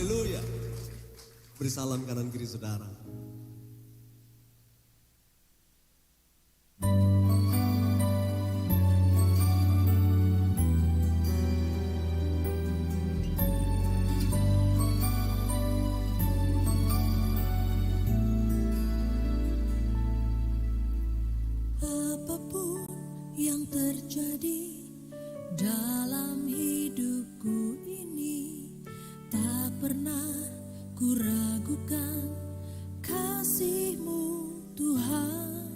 Haleluya. Beri salam kanan kiri saudara. Apapun yang terjadi dalam hidupku ini, tak pernah ku ragukan kasih-Mu Tuhan.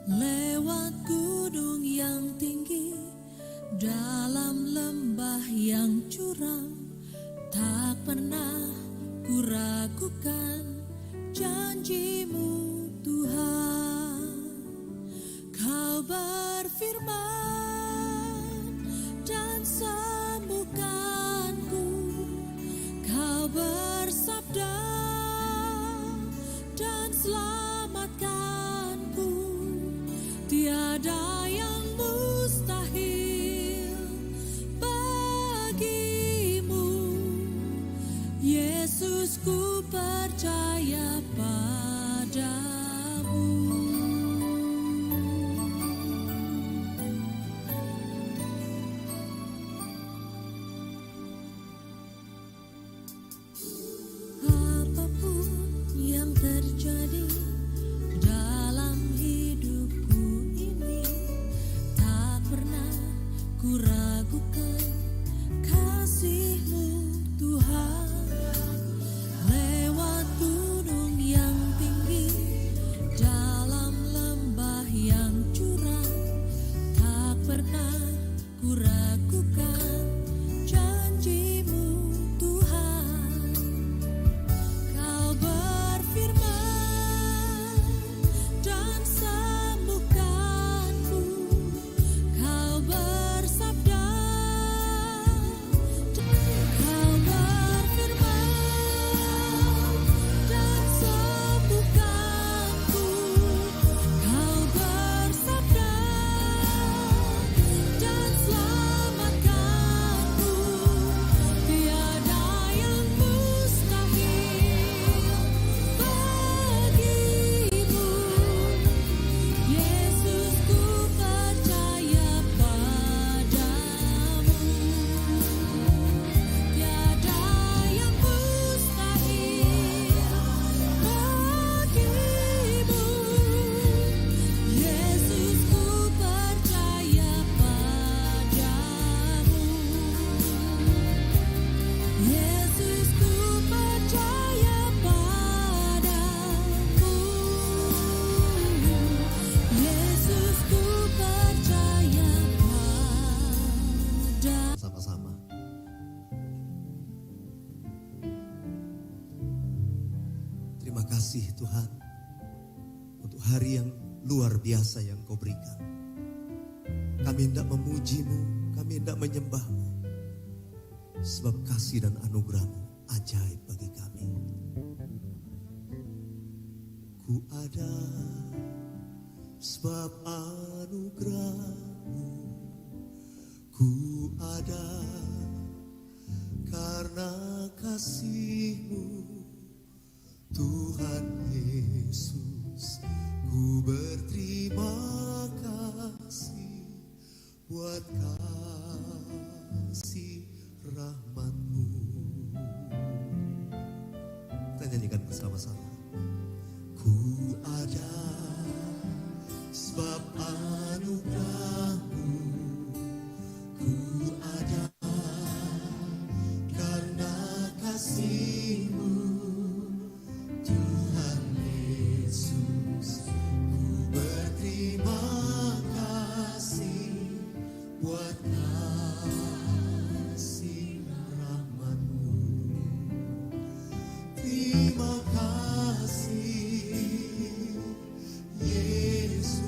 Lewat gunung yang tinggi, dalam lembah yang curam, tak pernah ku ragukan janji-Mu Tuhan. Kau berfirman dan sembuhkanku, Kau bersabda dan selamatkanku. Tiada yang mustahil bagimu, Yesus, ku percaya padamu. Terjadi dalam hidupku ini, tak pernah ku ragukan kasih-Mu Tuhan. Lewat gunung yang tinggi, dalam lembah yang curam, tak pernah ku ragukan janji-Mu Tuhan. Kau dan sembuhkanku, Kau bersabda, Kau berfirman dan sembuhkanku, Kau bersabda dan selamatkanku. Tiada yang mustahil bagimu, Yesus, ku percaya padamu. Tiada yang mustahil bagimu, Yesus, ku percaya padamu. Yesus, ku percaya padamu. Yesus, ku percaya padamu. Sama-sama. Terima kasih Tuhan untuk hari yang luar biasa yang Kau berikan. Kami hendak memuji-Mu, kami hendak menyembah-Mu, sebab kasih dan anugerah-Mu ajaib bagi kami. Ku ada sebab anugerah-Mu, ku ada karena kasih-Mu Tuhan Yesus. Ku berterima kasih buat kasih rahmat-Mu. Kita nyanyikan bersama-sama. Ku ada sebab anugerah-Mu, ku ada karena kasih-Mu Tuhan Yesus. Ku berterima kasih buat kasih rahmat-Mu. Terima kasih Yesus.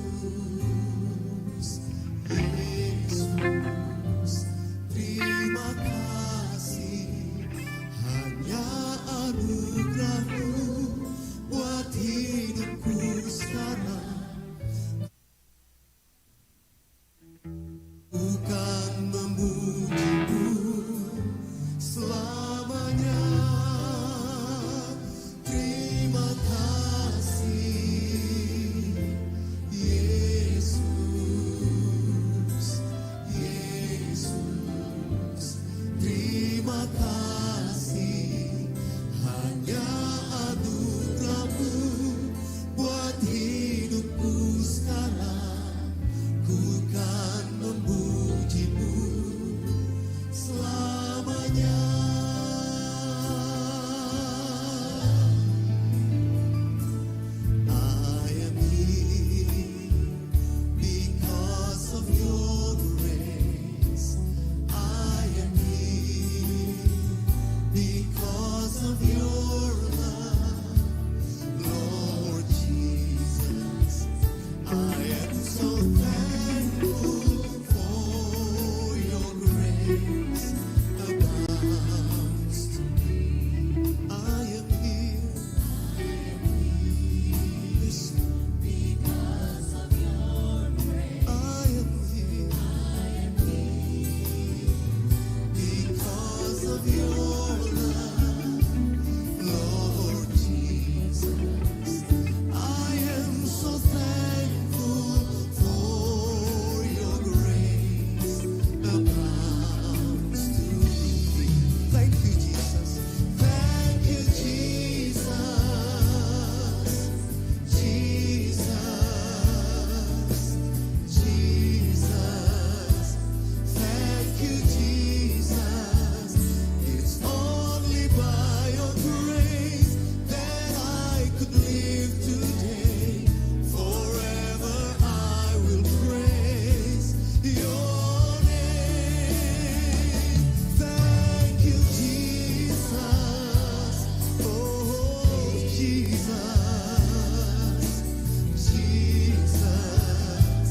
kasih, hanya anugerah-Mu buat hidupku sekarang. Ku kan memuji-Mu selamanya. I am here because of your grace. I am here because of your love, Lord Jesus. I am so thankful for your grace abounds to me. I am here. Yes, because of your grace. I am here. Because of your love, Lord Jesus. I am so thankful for your grace abounds to me. Thank you, Jesus. Thank you, Jesus. Jesus. Jesus. Thank you, Jesus. It's only by your grace that I could live today. Forever I will praise your name. Thank you, Jesus. Oh, Jesus. Jesus.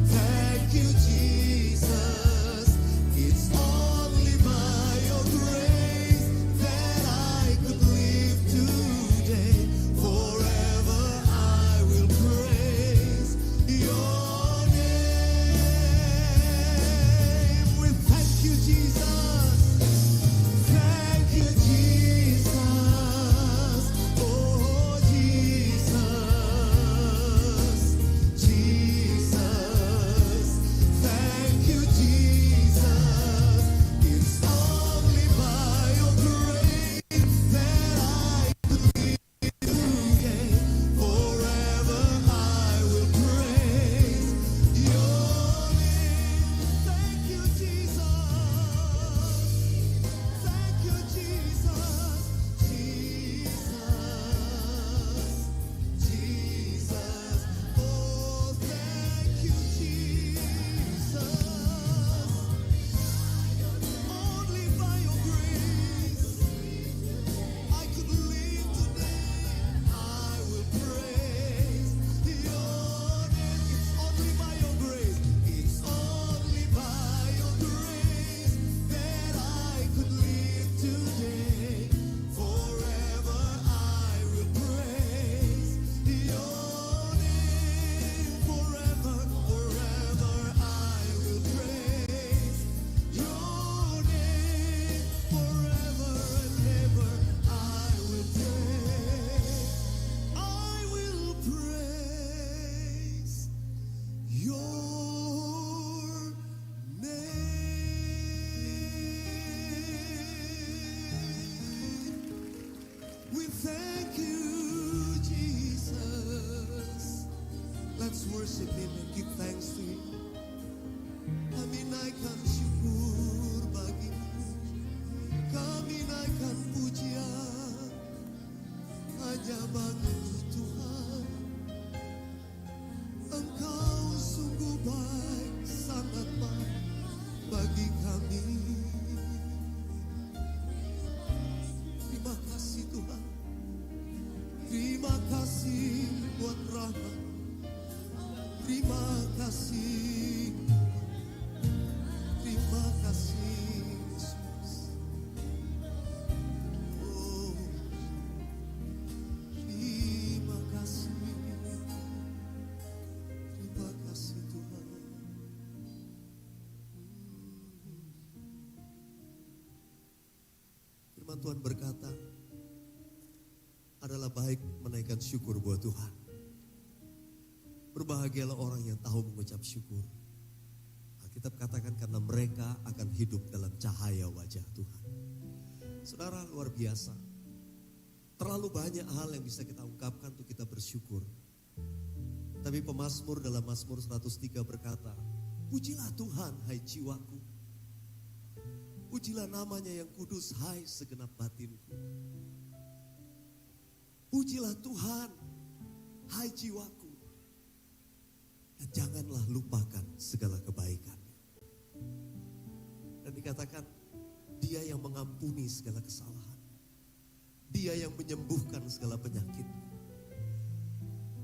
Thank you, Jesus. It's only by your grace that I could live today. Forever I will praise your name. We thank you, Jesus. Thank you, Jesus. Oh, Jesus. Jesus. Thank you, Jesus. It's only by your grace that I could live today. Forever I will praise your name. Thank you, Jesus. Thank you, Jesus. Jesus. Jesus. Oh, thank you, Jesus. Only by your grace I could live today. I will praise your name. It's only by your grace. It's only by your grace that I could live today. Forever I will praise your name. Forever, forever I will praise your name. Forever and ever I will praise. I will praise your name. We thank you, Jesus. Let's worship Him and give thanks to Him. Kami naikkan syukur bagimu. Kami naikkan pujian hanya bagimu Tuhan. Engkau sungguh baik, sangat baik bagi kami. Terima kasih Tuhan. Terima kasih buat rahmat. Terima kasih. Terima kasih Yesus. Oh, terima kasih. Terima kasih Tuhan. Firman Tuhan berkata, adalah baik menaikkan syukur buat Tuhan. Berbahagialah orang yang tahu mengucap syukur. Alkitab katakan karena mereka akan hidup dalam cahaya wajah Tuhan. Saudara, luar biasa. Terlalu banyak hal yang bisa kita ungkapkan untuk kita bersyukur. Tapi pemazmur dalam Mazmur 103 berkata, pujilah Tuhan hai jiwaku. Pujilah namanya yang kudus hai segenap batinku. Pujilah Tuhan hai jiwaku. Dan janganlah lupakan segala kebaikannya. Dan dikatakan, dia yang mengampuni segala kesalahan. Dia yang menyembuhkan segala penyakit.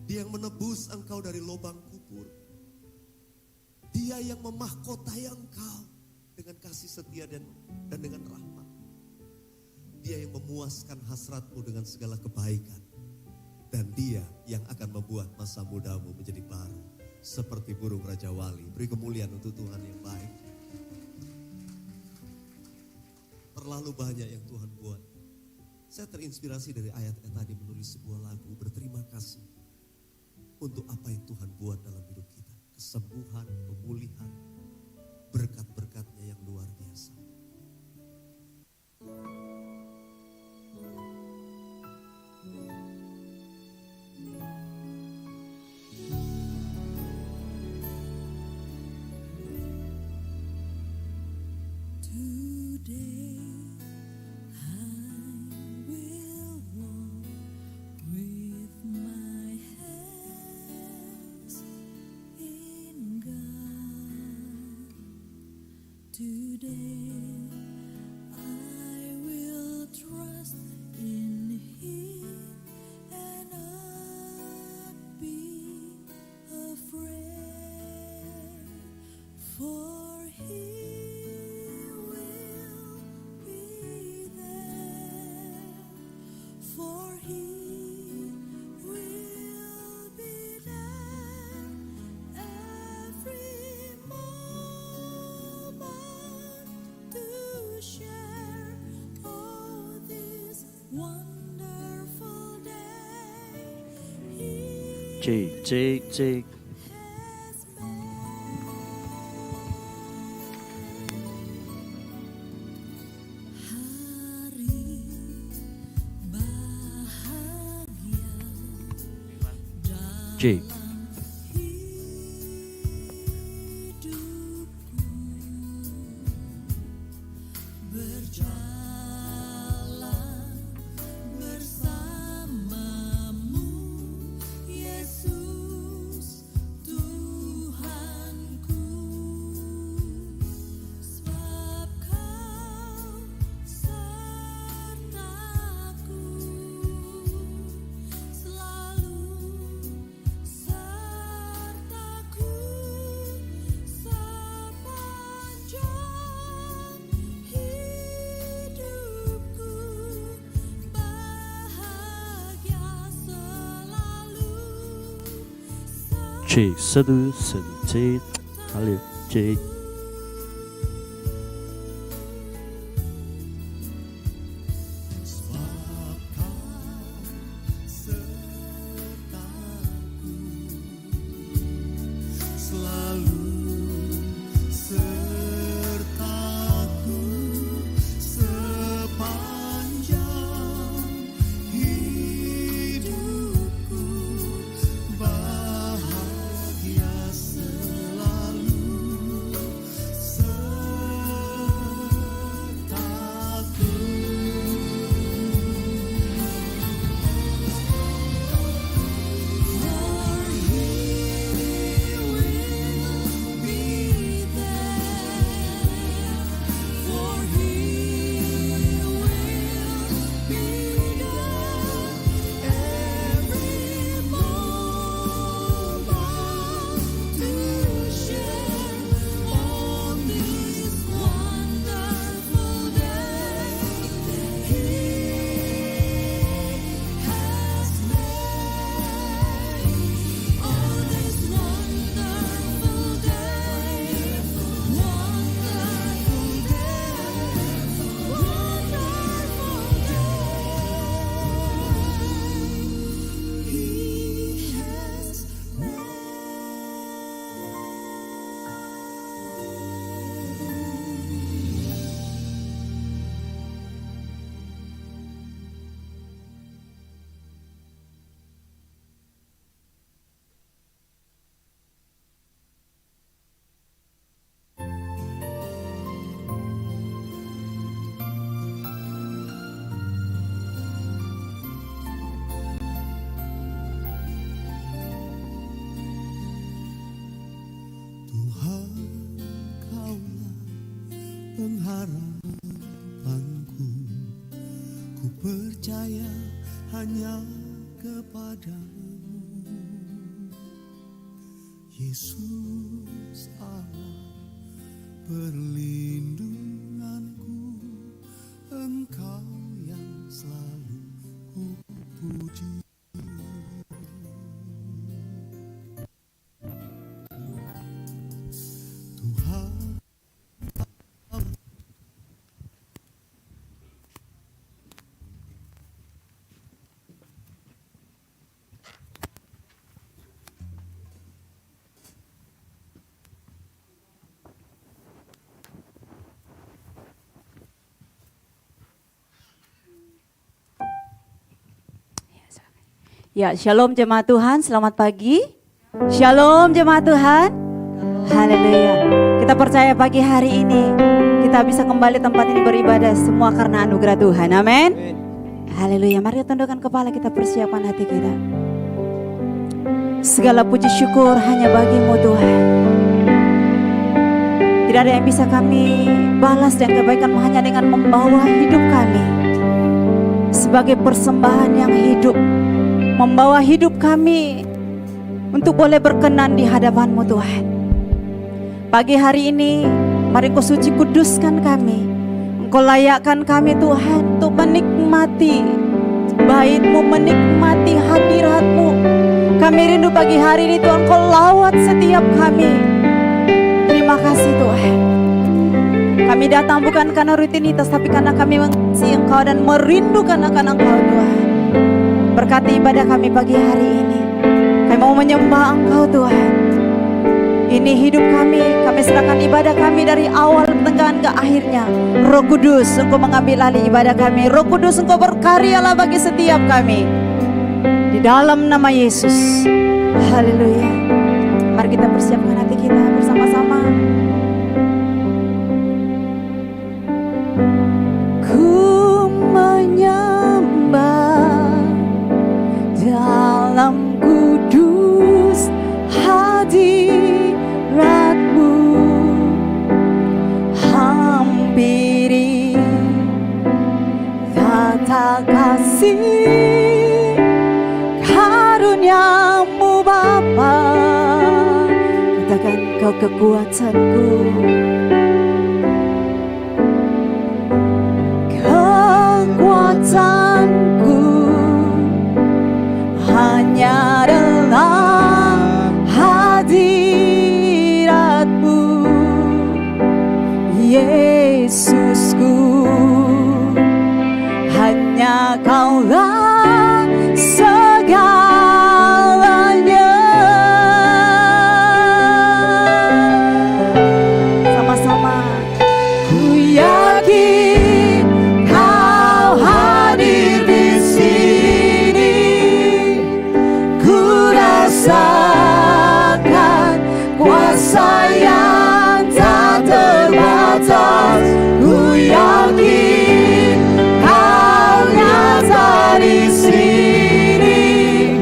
Dia yang menebus engkau dari lubang kubur. Dia yang memahkotai engkau dengan kasih setia dan dengan rahmat. Dia yang memuaskan hasratmu dengan segala kebaikan. Dan dia yang akan membuat masa mudamu menjadi baru. Seperti burung Raja Wali. Beri kemuliaan untuk Tuhan yang baik. Terlalu banyak yang Tuhan buat. Saya terinspirasi dari ayat-ayat tadi menulis sebuah lagu. Berterima kasih untuk apa yang Tuhan buat dalam hidup kita. Kesembuhan, pemulihan, berkat-berkatnya yang luar biasa. Today I will walk with my hands in God. Today I will trust in Him and not be afraid, for He will be there, for He will be there every moment to share all this wonderful day He Cik. has hari bahagia Cik. dalam hidupku, berjalan bersamamu, Yesus Tuhanku, sebab Kau sertaku, selalu sertaku sepanjang hidupku, bahagia selalu. Cik sedu cik. Halo cik. Sebab kau sertaku, selalu sertaku sepanjang hidupku, bahagia selalu. percaya hanya kepadamu, Yesus Allah perlindunganku, Engkau yang selalu kupuji. Tuhan, Ya, shalom jemaat Tuhan, selamat pagi. Shalom jemaat Tuhan. Haleluya. Kita percaya pagi hari ini kita bisa kembali tempat ini beribadah semua karena anugerah Tuhan. Amin. Haleluya. Mari tundukkan kepala, kita persiapkan hati kita. Segala puji syukur hanya bagi-Mu Tuhan. Tidak ada yang bisa kami balas dan kebaikan-Mu hanya dengan membawa hidup kami sebagai persembahan yang hidup. Membawa hidup kami untuk boleh berkenan di hadapan-Mu Tuhan. Pagi hari ini, mari Engkau suci kuduskan kami. Engkau layakkan kami Tuhan untuk menikmati bait-Mu, menikmati hadirat-Mu. Kami rindu pagi hari ini Tuhan, Engkau lawat setiap kami. Terima kasih Tuhan. Kami datang bukan karena rutinitas, tapi karena kami mengasihi Engkau dan merindukan akan Engkau Tuhan. Berkati ibadah kami pagi hari ini. Kami mau menyembah Engkau Tuhan. Ini hidup kami serahkan ibadah kami dari awal pertengahan ke akhirnya. Roh Kudus, Engkau mengambil alih ibadah kami. Roh Kudus, Engkau berkaryalah bagi setiap kami. Di dalam nama Yesus. Haleluya. Mari kita persiapkan hati kita bersama-sama. Ku menyembah dalam kudus hadirat-Mu, hampiri tata kasih karunia-Mu Bapa. Katakan, Kau kekuatanku, kekuatanku hanya dalam hadirat-Mu, Yesusku. Hanya Kaulah segalanya. Sama-sama. Ku yakin Kau hadir di sini. Rasakan kuasa yang tak terbatas. Ku yakin Kau nyata di sini.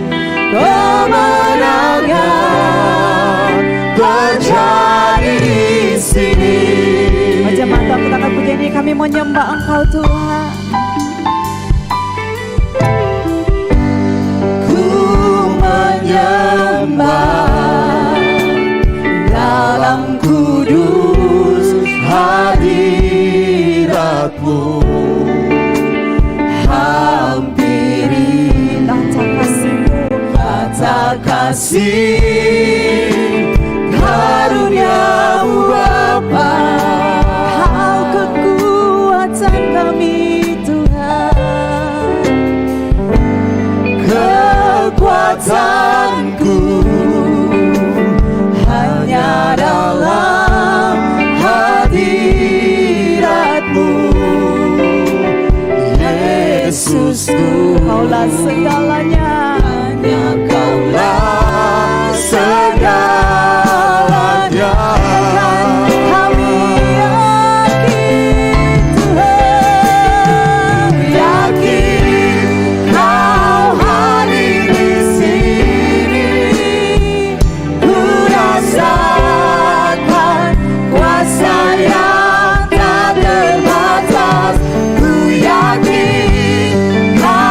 Kemenangan terjadi di sini. Jemaat Tuhan, kita akan puji ini, kami menyembah Engkau Tuhan. Menyembah dalam kudus hadirat-Mu, hampiri tata kasih karunia-Mu Bapa. Kau kekuatan kami Tuhan, kekuatanku hanya dalam hadirat-Mu, Yesusku. Kaulah segalanya, hanya Kaulah segalanya. Kami yakin Tuhan, yakin Kau hadir di sini. Ku rasakan kuasa yang tak terbatas. Ku yakin Kau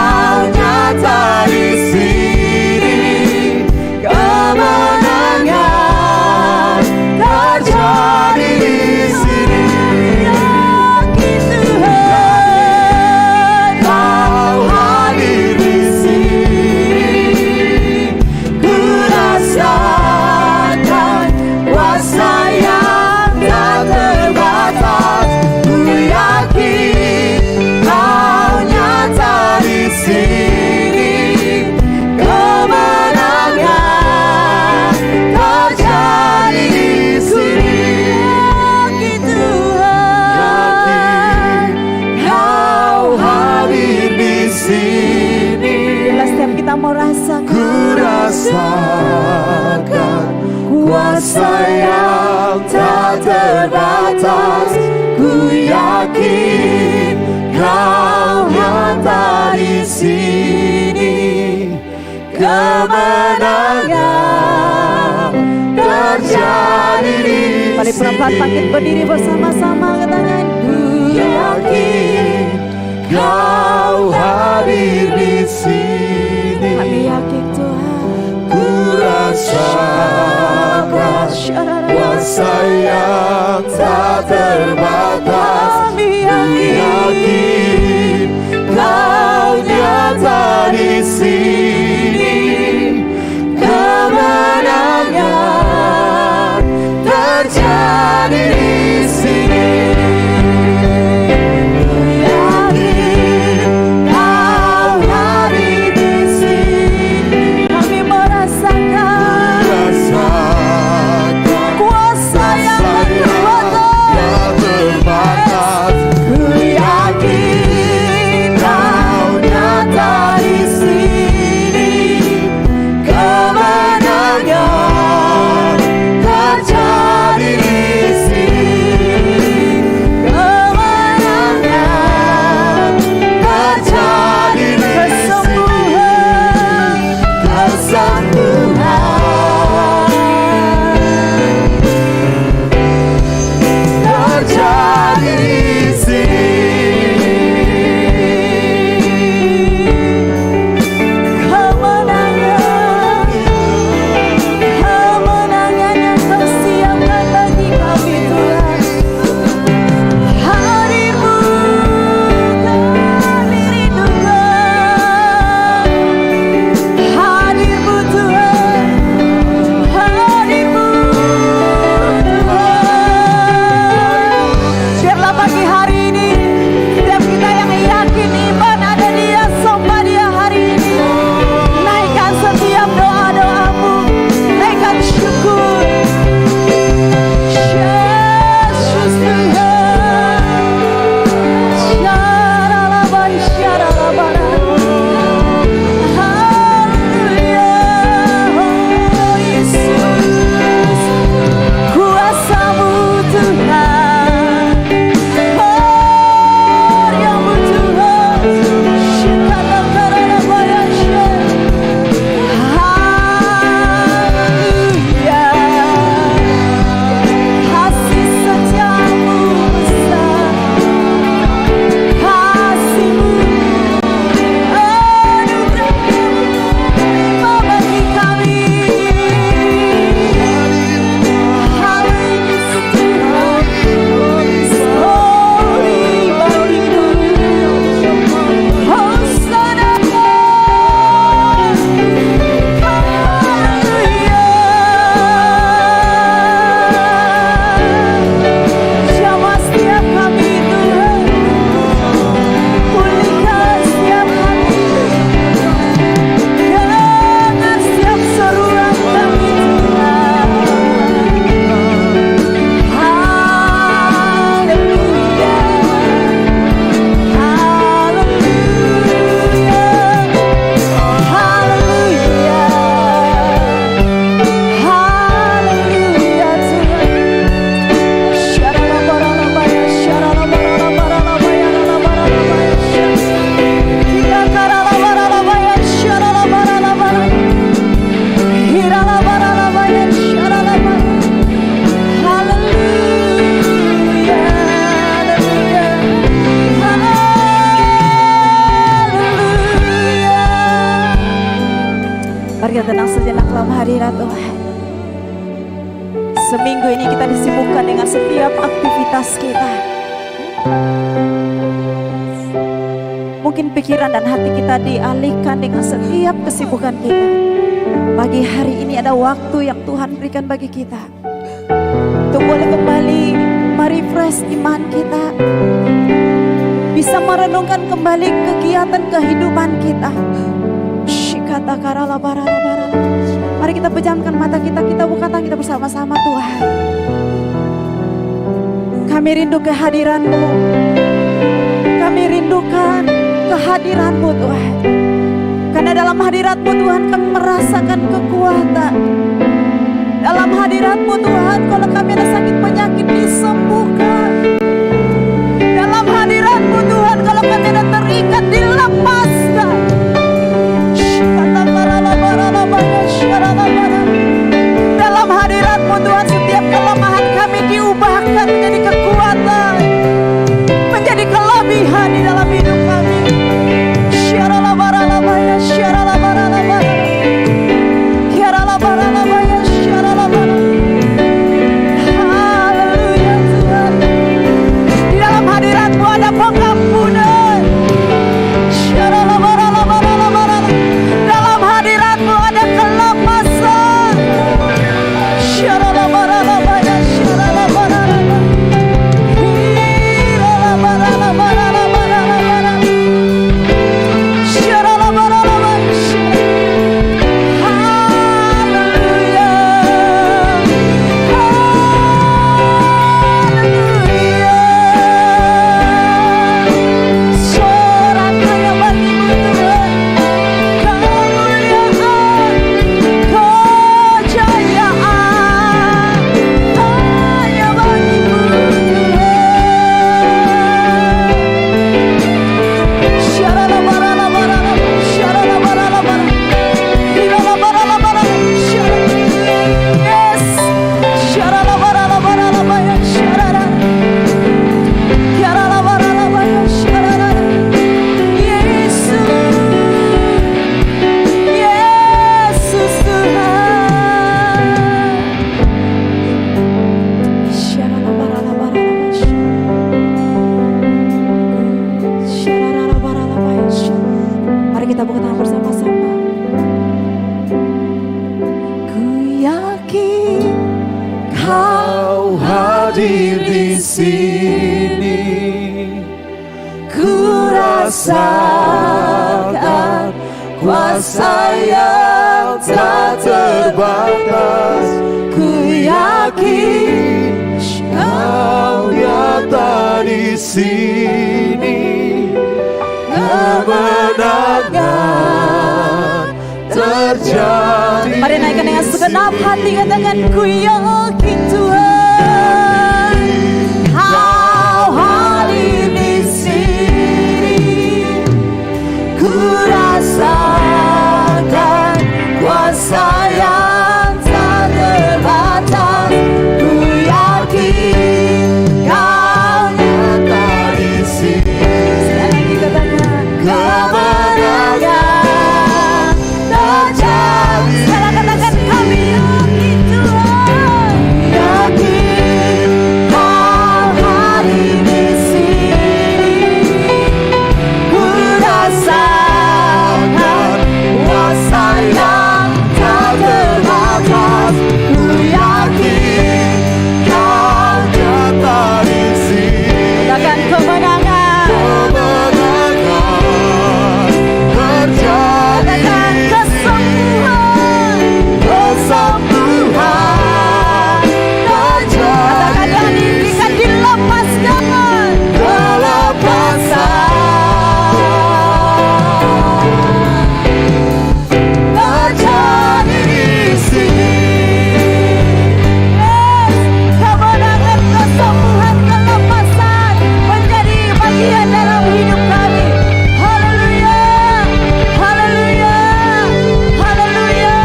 kuasa yang tak terbatas. Ku yakin Kau nyata di sini. Kemenangan terjadi di Mari perempuan bangkit berdiri bersama-sama, katakan ku yakin Kau hadir di sini. Kami yakin Tuhan. Ku rasakan kuasa yang tak terbatas. Kami Ku yakin Kau nyata di sini. Kemenangan terjadi di sini. Ku yakin Kau hadir di sini. Kami merasakan Rasakan kuasa yang tak terbatas. yang terbatas. Ku yakin Kau nyata di sini. Kemenangan terjadi di sini. Kemenangan terjadi di sini. Kesembuhan terjadi di sini. Kemenangan, kemenangan yang Kau siapkan bagi kami Tuhan. Hadir-Mu kami rindukan. Hadir-Mu Tuhan, hadir-Mu Tuhan. Biarlah pagi hari ini setiap kita yang yakin iman ada Dia, sembah Dia hari ini. Naikkan setiap doa-doamu, naikkan syukur. Yesus Tuhan, syaralabai, syaralabara. Haleluya, oh Yesus, kuasa-Mu Tuhan, karya-Mu Tuhan, syikata-karalabaya, haleluya, kasih setiamu besar, kasih-Mu, anugerah-Mu terima bagi kami. Haleluya Tuhan, sorry bagimu, Hosana, haleluya. Jamah setiap kami Tuhan, pulihkan setiap hati, dengar setiap seruan kami Tuhan. Haleluya, haleluya, haleluya, haleluya Tuhan. Syaralabaralabaya, syaralabaralabaralabaya, lalabaralabaya, hilakaralabaralabaya, syaralabaralabara, hiralabaralabaya, syaralabara. Haleluya, haleluya, haleluya. Mari kita tenang sejenak dalam hadirat Tuhan. Seminggu ini kita disibukkan dengan setiap aktivitas kita. Mungkin pikiran dan hati kita dialihkan dengan setiap kesibukan kita. Pagi hari ini ada waktu yang Tuhan berikan bagi kita untuk boleh kembali merefresh iman kita, bisa merenungkan kembali kegiatan kehidupan kita. Shikata karala barala barala. Mari kita pejamkan mata kita buka tangan kita bersama-sama Tuhan. Kami rindu kehadiran-Mu. Kami rindukan kehadiran-Mu Tuhan. Karena dalam hadirat-Mu Tuhan kami merasakan kekuatan. Dalam hadirat-Mu Tuhan, kalau kami ada sakit penyakit disembuhkan. Dalam hadirat-Mu Tuhan, kalau kami ada terikat dilepaskan. Dalam hadirat-Mu Tuhan, setiap kelemahan kami diubahkan menjadi kekuatan, menjadi kelebihan di dalam hidup kami. Haleluya Tuhan. Di dalam hadirat-Mu ada pengampunan. Dalam hadirat-Mu ada kelepasan. Mari kita buka tangan bersama-sama. Ku yakin Kau hadir di sini, ku rasakan kuasa yang tak terbatas. Ku yakin Kau nyata di sini, kemenangan terjadi. Mari naikkan dengan segenap hati, katakan ku yakin Tuhan Kau hadir di sini, ku rasakan kuasa yang tak terbatas. Ku yakin Kau nyata di sini. Sekali lagi katakan Kemenangan terjadi. Sekarang katakan kami yakin Tuhan. Yakin Kau hadir di sini, ku rasakan kuasa yang tak terbatas. Ku yakin Kau nyata di sini, Katakan kemenangan. kemenangan terjadi. Katakan kesembuhan. Kesembuhan Katakan yang diinginkan dilepaskan. kelepasan terjadi di sini. Yes, kemenangan, kesembuhan, kelepasan menjadi bagian dalam hidup kami. Haleluya, haleluya, haleluya.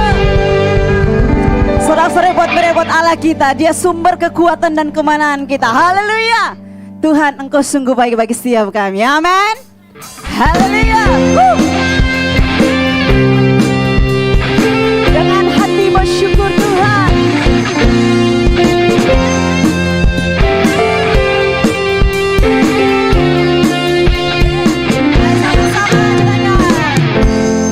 Sorak-sorai buat merebut Allah kita, Dia sumber kekuatan dan kemenangan kita. Haleluya. Tuhan, Engkau sungguh baik bagi setiap kami. Amin. Haleluya. Dengan hati bersyukur Tuhan.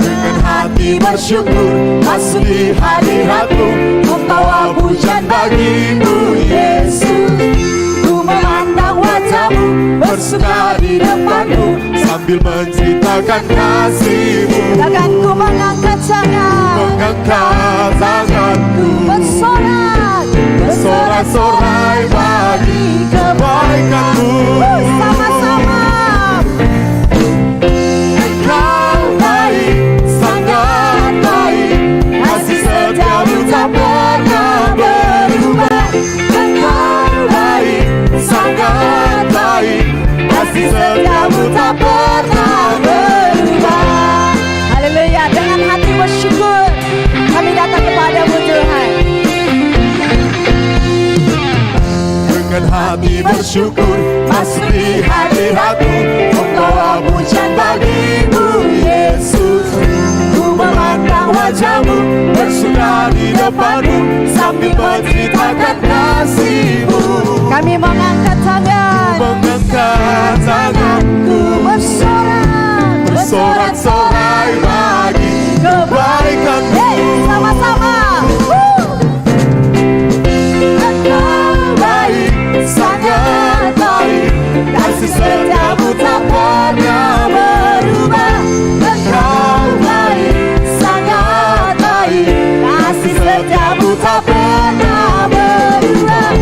Dengan hati bersyukur masuk di hadirat-Mu, membawa pujian bagi-Mu Yesus. Ku memandang wajah-Mu, bersuka di depan-Mu, sambil menceritakan kasih-Mu. Katakan ku mengangkat tangan, Mengangkat tanganku, bersorak, bersorak-sorai bagi kebaikan-Mu. sama-sama. Kau baik, sangat baik, kasih setiamu tak pernah bersyukur masuk di hadirat-Mu, membawa pujian bagi-Mu Yesus. Ku memandang wajah-Mu, bersuka di depan-Mu, sambil menceritakan kasih-Mu. Kami mengangkat tangan, Mengangkat tanganku, bersorak-sorai bagi kebaikan-Mu. Hey, sama-sama. Engkau baik, sangat baik, kasih setiamu tak pernah berubah. Engkau baik, sangat baik, kasih setiamu tak pernah berubah.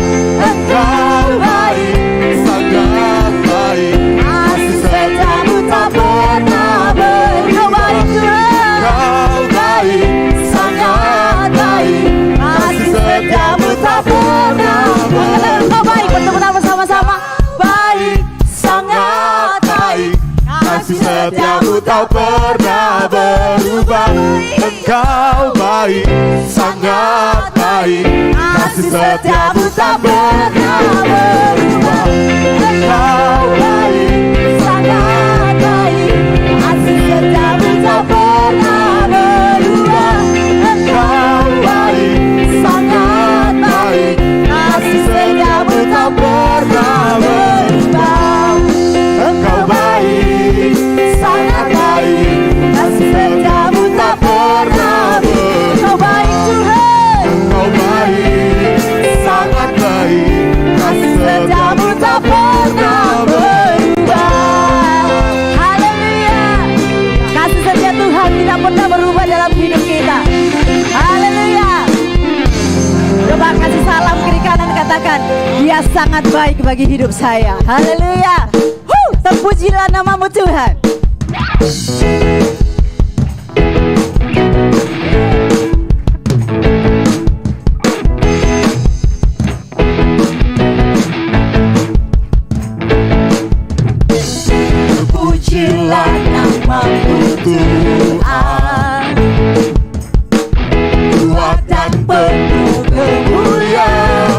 Engkau baik, sangat baik, kasih setiamu tak pernah berubah. Engkau baik, sangat baik, kasih setiamu tak pernah berubah. Engkau baik, bertemu bersama-sama. Baik, sangat baik, kasih setiamu tak pernah berubah. Engkau baik, sangat baik, kasih setiamu tak pernah berubah. Engkau baik, sangat baik, kasih setiamu tak pernah berubah. Engkau baik, sangat baik, kasih setiamu tak pernah berubah. Engkau baik, sangat baik, kasih setiamu tak pernah berubah. Engkau baik Tuhan. Engkau baik, sangat baik, kasih setiamu tak pernah berubah. Haleluya. Kasih setia Tuhan tidak pernah berubah dalam hidup kita. Haleluya. Coba kasih salam kiri kanan, katakan, Dia sangat baik bagi hidup saya. Haleluya. Terpujilah namamu Tuhan. Terpujilah namamu Tuhan, kuat dan penuh kemuliaan.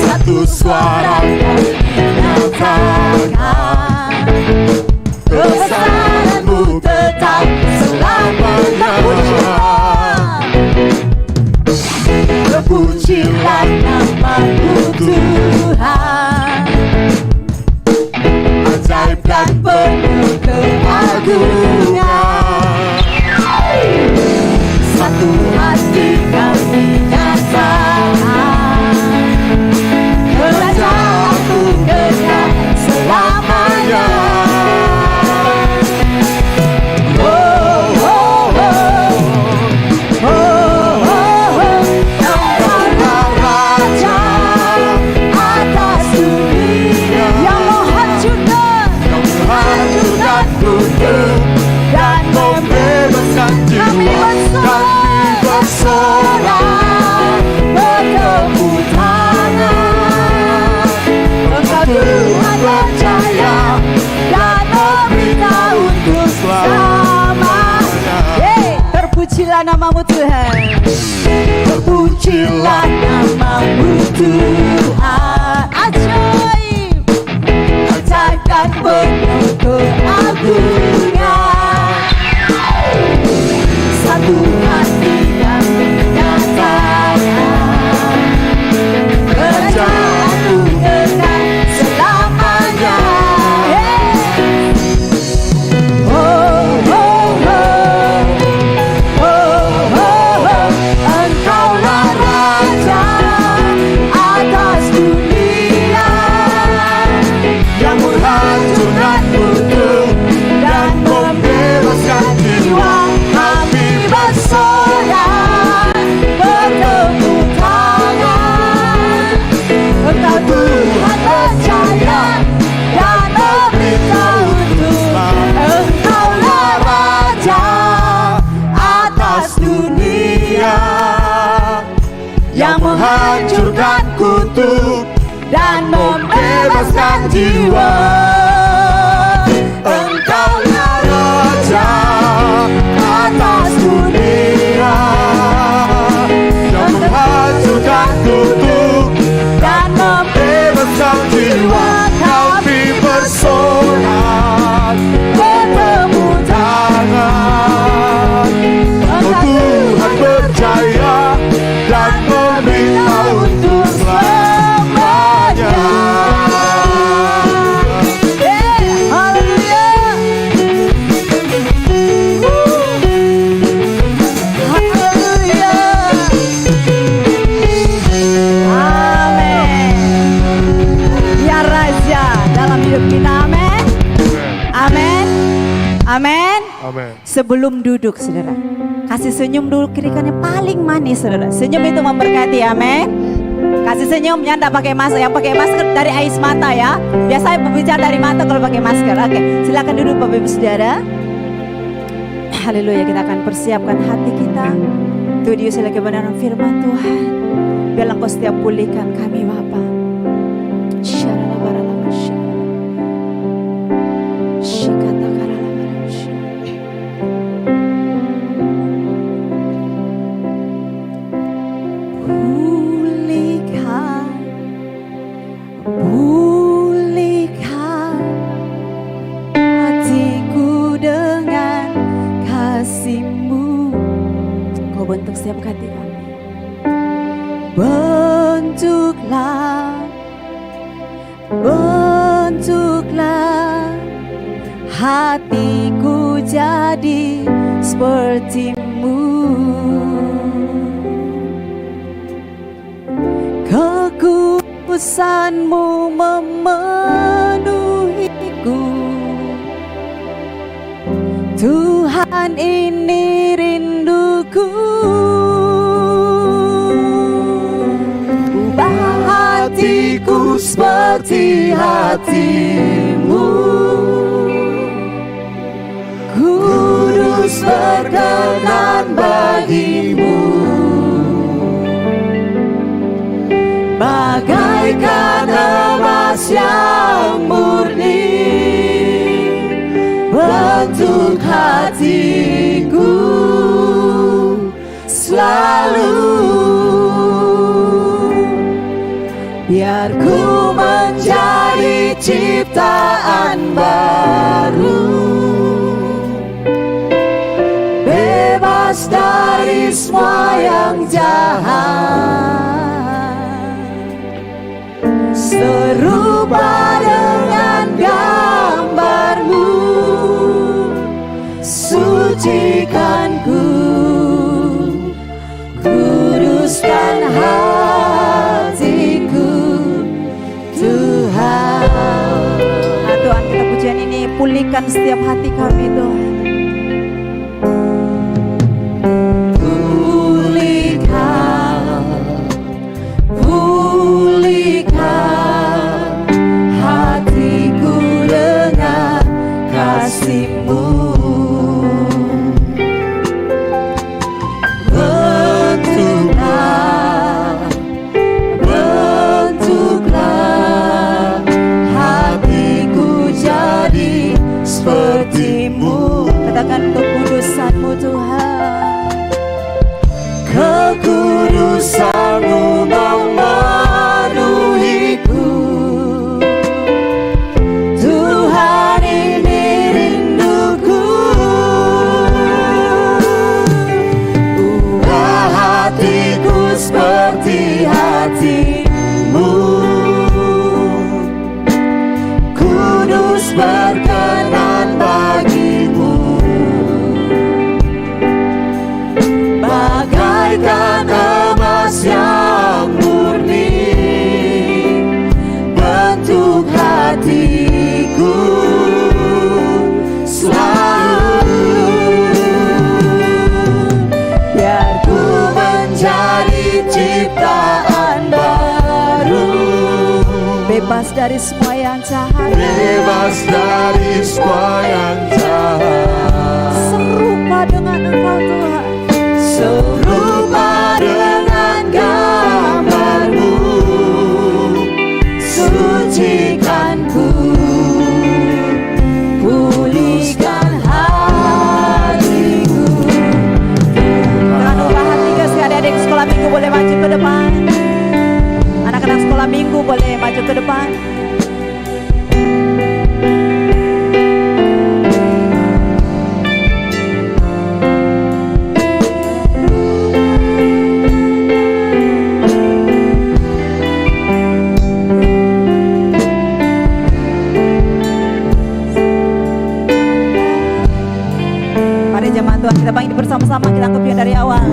Satu suara kami nyatakan, kebesaran-Mu tetap selamanya. Terpujilah namamu Tuhan, ajaib dan penuh keagungan. Satu hati kami nyatakan, kerajaan-Mu kekal selamanya. Oh, oh, oh, oh, oh, oh. Engkaulah Raja atas dunia, Yang menghancurkan, menghancurkan kutub dan membebaskan jiwa. Kami bersorak, bertepuk tangan. Engkau Tuhan percaya dan memberikan untuk selamanya. Yeay, terpujilah namamu Tuhan. Terpujilah namamu Tuhan, Ajaib. ajaib dan penuh keagungan. Satu hati kami nyatakan, kerajaan-Mu kekal selamanya. Oh, oh, oh, Oh, oh, oh, Engkaulah Raja atas dunia, yang menghancurkan kutub dan membebaskan jiwa. Kami bersorak, bertepuk tangan. Engkau Tuhan percaya dan memberitahu untuk Engkaulah Raja atas dunia, yang menghancurkan kutub dan membebaskan jiwa. Engkaulah Raja atas dunia, yang menghancurkan kutub dan hidup kita. Amin. Amin. Amin. Amin. Sebelum duduk, saudara, kasih senyum dulu kiri kanan yang paling manis, saudara. Senyum itu memberkati. Amin. Kasih senyum yang tidak pakai masker, yang pakai masker dari ais mata ya. Biasanya berbicara dari mata kalau pakai masker. Oke, silakan duduk Bapak Ibu Saudara. Haleluya, kita akan persiapkan hati kita untuk diusaha kebenaran firman Tuhan. Biarlah Engkau setiap pulihkan kami Bapa. Pulihkan hatiku dengan kasih-Mu. Kau bentuk setiap hati kami. Bentuklah hatiku jadi seperti-Mu. Kekudusan-Mu memenuhiku. Tuhan, ini rinduku. Ubah hatiku seperti hati-Mu. Kudus berkenan bagi-Mu. Bagaikan emas yang murni, bentuk hatiku selalu. Biar ku menjadi ciptaan baru, bebas dari semua yang jahat. Serupa dengan gambar-Mu, sucikanku, kuduskan hatiku, Tuhan. Nah Tuhan, kita pujian ini pulihkan setiap hati kami Tuhan. Katakan kekudusan-Mu Tuhan. Kekudusan-Mu memenuhiku. Tuhan, ini rinduku. Ubah hatiku seperti hati-Mu. Kudus berkenan bagi-Mu. Bagaikan emas yang murni, bentuk hatiku selalu. Biar ku menjadi ciptaan baru, bebas dari semua yang jahat. Bebas dari semua yang jahat. Serupa dengan Engkau Tuhan. Serupa dengan gambar-Mu, sucikanku, pulihkan hatiku. Jangan lupa hati guys, adik-adik sekolah minggu boleh maju ke depan. Anak-anak sekolah minggu boleh maju ke depan. Tuhan, kita panggil bersama-sama, kita angkat dari awal.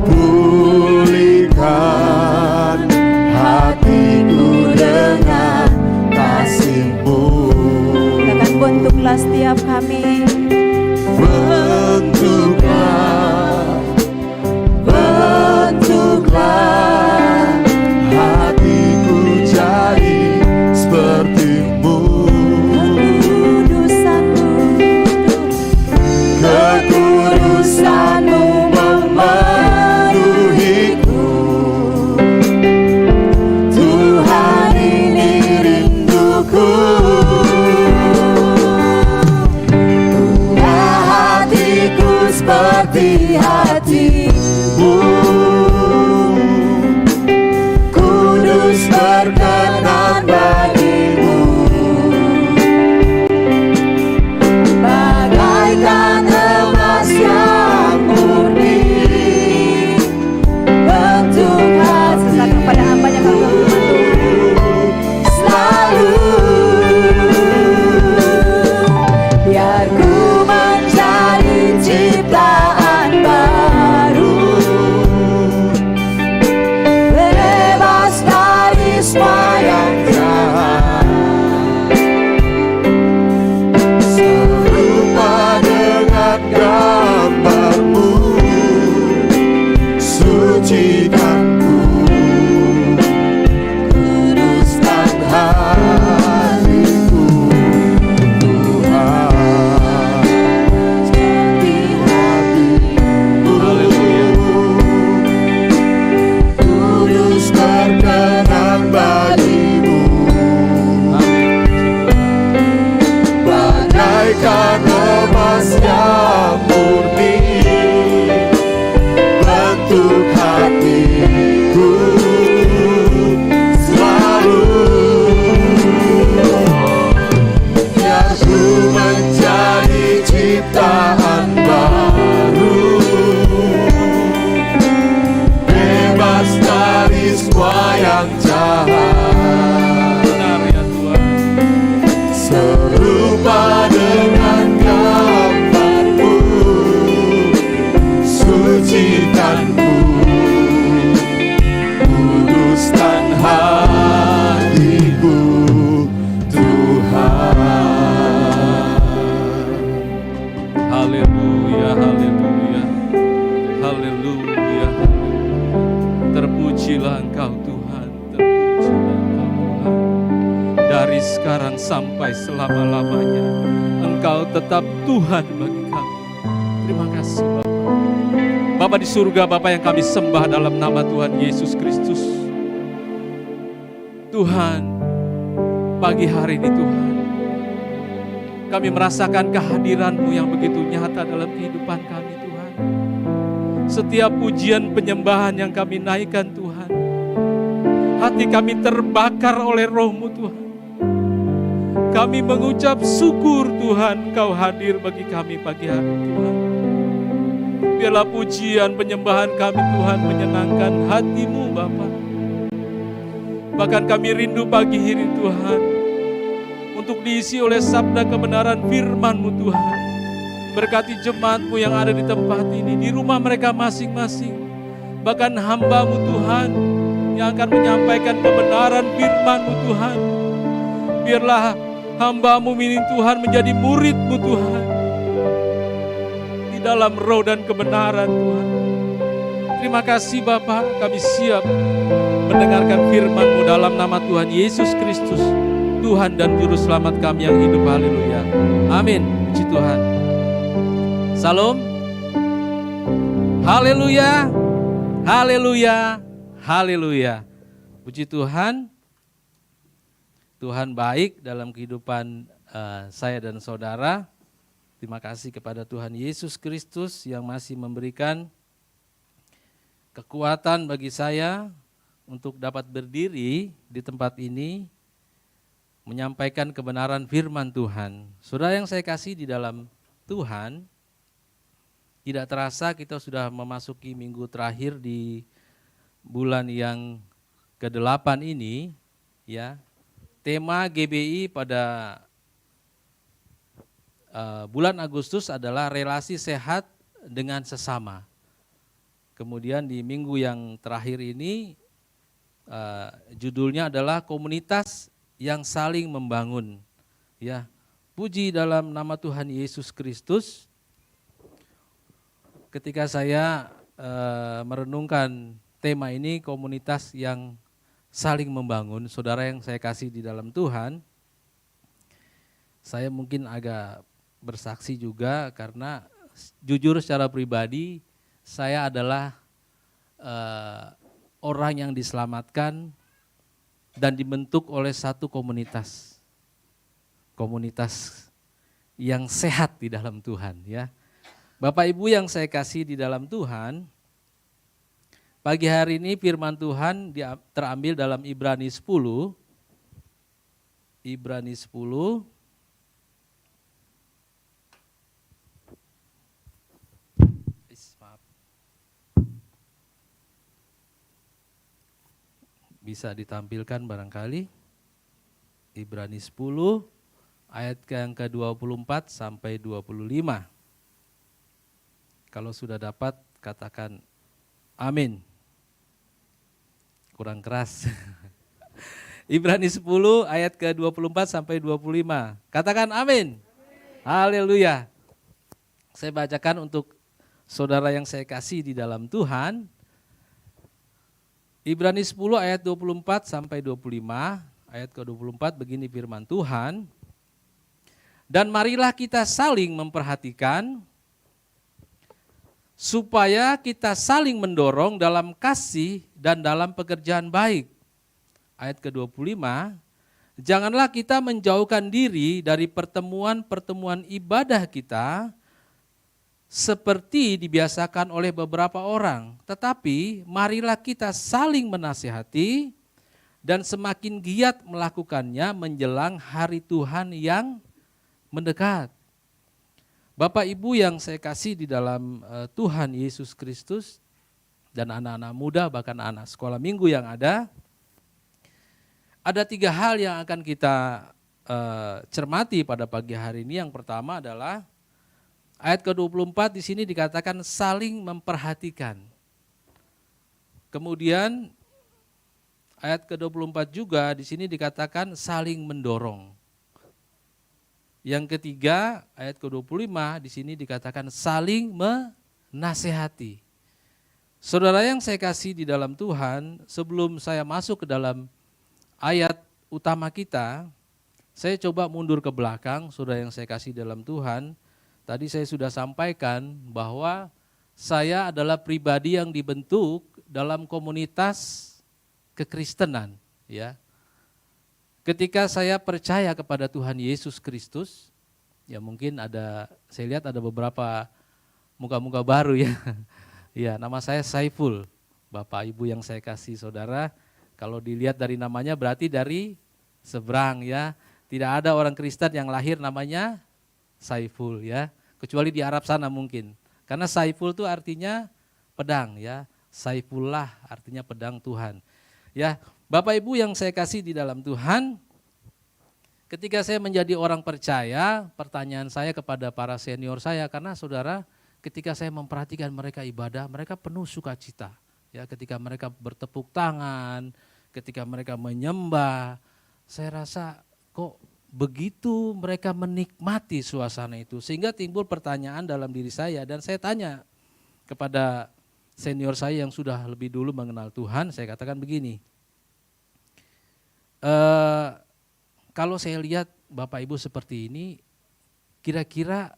Pulihkan hatiku setiap kami. Bentuklah hatiku jadi seperti-Mu. Kekudusan-Mu memenuhiku. Tuhan, ini rinduku. Hatiku seperti hati-Mu. Kudus berkenan bagi-Mu. Bagaikan emas yang murni. Bentuk hati Kepada hamba-Nya kami berfirman, selalu. Biar ku menjadi ciptaan baru, bebas dari semua yang jahat, serupa dengan gambar-Mu. Sucikanku, kuduskan hatiku, Tuhan, seperti hati-Mu. Kudus berkenan bagi-Mu. Bagaikan emas yang murni, bentuk hatiku selalu. Biar ku menjadi ciptaan baru, bebas dari semua yang jahat, serupa dengan gambar-Mu. Sucikanku, kuduskan hatiku, Tuhan. Haleluya, haleluya, haleluya. Terpujilah Engkau Tuhan, terpujilah Engkau Tuhan. Dari sekarang sampai selama-lamanya, Engkau tetap Tuhan bagi kami. Terima kasih Bapa. Bapa di surga, Bapa yang kami sembah dalam nama Tuhan Yesus Kristus. Tuhan, pagi hari ini Tuhan, kami merasakan kehadiran-Mu yang begitu nyata dalam kehidupan kami Tuhan. Setiap pujian penyembahan yang kami naikkan Tuhan, hati kami terbakar oleh Roh-Mu Tuhan. Kami mengucap syukur Tuhan, Engkau hadir bagi kami pagi hari Tuhan. Biarlah pujian penyembahan kami Tuhan menyenangkan hati-Mu Bapa. Bahkan kami rindu pagi hari Tuhan untuk diisi oleh sabda kebenaran firman-Mu Tuhan. Berkati jemaat-Mu yang ada di tempat ini, di rumah mereka masing-masing. Bahkan hamba-Mu Tuhan yang akan menyampaikan kebenaran firman-Mu Tuhan. Biarlah hamba-Mu ini Tuhan menjadi murid-Mu Tuhan, di dalam roh dan kebenaran Tuhan. Terima kasih Bapa, kami siap mendengarkan firman-Mu dalam nama Tuhan Yesus Kristus, Tuhan dan Juru Selamat kami yang hidup. Haleluya. Amin. Puji Tuhan. Salam. Haleluya. Haleluya. Haleluya. Puji Tuhan. Tuhan baik dalam kehidupan saya dan saudara. Terima kasih kepada Tuhan Yesus Kristus yang masih memberikan kekuatan bagi saya untuk dapat berdiri di tempat ini menyampaikan kebenaran firman Tuhan. Saudara yang saya kasih di dalam Tuhan, tidak terasa kita sudah memasuki minggu terakhir di bulan yang ke-8 ini, ya. Tema GBI pada bulan Agustus adalah relasi sehat dengan sesama. Kemudian di minggu yang terakhir ini judulnya adalah komunitas yang saling membangun. Ya, Puji dalam nama Tuhan Yesus Kristus. Ketika saya merenungkan tema ini, komunitas yang saling membangun, saudara yang saya kasih di dalam Tuhan, saya mungkin agak bersaksi juga karena jujur secara pribadi saya adalah orang yang diselamatkan dan dibentuk oleh satu komunitas. Komunitas yang sehat di dalam Tuhan, ya. Bapak Ibu yang saya kasih di dalam Tuhan, pagi hari ini firman Tuhan terambil dalam Ibrani 10. Ibrani 10 bisa ditampilkan barangkali. Ibrani 10 ayat yang ke-24 sampai 25. Kalau sudah dapat katakan amin. Kurang keras. Ibrani 10 ayat ke-24 sampai 25. Katakan amin. Haleluya. Saya bacakan untuk saudara yang saya kasih di dalam Tuhan. Ibrani 10 ayat 24 sampai 25. Ayat ke-24 begini firman Tuhan. Dan marilah kita saling memperhatikan supaya kita saling mendorong dalam kasih dan dalam pekerjaan baik. Ayat ke-25, janganlah kita menjauhkan diri dari pertemuan-pertemuan ibadah kita seperti dibiasakan oleh beberapa orang, tetapi marilah kita saling menasihati dan semakin giat melakukannya menjelang hari Tuhan yang mendekat. Bapak Ibu yang saya kasih di dalam Tuhan Yesus Kristus dan anak-anak muda bahkan anak sekolah minggu yang ada 3 hal yang akan kita cermati pada pagi hari ini. Yang pertama adalah ayat ke-24 di sini dikatakan saling memperhatikan. Kemudian ayat ke-24 juga di sini dikatakan saling mendorong. Yang ketiga, ayat ke-25 di sini dikatakan saling menasehati. Saudara yang saya kasih di dalam Tuhan, sebelum saya masuk ke dalam ayat utama kita, saya coba mundur ke belakang, saudara yang saya kasih dalam Tuhan. Tadi saya sudah sampaikan bahwa saya adalah pribadi yang dibentuk dalam komunitas kekristenan, ya. Ketika saya percaya kepada Tuhan Yesus Kristus, ya mungkin saya lihat ada beberapa muka-muka baru ya. Ya, nama saya Saiful, Bapak Ibu yang saya kasih saudara. Kalau dilihat dari namanya berarti dari seberang ya. Tidak ada orang Kristen yang lahir namanya Saiful ya, kecuali di Arab sana mungkin. Karena Saiful itu artinya pedang ya. Saifullah artinya pedang Tuhan. Ya, Bapak Ibu yang saya kasih di dalam Tuhan, ketika saya menjadi orang percaya, pertanyaan saya kepada para senior saya, karena saudara ketika saya memperhatikan mereka ibadah, mereka penuh sukacita. Ya, ketika mereka bertepuk tangan, ketika mereka menyembah, saya rasa kok begitu mereka menikmati suasana itu. Sehingga timbul pertanyaan dalam diri saya dan saya tanya kepada senior saya yang sudah lebih dulu mengenal Tuhan, saya katakan begini, kalau saya lihat Bapak Ibu seperti ini, kira-kira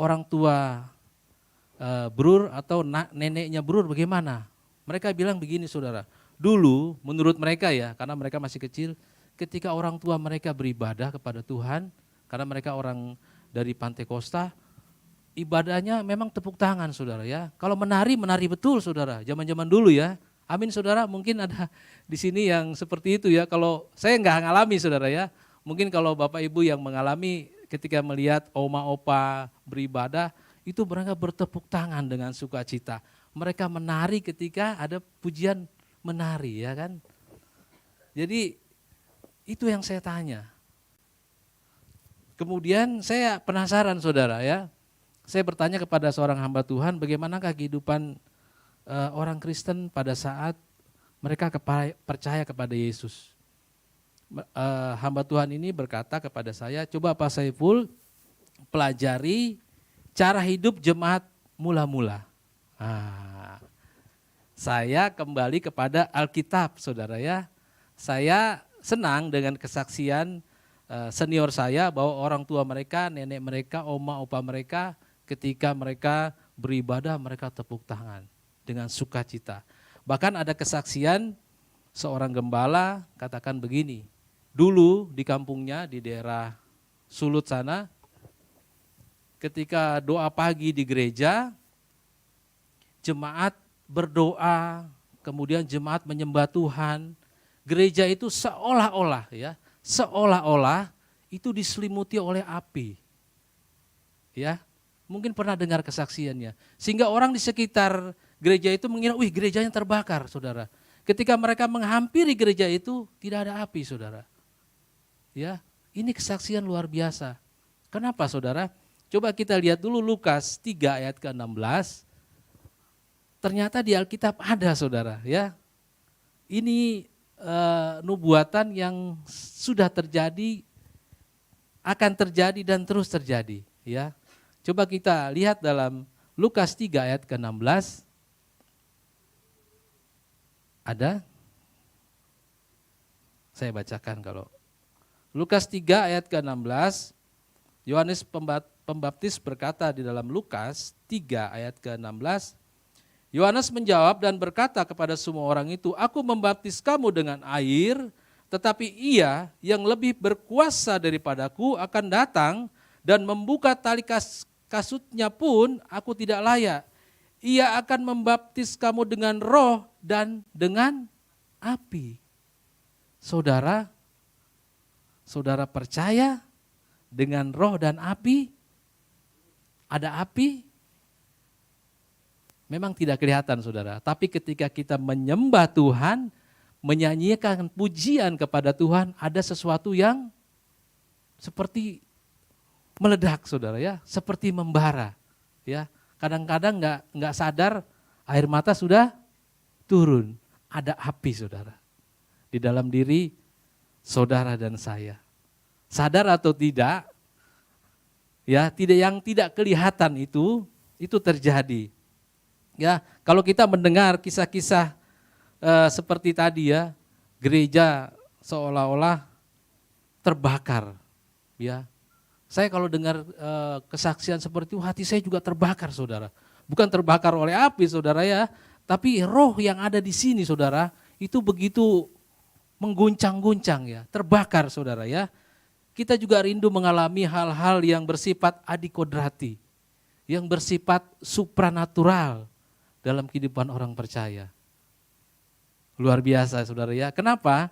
orang tua Brur atau neneknya Brur bagaimana? Mereka bilang begini saudara, dulu menurut mereka ya, karena mereka masih kecil, ketika orang tua mereka beribadah kepada Tuhan, karena mereka orang dari Pantai Kosta, ibadahnya memang tepuk tangan saudara ya. Kalau menari betul saudara, zaman-zaman dulu ya. Amin saudara, mungkin ada di sini yang seperti itu ya. Kalau saya nggak ngalami saudara ya, mungkin kalau Bapak Ibu yang mengalami ketika melihat oma opa beribadah, itu mereka bertepuk tangan dengan sukacita. Mereka menari ketika ada pujian menari ya kan. Jadi itu yang saya tanya. Kemudian saya penasaran saudara ya, saya bertanya kepada seorang hamba Tuhan, bagaimanakah kehidupan orang Kristen pada saat mereka percaya kepada Yesus. hamba Tuhan ini berkata kepada saya, coba Pak Saiful pelajari cara hidup jemaat mula-mula. Saya kembali kepada Alkitab, saudara ya. Saya senang dengan kesaksian senior saya bahwa orang tua mereka, nenek mereka, oma opa mereka, ketika mereka beribadah mereka tepuk tangan dengan sukacita. Bahkan ada kesaksian seorang gembala katakan begini, dulu di kampungnya di daerah Sulut sana, ketika doa pagi di gereja, jemaat berdoa, kemudian jemaat menyembah Tuhan, gereja itu seolah-olah itu diselimuti oleh api. Ya, mungkin pernah dengar kesaksiannya. Sehingga orang di sekitar gereja itu mengira, wih gerejanya terbakar, saudara. Ketika mereka menghampiri gereja itu tidak ada api, saudara. Ya, ini kesaksian luar biasa. Kenapa, saudara? Coba kita lihat dulu Lukas 3 ayat ke-16. Ternyata di Alkitab ada, saudara, ya. Ini nubuatan yang sudah terjadi, akan terjadi dan terus terjadi, ya. Coba kita lihat dalam Lukas 3 ayat ke-16. Ada? Saya bacakan kalau. Lukas 3 ayat ke-16, Yohanes Pembaptis berkata di dalam Lukas 3 ayat ke-16, Yohanes menjawab dan berkata kepada semua orang itu, aku membaptis kamu dengan air, tetapi ia yang lebih berkuasa daripadaku akan datang dan membuka tali kasutnya pun aku tidak layak. Ia akan membaptis kamu dengan roh dan dengan api. Saudara percaya dengan roh dan api? Ada api? Memang tidak kelihatan, saudara. Tapi ketika kita menyembah Tuhan, menyanyikan pujian kepada Tuhan, ada sesuatu yang seperti meledak, saudara ya, seperti membara. Ya, kadang-kadang nggak sadar air mata sudah turun. Ada api, saudara, di dalam diri saudara dan saya. Sadar atau tidak, ya, yang tidak kelihatan itu terjadi. Ya, kalau kita mendengar kisah-kisah seperti tadi ya, gereja seolah-olah terbakar. Ya, saya kalau dengar kesaksian seperti itu, hati saya juga terbakar, saudara. Bukan terbakar oleh api, saudara ya, tapi roh yang ada di sini, saudara, itu begitu mengguncang-guncang ya, terbakar, saudara ya. Kita juga rindu mengalami hal-hal yang bersifat adikodrati, yang bersifat supranatural dalam kehidupan orang percaya. Luar biasa, saudara ya. Kenapa?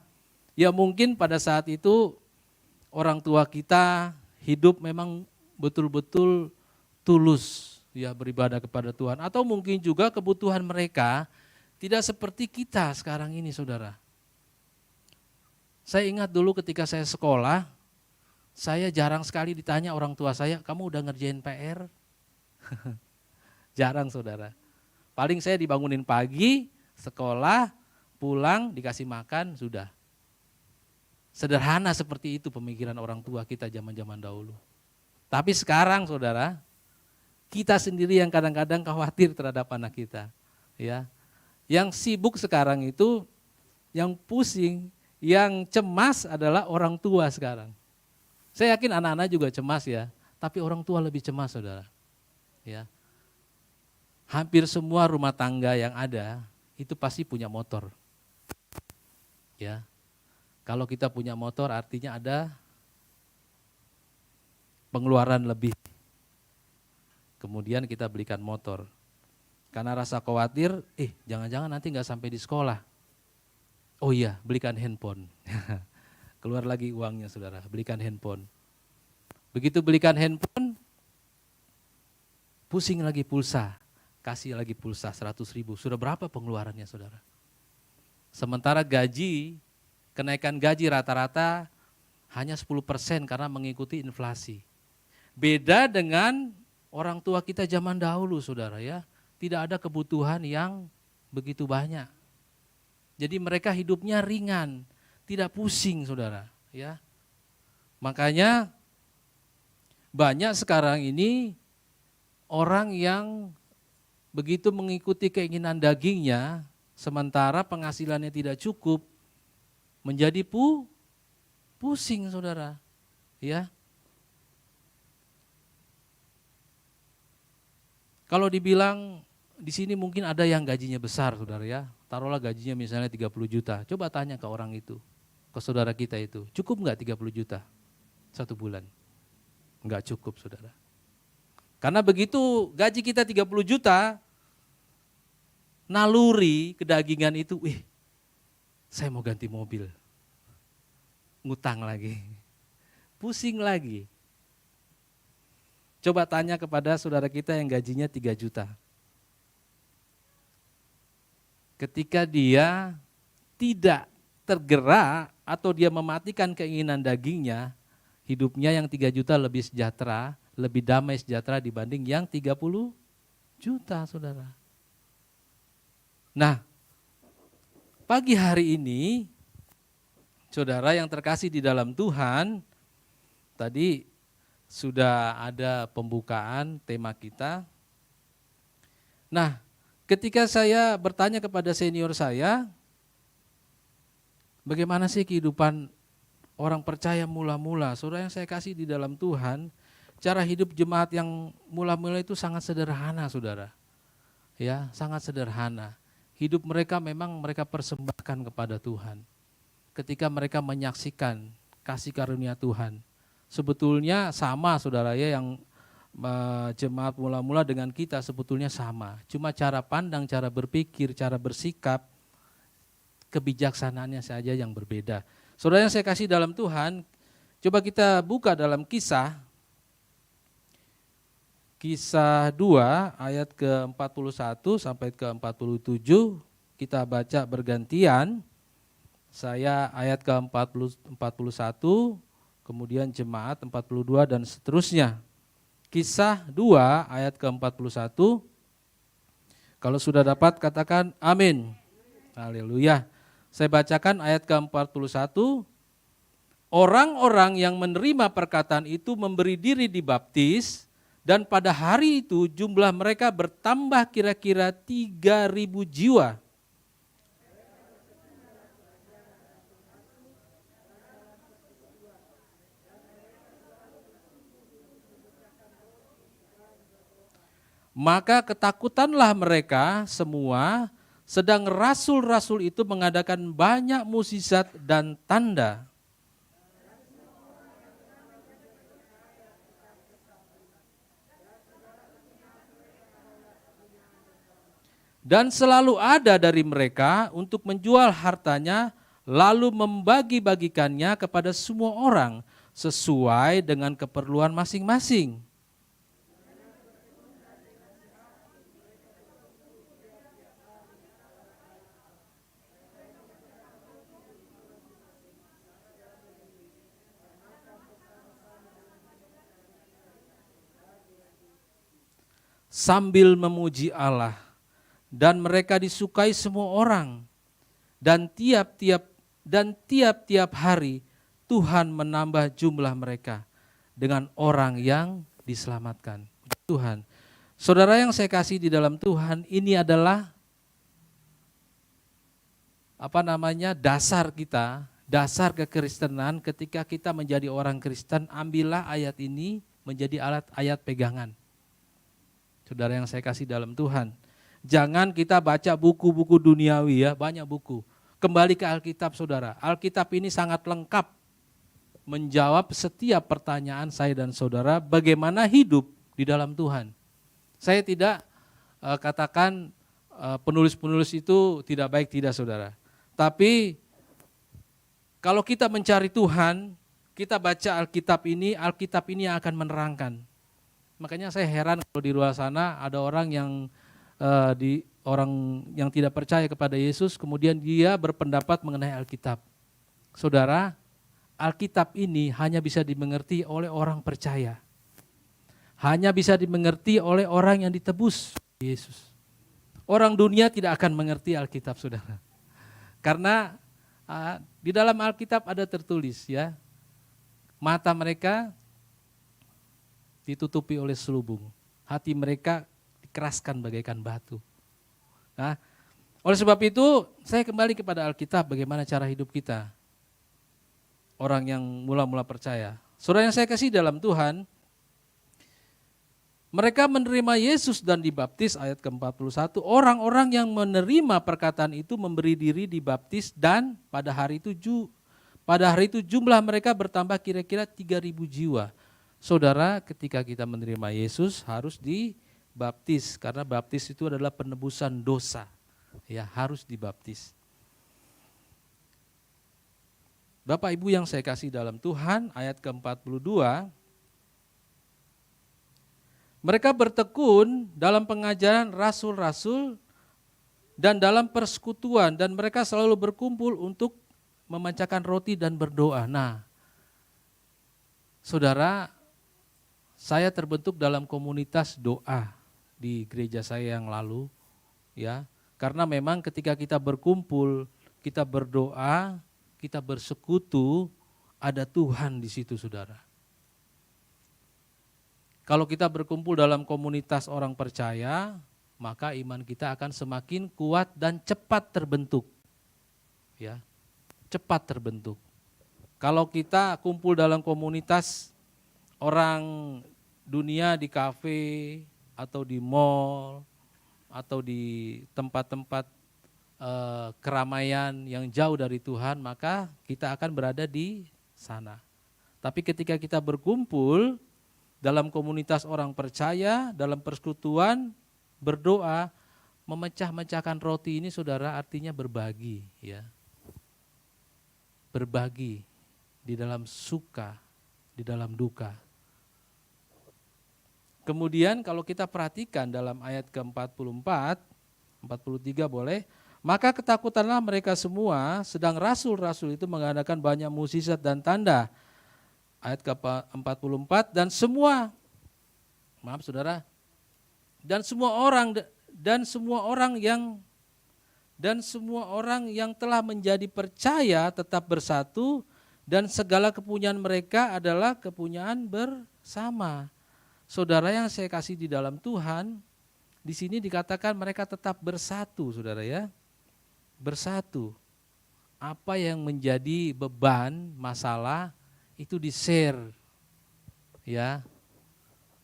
Ya mungkin pada saat itu orang tua kita hidup memang betul-betul tulus ya beribadah kepada Tuhan. Atau mungkin juga kebutuhan mereka tidak seperti kita sekarang ini, saudara. Saya ingat dulu ketika saya sekolah, saya jarang sekali ditanya orang tua saya, kamu udah ngerjain PR? Jarang, saudara. Paling saya dibangunin pagi, sekolah, pulang, dikasih makan, sudah. Sederhana seperti itu pemikiran orang tua kita zaman-zaman dahulu. Tapi sekarang, saudara, kita sendiri yang kadang-kadang khawatir terhadap anak kita. Ya, yang sibuk sekarang itu, yang pusing, yang cemas adalah orang tua sekarang. Saya yakin anak-anak juga cemas ya, tapi orang tua lebih cemas, saudara. Ya. Hampir semua rumah tangga yang ada itu pasti punya motor. Ya. Kalau kita punya motor artinya ada pengeluaran lebih. Kemudian kita belikan motor. Karena rasa khawatir, jangan-jangan nanti nggak sampai di sekolah. Oh iya, belikan handphone. Keluar lagi uangnya, saudara, belikan handphone. Begitu belikan handphone, pusing lagi pulsa. Kasih lagi pulsa 100.000, sudah berapa pengeluarannya, saudara? Sementara kenaikan gaji rata-rata hanya 10% karena mengikuti inflasi. Beda dengan orang tua kita zaman dahulu, saudara ya, tidak ada kebutuhan yang begitu banyak. Jadi mereka hidupnya ringan, tidak pusing saudara, ya. Makanya banyak sekarang ini orang yang begitu mengikuti keinginan dagingnya, sementara penghasilannya tidak cukup, menjadi pusing saudara, ya. Kalau dibilang di sini mungkin ada yang gajinya besar saudara, ya. Taruhlah gajinya misalnya 30 juta. Coba tanya ke orang itu, ke saudara kita itu, cukup enggak 30 juta satu bulan? Enggak cukup saudara. Karena begitu gaji kita 30 juta, naluri kedagingan itu, saya mau ganti mobil. Ngutang lagi, pusing lagi. Coba tanya kepada saudara kita yang gajinya 3 juta. Ketika dia tidak tergerak atau dia mematikan keinginan dagingnya, hidupnya yang 3 juta lebih sejahtera, lebih damai sejahtera dibanding yang 30 juta saudara. Nah, pagi hari ini, saudara yang terkasih di dalam Tuhan, tadi sudah ada pembukaan tema kita. Nah, ketika saya bertanya kepada senior saya, bagaimana sih kehidupan orang percaya mula-mula? Saudara yang saya kasih di dalam Tuhan, cara hidup jemaat yang mula-mula itu sangat sederhana saudara. Ya, sangat sederhana. Hidup mereka memang mereka persembahkan kepada Tuhan. Ketika mereka menyaksikan kasih karunia Tuhan. Sebetulnya sama saudara ya, yang jemaat mula-mula dengan kita sebetulnya sama. Cuma cara pandang, cara berpikir, cara bersikap, kebijaksanaannya saja yang berbeda. Saudara yang saya kasih dalam Tuhan, coba kita buka dalam Kisah 2 ayat ke-41 sampai ke-47, kita baca bergantian. Saya ayat ke-41, kemudian jemaat 42 dan seterusnya. Kisah 2 ayat ke-41. Kalau sudah dapat katakan amin. Haleluya. Saya bacakan ayat ke-41. Orang-orang yang menerima perkataan itu memberi diri dibaptis, dan pada hari itu jumlah mereka bertambah kira-kira 3.000 jiwa. Maka ketakutanlah mereka semua, sedang rasul-rasul itu mengadakan banyak mukjizat dan tanda. Dan selalu ada dari mereka untuk menjual hartanya, lalu membagi-bagikannya kepada semua orang sesuai dengan keperluan masing-masing. Sambil memuji Allah, dan mereka disukai semua orang, dan tiap-tiap hari Tuhan menambah jumlah mereka dengan orang yang diselamatkan. Tuhan, saudara yang saya kasih di dalam Tuhan, ini adalah dasar kita, dasar kekristenan. Ketika kita menjadi orang Kristen, ambillah ayat ini menjadi ayat pegangan. Saudara yang saya kasih dalam Tuhan, jangan kita baca buku-buku duniawi ya, banyak buku. Kembali ke Alkitab saudara, Alkitab ini sangat lengkap menjawab setiap pertanyaan saya dan saudara bagaimana hidup di dalam Tuhan. Saya tidak katakan penulis-penulis itu tidak baik, tidak saudara. Tapi kalau kita mencari Tuhan, kita baca Alkitab ini yang akan menerangkan. Makanya saya heran kalau di luar sana ada orang yang tidak percaya kepada Yesus, kemudian dia berpendapat mengenai Alkitab. Saudara, Alkitab ini hanya bisa dimengerti oleh orang percaya. Hanya bisa dimengerti oleh orang yang ditebus Yesus. Orang dunia tidak akan mengerti Alkitab, saudara. Karena Di dalam Alkitab ada tertulis ya, mata mereka ditutupi oleh selubung, hati mereka dikeraskan bagaikan batu. Nah, oleh sebab itu saya kembali kepada Alkitab, bagaimana cara hidup kita, orang yang mula-mula percaya. Saudara yang saya kasih dalam Tuhan, mereka menerima Yesus dan dibaptis, ayat ke-41, orang-orang yang menerima perkataan itu memberi diri dibaptis, dan pada hari itu jumlah mereka bertambah kira-kira 3.000 jiwa. Saudara, ketika kita menerima Yesus harus dibaptis, karena baptis itu adalah penebusan dosa. Ya, harus dibaptis. Bapak Ibu yang saya kasih dalam Tuhan, ayat ke-42, mereka bertekun dalam pengajaran rasul-rasul dan dalam persekutuan, dan mereka selalu berkumpul untuk memancakan roti dan berdoa. Nah, saudara, saya terbentuk dalam komunitas doa di gereja saya yang lalu, ya, karena memang ketika kita berkumpul, kita berdoa, kita bersekutu, ada Tuhan di situ, saudara. Kalau kita berkumpul dalam komunitas orang percaya, maka iman kita akan semakin kuat dan cepat terbentuk. Ya, cepat terbentuk. Kalau kita kumpul dalam komunitas orang dunia di kafe atau di mall atau di tempat-tempat keramaian yang jauh dari Tuhan, maka kita akan berada di sana. Tapi ketika kita berkumpul dalam komunitas orang percaya, dalam persekutuan, berdoa, memecah-mecahkan roti ini, saudara, artinya berbagi, ya. Berbagi di dalam suka, di dalam duka. Kemudian kalau kita perhatikan dalam ayat ke-44, 43 boleh, maka ketakutanlah mereka semua, sedang rasul-rasul itu mengadakan banyak mukjizat dan tanda. Ayat ke-44, dan semua orang yang telah menjadi percaya tetap bersatu, dan segala kepunyaan mereka adalah kepunyaan bersama. Saudara yang saya kasih di dalam Tuhan, di sini dikatakan mereka tetap bersatu, saudara ya. Bersatu. Apa yang menjadi beban, masalah, itu di-share. Ya.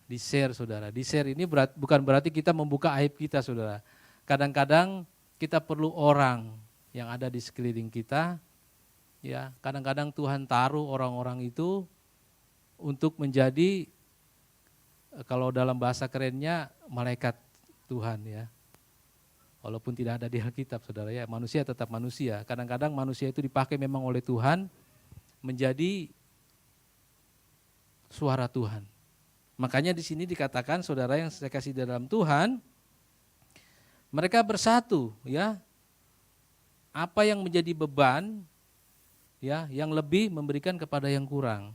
Di-share, saudara. Di-share ini bukan berarti kita membuka aib kita, saudara. Kadang-kadang kita perlu orang yang ada di sekeliling kita. Ya, kadang-kadang Tuhan taruh orang-orang itu untuk menjadi, kalau dalam bahasa kerennya, malaikat Tuhan, ya. Walaupun tidak ada di Alkitab, saudara ya, manusia tetap manusia. Kadang-kadang manusia itu dipakai memang oleh Tuhan menjadi suara Tuhan. Makanya di sini dikatakan, saudara yang saya kasih dalam Tuhan, mereka bersatu, ya. Apa yang menjadi beban, ya, yang lebih memberikan kepada yang kurang.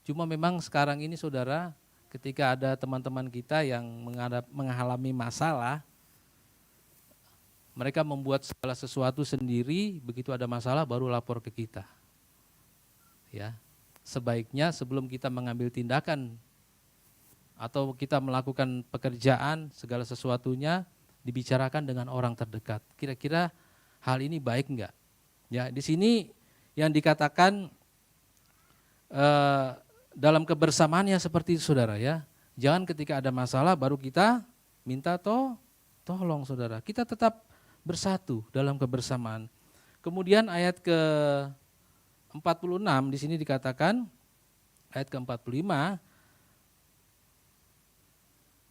Cuma memang sekarang ini, saudara, ketika ada teman-teman kita yang mengalami masalah, mereka membuat segala sesuatu sendiri, begitu ada masalah baru lapor ke kita. Ya, sebaiknya sebelum kita mengambil tindakan atau kita melakukan pekerjaan, segala sesuatunya dibicarakan dengan orang terdekat. Kira-kira hal ini baik enggak? Ya, di sini yang dikatakan dalam kebersamaannya seperti itu, saudara ya. Jangan ketika ada masalah baru kita minta tolong, saudara. Kita tetap bersatu dalam kebersamaan. Kemudian ayat ke-46 di sini dikatakan, ayat ke-45,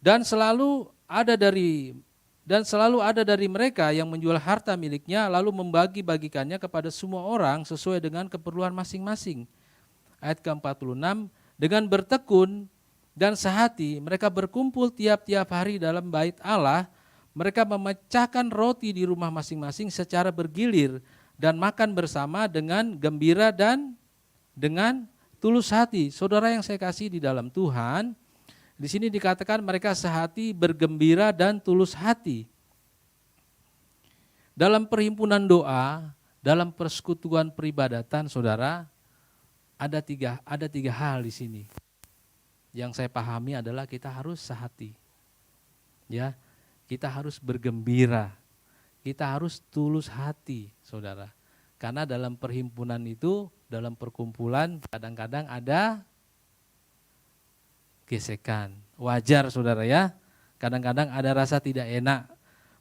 dan selalu ada dari mereka yang menjual harta miliknya lalu membagi-bagikannya kepada semua orang sesuai dengan keperluan masing-masing. Ayat ke-46, dengan bertekun dan sehati mereka berkumpul tiap-tiap hari dalam bait Allah. Mereka memecahkan roti di rumah masing-masing secara bergilir dan makan bersama dengan gembira dan dengan tulus hati. Saudara yang saya kasih di dalam Tuhan, di sini dikatakan mereka sehati, bergembira dan tulus hati. Dalam perhimpunan doa, Dalam persekutuan peribadatan, saudara, ada tiga hal di sini. Yang saya pahami adalah kita harus sehati. Ya, kita harus bergembira. Kita harus tulus hati, saudara. Karena dalam perhimpunan itu, dalam perkumpulan kadang-kadang ada gesekan. Wajar, saudara ya. Kadang-kadang ada rasa tidak enak.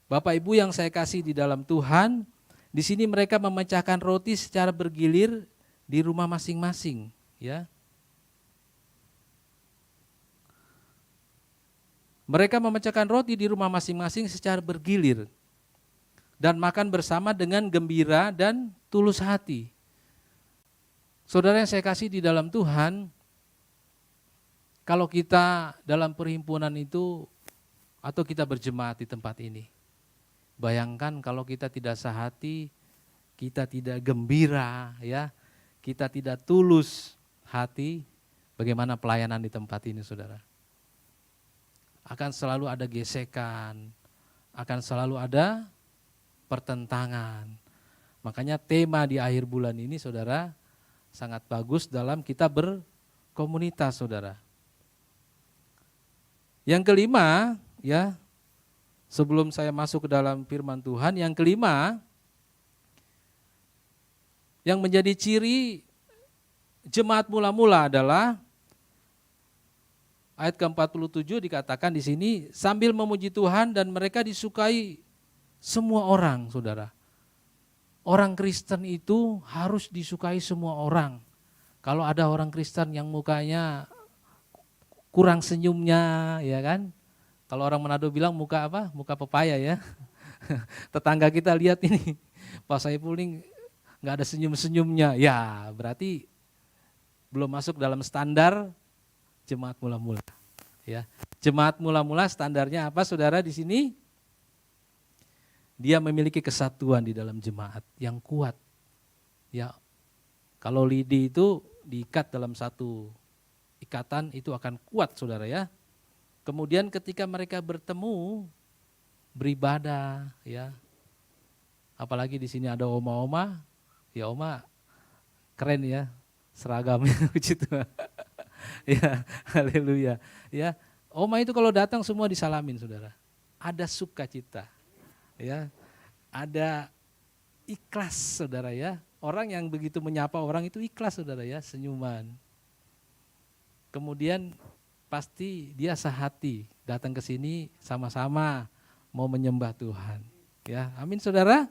Bapak Ibu yang saya kasih di dalam Tuhan, di sini mereka memecahkan roti secara bergilir di rumah masing-masing, ya. Mereka memecahkan roti di rumah masing-masing secara bergilir dan makan bersama dengan gembira dan tulus hati. Saudara yang saya kasih di dalam Tuhan, kalau kita dalam perhimpunan itu atau kita berjemaat di tempat ini, bayangkan kalau kita tidak sehati, kita tidak gembira, ya, kita tidak tulus hati, bagaimana pelayanan di tempat ini, saudara? Akan selalu ada gesekan, akan selalu ada pertentangan. Makanya tema di akhir bulan ini, saudara, sangat bagus dalam kita berkomunitas, saudara. Yang kelima, ya, sebelum saya masuk ke dalam firman Tuhan, yang kelima, yang menjadi ciri jemaat mula-mula adalah ayat ke-47 dikatakan di sini, sambil memuji Tuhan dan mereka disukai semua orang, saudara. Orang Kristen itu harus disukai semua orang. Kalau ada orang Kristen yang mukanya kurang senyumnya, ya kan? Kalau orang Manado bilang muka apa? Muka pepaya, ya. Tetangga kita lihat ini, Pak Saiful ini nggak ada senyum-senyumnya. Ya, berarti belum masuk dalam standar jemaat mula-mula, ya. Jemaat mula-mula standarnya apa, saudara, di sini? Dia memiliki kesatuan di dalam jemaat yang kuat. Ya. Kalau lidi itu diikat dalam satu ikatan itu akan kuat, saudara, ya. Kemudian ketika mereka bertemu beribadah, ya. Apalagi di sini ada oma-oma, ya oma keren ya seragamnya begitu. Ya, haleluya. Ya, oma itu kalau datang semua disalamin, saudara. Ada sukacita, ya, ada ikhlas, saudara, ya. Orang yang begitu menyapa orang itu ikhlas, saudara, ya, senyuman. Kemudian pasti dia sehati datang ke sini sama-sama mau menyembah Tuhan, ya. Amin, saudara.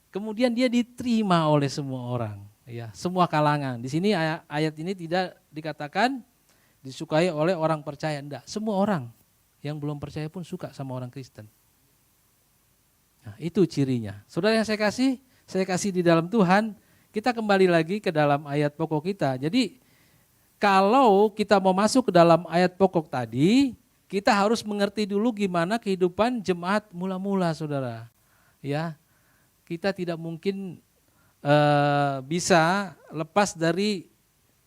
Kemudian dia diterima oleh semua orang. Ya, semua kalangan. Di sini ayat ini tidak dikatakan disukai oleh orang percaya, enggak. Semua orang yang belum percaya pun suka sama orang Kristen. Nah, itu cirinya. Saudara yang saya kasih di dalam Tuhan, kita kembali lagi ke dalam ayat pokok kita. Jadi kalau kita mau masuk ke dalam ayat pokok tadi, kita harus mengerti dulu gimana kehidupan jemaat mula-mula, saudara. Ya, kita tidak mungkin bisa lepas dari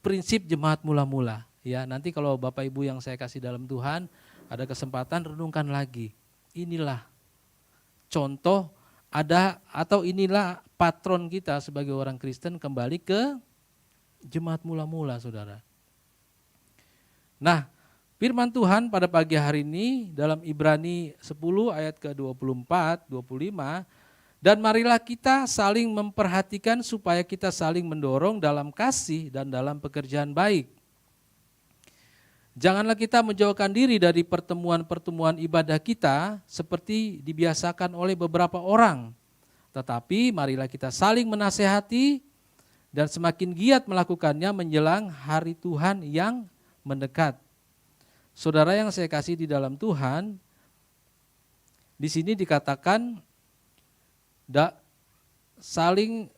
prinsip jemaat mula-mula. Ya, nanti kalau Bapak Ibu yang saya kasih dalam Tuhan ada kesempatan renungkan lagi. Inilah contoh ada atau inilah patron kita sebagai orang Kristen kembali ke jemaat mula-mula, saudara. Nah, firman Tuhan pada pagi hari ini dalam Ibrani 10 ayat ke-24, 25, dan marilah kita saling memperhatikan supaya kita saling mendorong dalam kasih dan dalam pekerjaan baik. Janganlah kita menjauhkan diri dari pertemuan-pertemuan ibadah kita seperti dibiasakan oleh beberapa orang. Tetapi marilah kita saling menasehati dan semakin giat melakukannya menjelang hari Tuhan yang mendekat. Saudara yang saya kasih di dalam Tuhan, di sini dikatakan saling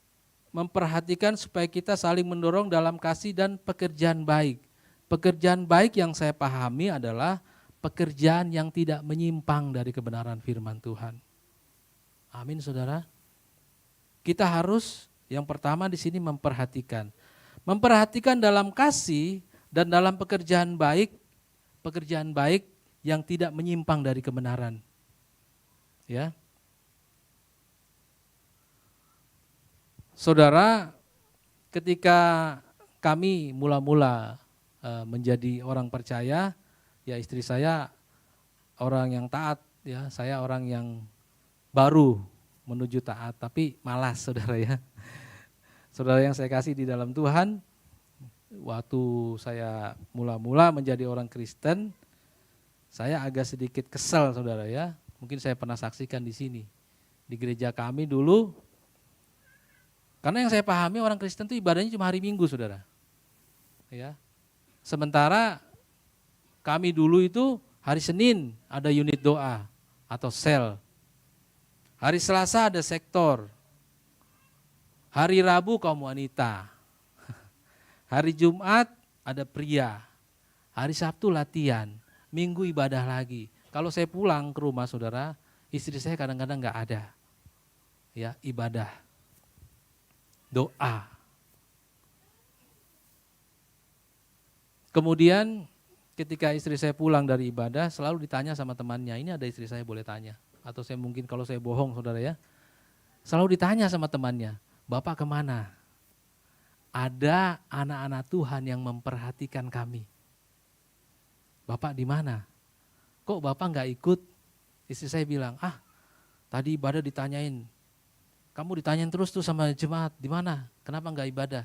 memperhatikan supaya kita saling mendorong dalam kasih dan pekerjaan baik. Pekerjaan baik yang saya pahami adalah pekerjaan yang tidak menyimpang dari kebenaran firman Tuhan. Amin, saudara. Kita harus yang pertama di sini memperhatikan. Memperhatikan dalam kasih dan dalam pekerjaan baik yang tidak menyimpang dari kebenaran. Ya. Saudara, ketika kami mula-mula menjadi orang percaya, ya istri saya orang yang taat, ya saya orang yang baru menuju taat, tapi malas saudara ya. Saudara yang saya kasih di dalam Tuhan, waktu saya mula-mula menjadi orang Kristen, saya agak sedikit kesel saudara ya. Mungkin saya pernah saksikan di sini. Di gereja kami dulu, karena yang saya pahami orang Kristen itu ibadahnya cuma hari Minggu saudara. Ya. Sementara kami dulu itu hari Senin ada unit doa atau sel. Hari Selasa ada sektor. Hari Rabu kaum wanita. Hari Jumat ada pria. Hari Sabtu latihan. Minggu ibadah lagi. Kalau saya pulang ke rumah saudara, istri saya kadang-kadang nggak ada. Ya, ibadah. Doa. Kemudian ketika istri saya pulang dari ibadah selalu ditanya sama temannya, ini ada istri saya boleh tanya. Atau saya mungkin kalau saya bohong saudara ya, selalu ditanya sama temannya, Bapak kemana? Ada anak-anak Tuhan yang memperhatikan kami. Bapak di mana? Kok Bapak nggak ikut? Istri saya bilang, tadi ibadah ditanyain. Kamu ditanyain terus tuh sama jemaat, di mana? Kenapa nggak ibadah?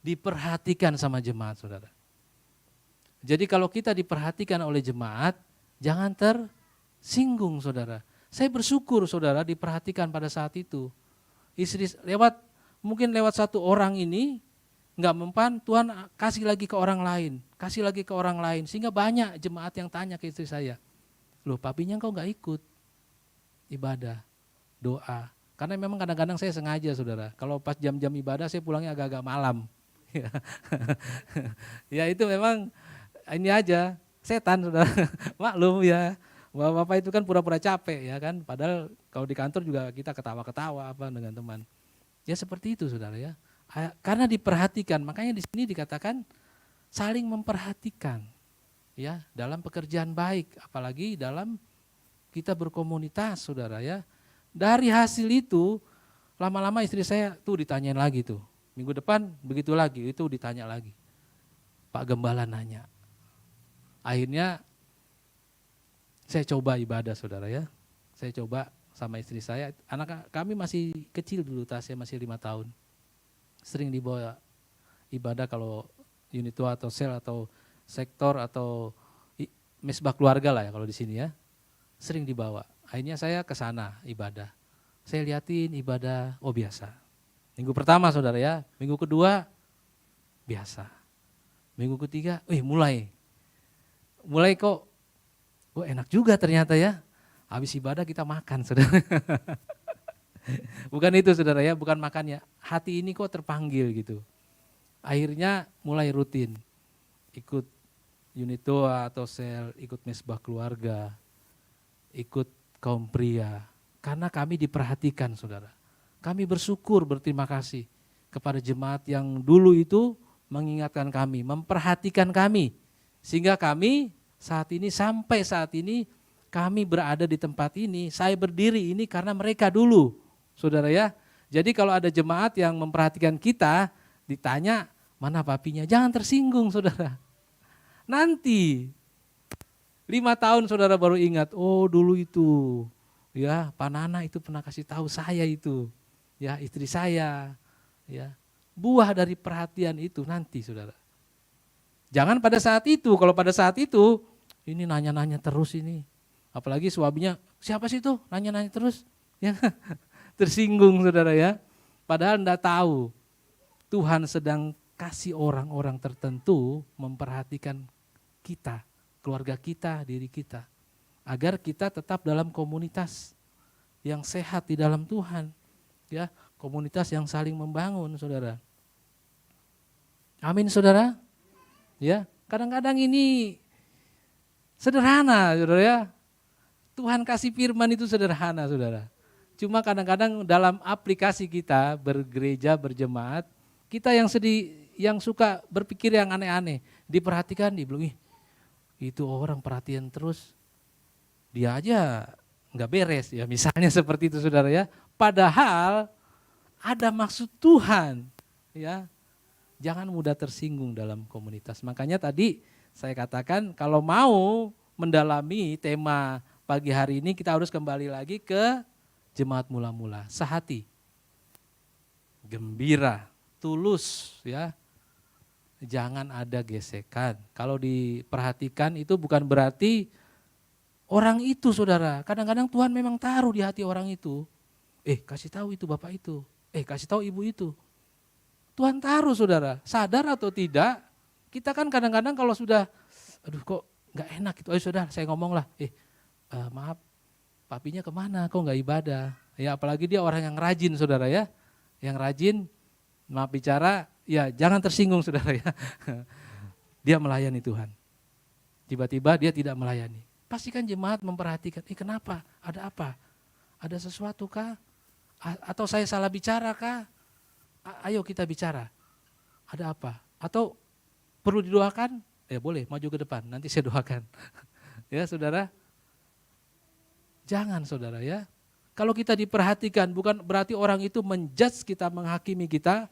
Diperhatikan sama jemaat, saudara. Jadi kalau kita diperhatikan oleh jemaat, jangan tersinggung, saudara. Saya bersyukur, saudara, diperhatikan pada saat itu. Istri mungkin lewat satu orang ini nggak mempan, Tuhan kasih lagi ke orang lain, kasih lagi ke orang lain, sehingga banyak jemaat yang tanya ke istri saya, loh papinya kau nggak ikut ibadah, doa. Karena memang kadang-kadang saya sengaja saudara, kalau pas jam-jam ibadah saya pulangnya agak-agak malam. Ya itu memang ini aja, setan saudara, maklum ya. Bapak itu kan pura-pura capek ya kan, padahal kalau di kantor juga kita ketawa-ketawa apa dengan teman. Ya seperti itu saudara ya, karena diperhatikan, makanya di sini dikatakan saling memperhatikan ya dalam pekerjaan baik, apalagi dalam kita berkomunitas saudara ya. Dari hasil itu, lama-lama istri saya tuh ditanyain lagi tuh. Minggu depan begitu lagi, itu ditanya lagi. Pak Gembala nanya. Akhirnya saya coba ibadah saudara ya. Saya coba sama istri saya, anak kami masih kecil dulu, tasnya masih 5 tahun. Sering dibawa ibadah kalau unit tua atau sel atau sektor atau mesbah keluarga lah ya kalau di sini ya. Sering dibawa. Akhirnya saya ke sana ibadah. Saya liatin ibadah, oh biasa. Minggu pertama saudara ya, minggu kedua biasa. Minggu ketiga, mulai kok enak juga ternyata ya. Habis ibadah kita makan saudara. Bukan itu saudara ya, bukan makannya. Hati ini kok terpanggil gitu. Akhirnya mulai rutin. Ikut unit doa atau sel, ikut mesbah keluarga, ikut kaum pria, karena kami diperhatikan saudara. Kami bersyukur, berterima kasih kepada jemaat yang dulu itu mengingatkan kami, memperhatikan kami. Sehingga kami sampai saat ini kami berada di tempat ini, saya berdiri ini karena mereka dulu saudara ya. Jadi kalau ada jemaat yang memperhatikan kita, ditanya mana papinya, jangan tersinggung saudara. Nanti 5 tahun saudara baru ingat, oh dulu itu ya Pak Nana itu pernah kasih tahu saya itu, ya istri saya, ya buah dari perhatian itu nanti saudara. Jangan pada saat itu, kalau pada saat itu ini nanya-nanya terus ini, apalagi suaminya siapa sih itu nanya-nanya terus, ya tersinggung saudara ya. Padahal enggak tahu Tuhan sedang kasih orang-orang tertentu memperhatikan kita, keluarga kita, diri kita, agar kita tetap dalam komunitas yang sehat di dalam Tuhan, ya komunitas yang saling membangun, saudara. Amin, saudara. Ya, kadang-kadang ini sederhana, saudara ya. Tuhan kasih firman itu sederhana, saudara. Cuma kadang-kadang dalam aplikasi kita bergereja, berjemaat, kita yang suka berpikir yang aneh-aneh, diperhatikan, dibilang itu orang perhatian terus, dia aja nggak beres ya, misalnya seperti itu saudara ya. Padahal ada maksud Tuhan, ya. Jangan mudah tersinggung dalam komunitas. Makanya tadi saya katakan kalau mau mendalami tema pagi hari ini kita harus kembali lagi ke jemaat mula-mula, sehati, gembira, tulus, ya. Jangan ada gesekan. Kalau diperhatikan itu bukan berarti orang itu, saudara. Kadang-kadang Tuhan memang taruh di hati orang itu. Kasih tahu itu bapak itu. Kasih tahu ibu itu. Tuhan taruh, saudara. Sadar atau tidak, kita kan kadang-kadang kalau sudah, aduh kok nggak enak itu. Ayo saudara, saya ngomong lah. Maaf, papinya kemana? Kok nggak ibadah? Ya apalagi dia orang yang rajin, saudara ya. Yang rajin, maaf bicara, ya jangan tersinggung saudara ya. Dia melayani Tuhan. Tiba-tiba dia tidak melayani. Pastikan jemaat memperhatikan, kenapa? Ada apa? Ada sesuatu kah? Atau saya salah bicara kah? Ayo kita bicara. Ada apa? Atau perlu didoakan? Boleh, maju ke depan, nanti saya doakan. Ya saudara. Jangan saudara ya. Kalau kita diperhatikan bukan berarti orang itu menjudge kita, menghakimi kita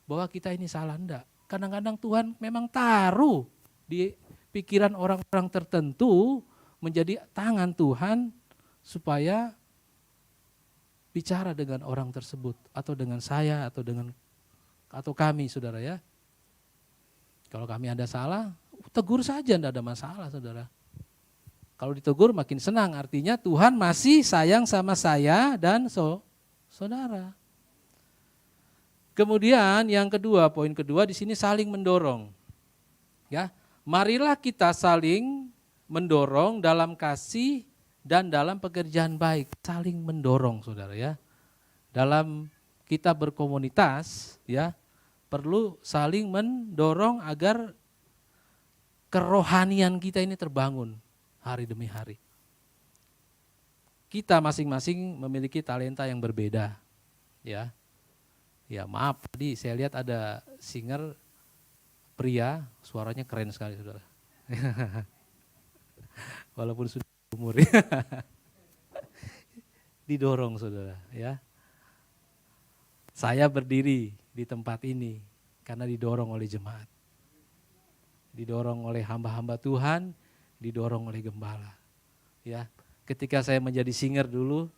bahwa kita ini salah, enggak. Kadang-kadang Tuhan memang taruh di pikiran orang-orang tertentu menjadi tangan Tuhan supaya bicara dengan orang tersebut atau dengan saya atau kami saudara ya. Kalau kami ada salah, tegur saja, enggak ada masalah saudara. Kalau ditegur makin senang, artinya Tuhan masih sayang sama saya dan saudara. Kemudian yang kedua, poin kedua di sini saling mendorong. Ya, marilah kita saling mendorong dalam kasih dan dalam pekerjaan baik, saling mendorong saudara ya. Dalam kita berkomunitas ya, perlu saling mendorong agar kerohanian kita ini terbangun hari demi hari. Kita masing-masing memiliki talenta yang berbeda ya. Ya maaf, tadi saya lihat ada singer pria, suaranya keren sekali saudara. Walaupun sudah umur. Didorong saudara ya. Saya berdiri di tempat ini karena didorong oleh jemaat. Didorong oleh hamba-hamba Tuhan, didorong oleh gembala. Ya, ketika saya menjadi singer dulu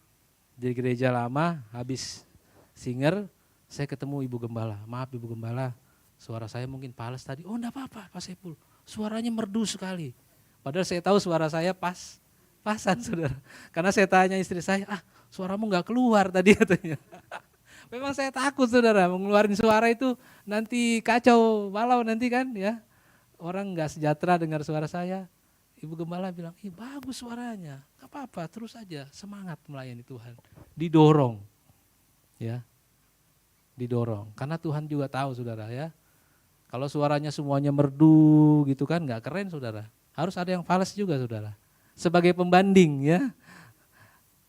di gereja lama, habis singer saya ketemu Ibu Gembala. Maaf Ibu Gembala, suara saya mungkin fals tadi. Oh enggak apa-apa Pak Sepul, suaranya merdu sekali. Padahal saya tahu suara saya pasan saudara. Karena saya tanya istri saya, suaramu enggak keluar tadi katanya. Memang saya takut saudara, mengeluarin suara itu nanti kacau balau nanti kan ya. Orang enggak sejahtera dengar suara saya. Ibu Gembala bilang, bagus suaranya, enggak apa-apa, terus aja semangat melayani Tuhan. Didorong ya. Didorong, karena Tuhan juga tahu saudara ya, kalau suaranya semuanya merdu gitu kan nggak keren saudara, harus ada yang fals juga saudara, sebagai pembanding ya,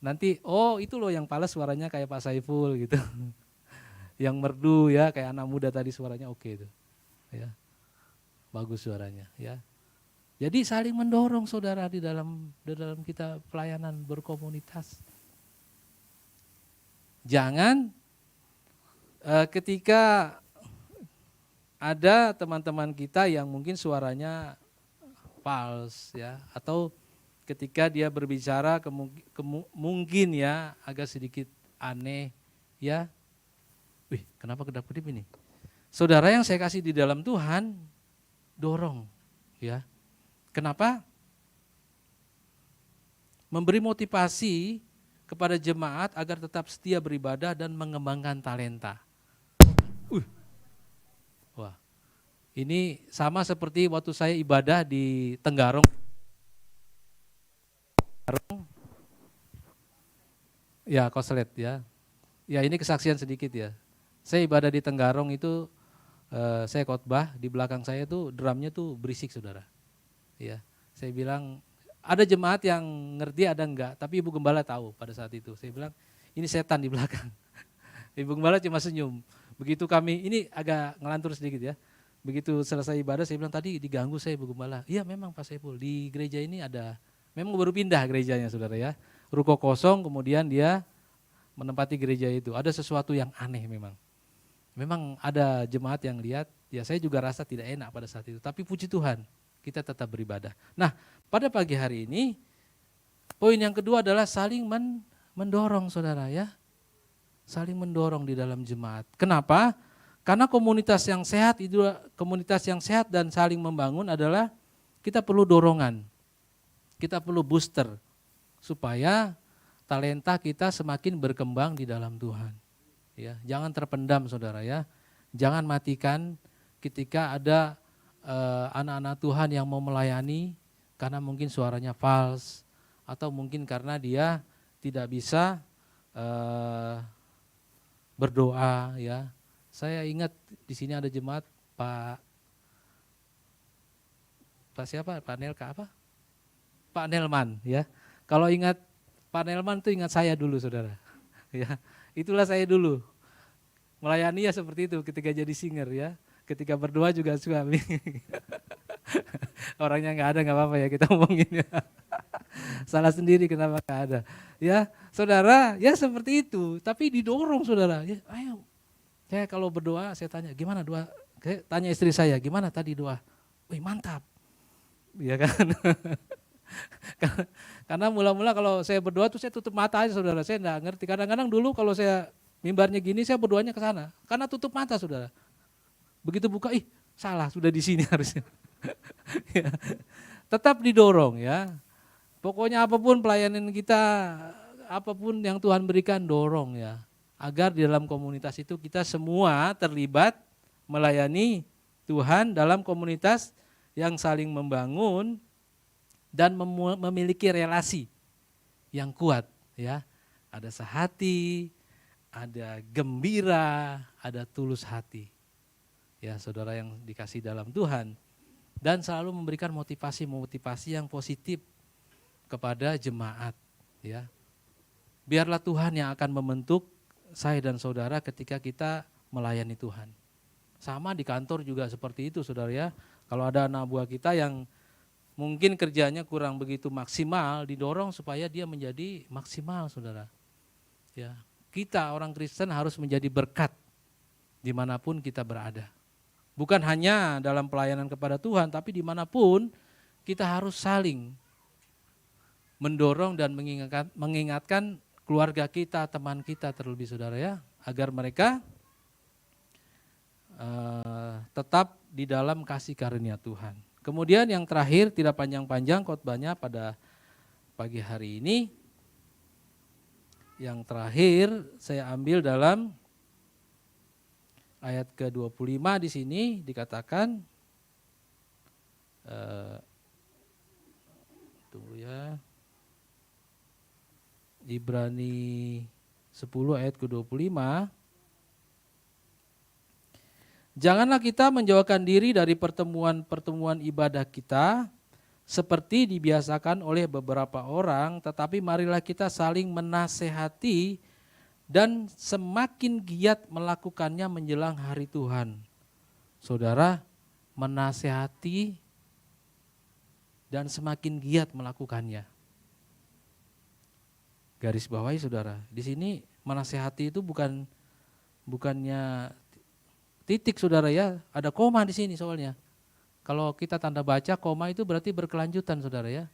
nanti itu loh yang fals suaranya kayak Pak Saiful gitu, yang merdu ya kayak anak muda tadi suaranya oke itu, ya bagus suaranya ya, jadi saling mendorong saudara di dalam kita pelayanan berkomunitas, jangan ketika ada teman-teman kita yang mungkin suaranya fals ya, atau ketika dia berbicara mungkin ya agak sedikit aneh ya, kenapa kedap-kedip ini? Saudara yang saya kasih di dalam Tuhan, dorong ya. Kenapa? Memberi motivasi kepada jemaat agar tetap setia beribadah dan mengembangkan talenta. Wah, ini sama seperti waktu saya ibadah di Tenggarong. Ya, Koslet ya. Ya ini kesaksian sedikit ya. Saya ibadah di Tenggarong itu, saya khotbah, di belakang saya tuh drumnya tuh berisik saudara. Ya, saya bilang ada jemaat yang ngerti ada enggak, tapi Ibu Gembala tahu pada saat itu. Saya bilang ini setan di belakang. Ibu Gembala cuma senyum. Begitu kami, ini agak ngelantur sedikit ya. Begitu selesai ibadah saya bilang tadi diganggu saya Ibu Gembala. Iya memang Pak Saiful, di gereja ini ada, memang baru pindah gerejanya saudara ya. Ruko kosong kemudian dia menempati gereja itu. Ada sesuatu yang aneh memang. Memang ada jemaat yang lihat, ya saya juga rasa tidak enak pada saat itu. Tapi puji Tuhan, kita tetap beribadah. Nah, pada pagi hari ini, poin yang kedua adalah saling mendorong saudara ya. Saling mendorong di dalam jemaat. Kenapa? Karena komunitas yang sehat itu, komunitas yang sehat dan saling membangun adalah kita perlu dorongan. Kita perlu booster supaya talenta kita semakin berkembang di dalam Tuhan. Ya, jangan terpendam saudara ya. Jangan matikan ketika ada anak-anak Tuhan yang mau melayani karena mungkin suaranya false atau mungkin karena dia tidak bisa berdoa ya. Saya ingat di sini ada jemaat Pak siapa? Pak Nelka apa? Pak Nelman ya. Kalau ingat Pak Nelman tuh ingat saya dulu saudara. Ya, itulah saya dulu. Melayani ya seperti itu ketika jadi singer ya. Ketika berdoa juga suka. Orangnya nggak ada nggak apa-apa ya kita ngomongin ya. Salah sendiri kenapa nggak ada. Ya saudara ya seperti itu. Tapi didorong saudara. Ya, ayo. Saya kalau berdoa saya tanya gimana doa. Saya tanya istri saya gimana tadi doa. Wih mantap. Ya kan. Karena mula-mula kalau saya berdoa tuh saya tutup mata aja saudara, saya enggak ngerti. Kadang-kadang dulu kalau saya mimbarnya gini saya berdoanya ke sana, karena tutup mata saudara. Begitu buka, salah sudah di sini harusnya. Ya. Tetap didorong ya. Pokoknya apapun pelayanan kita, apapun yang Tuhan berikan dorong ya. Agar di dalam komunitas itu kita semua terlibat melayani Tuhan dalam komunitas yang saling membangun dan memiliki relasi yang kuat ya. Ada sehati, ada gembira, ada tulus hati. Ya, saudara yang dikasih dalam Tuhan dan selalu memberikan motivasi yang positif kepada jemaat ya. Biarlah Tuhan yang akan membentuk saya dan saudara ketika kita melayani Tuhan. Sama di kantor juga seperti itu saudara ya. Kalau ada anak buah kita yang mungkin kerjanya kurang begitu maksimal, didorong supaya dia menjadi maksimal saudara. Ya, kita orang Kristen harus menjadi berkat dimanapun kita berada. Bukan hanya dalam pelayanan kepada Tuhan, tapi dimanapun kita harus saling mendorong dan mengingatkan keluarga kita, teman kita terlebih saudara ya, agar mereka tetap di dalam kasih karunia Tuhan. Kemudian yang terakhir, tidak panjang-panjang khotbahnya pada pagi hari ini. Yang terakhir saya ambil dalam ayat ke-25 di sini dikatakan, tunggu ya, Ibrani 10 ayat ke-25. Janganlah kita menjauhkan diri dari pertemuan-pertemuan ibadah kita seperti dibiasakan oleh beberapa orang, tetapi marilah kita saling menasehati dan semakin giat melakukannya menjelang hari Tuhan. Saudara, menasehati dan semakin giat melakukannya. Garis bawahi saudara, di sini menasehati itu bukannya titik saudara ya, ada koma di sini soalnya. Kalau kita tanda baca koma itu berarti berkelanjutan saudara ya.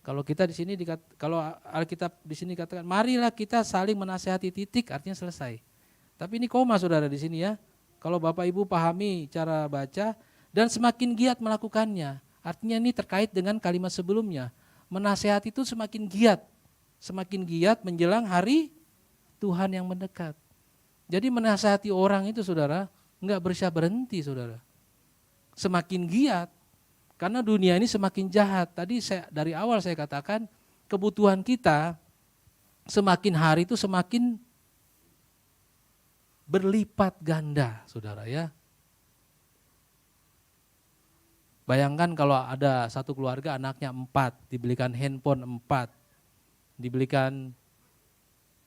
Kalau kita di sini kalau Alkitab di sini katakan marilah kita saling menasehati titik artinya selesai. Tapi ini koma saudara di sini ya. Kalau Bapak Ibu pahami cara baca dan semakin giat melakukannya. Artinya ini terkait dengan kalimat sebelumnya. Menasehati itu semakin giat menjelang hari Tuhan yang mendekat. Jadi menasehati orang itu saudara enggak bisa berhenti saudara. Semakin giat. Karena dunia ini semakin jahat. Tadi dari awal saya katakan kebutuhan kita semakin hari itu semakin berlipat ganda saudara ya. Bayangkan kalau ada satu keluarga anaknya 4, dibelikan handphone 4, dibelikan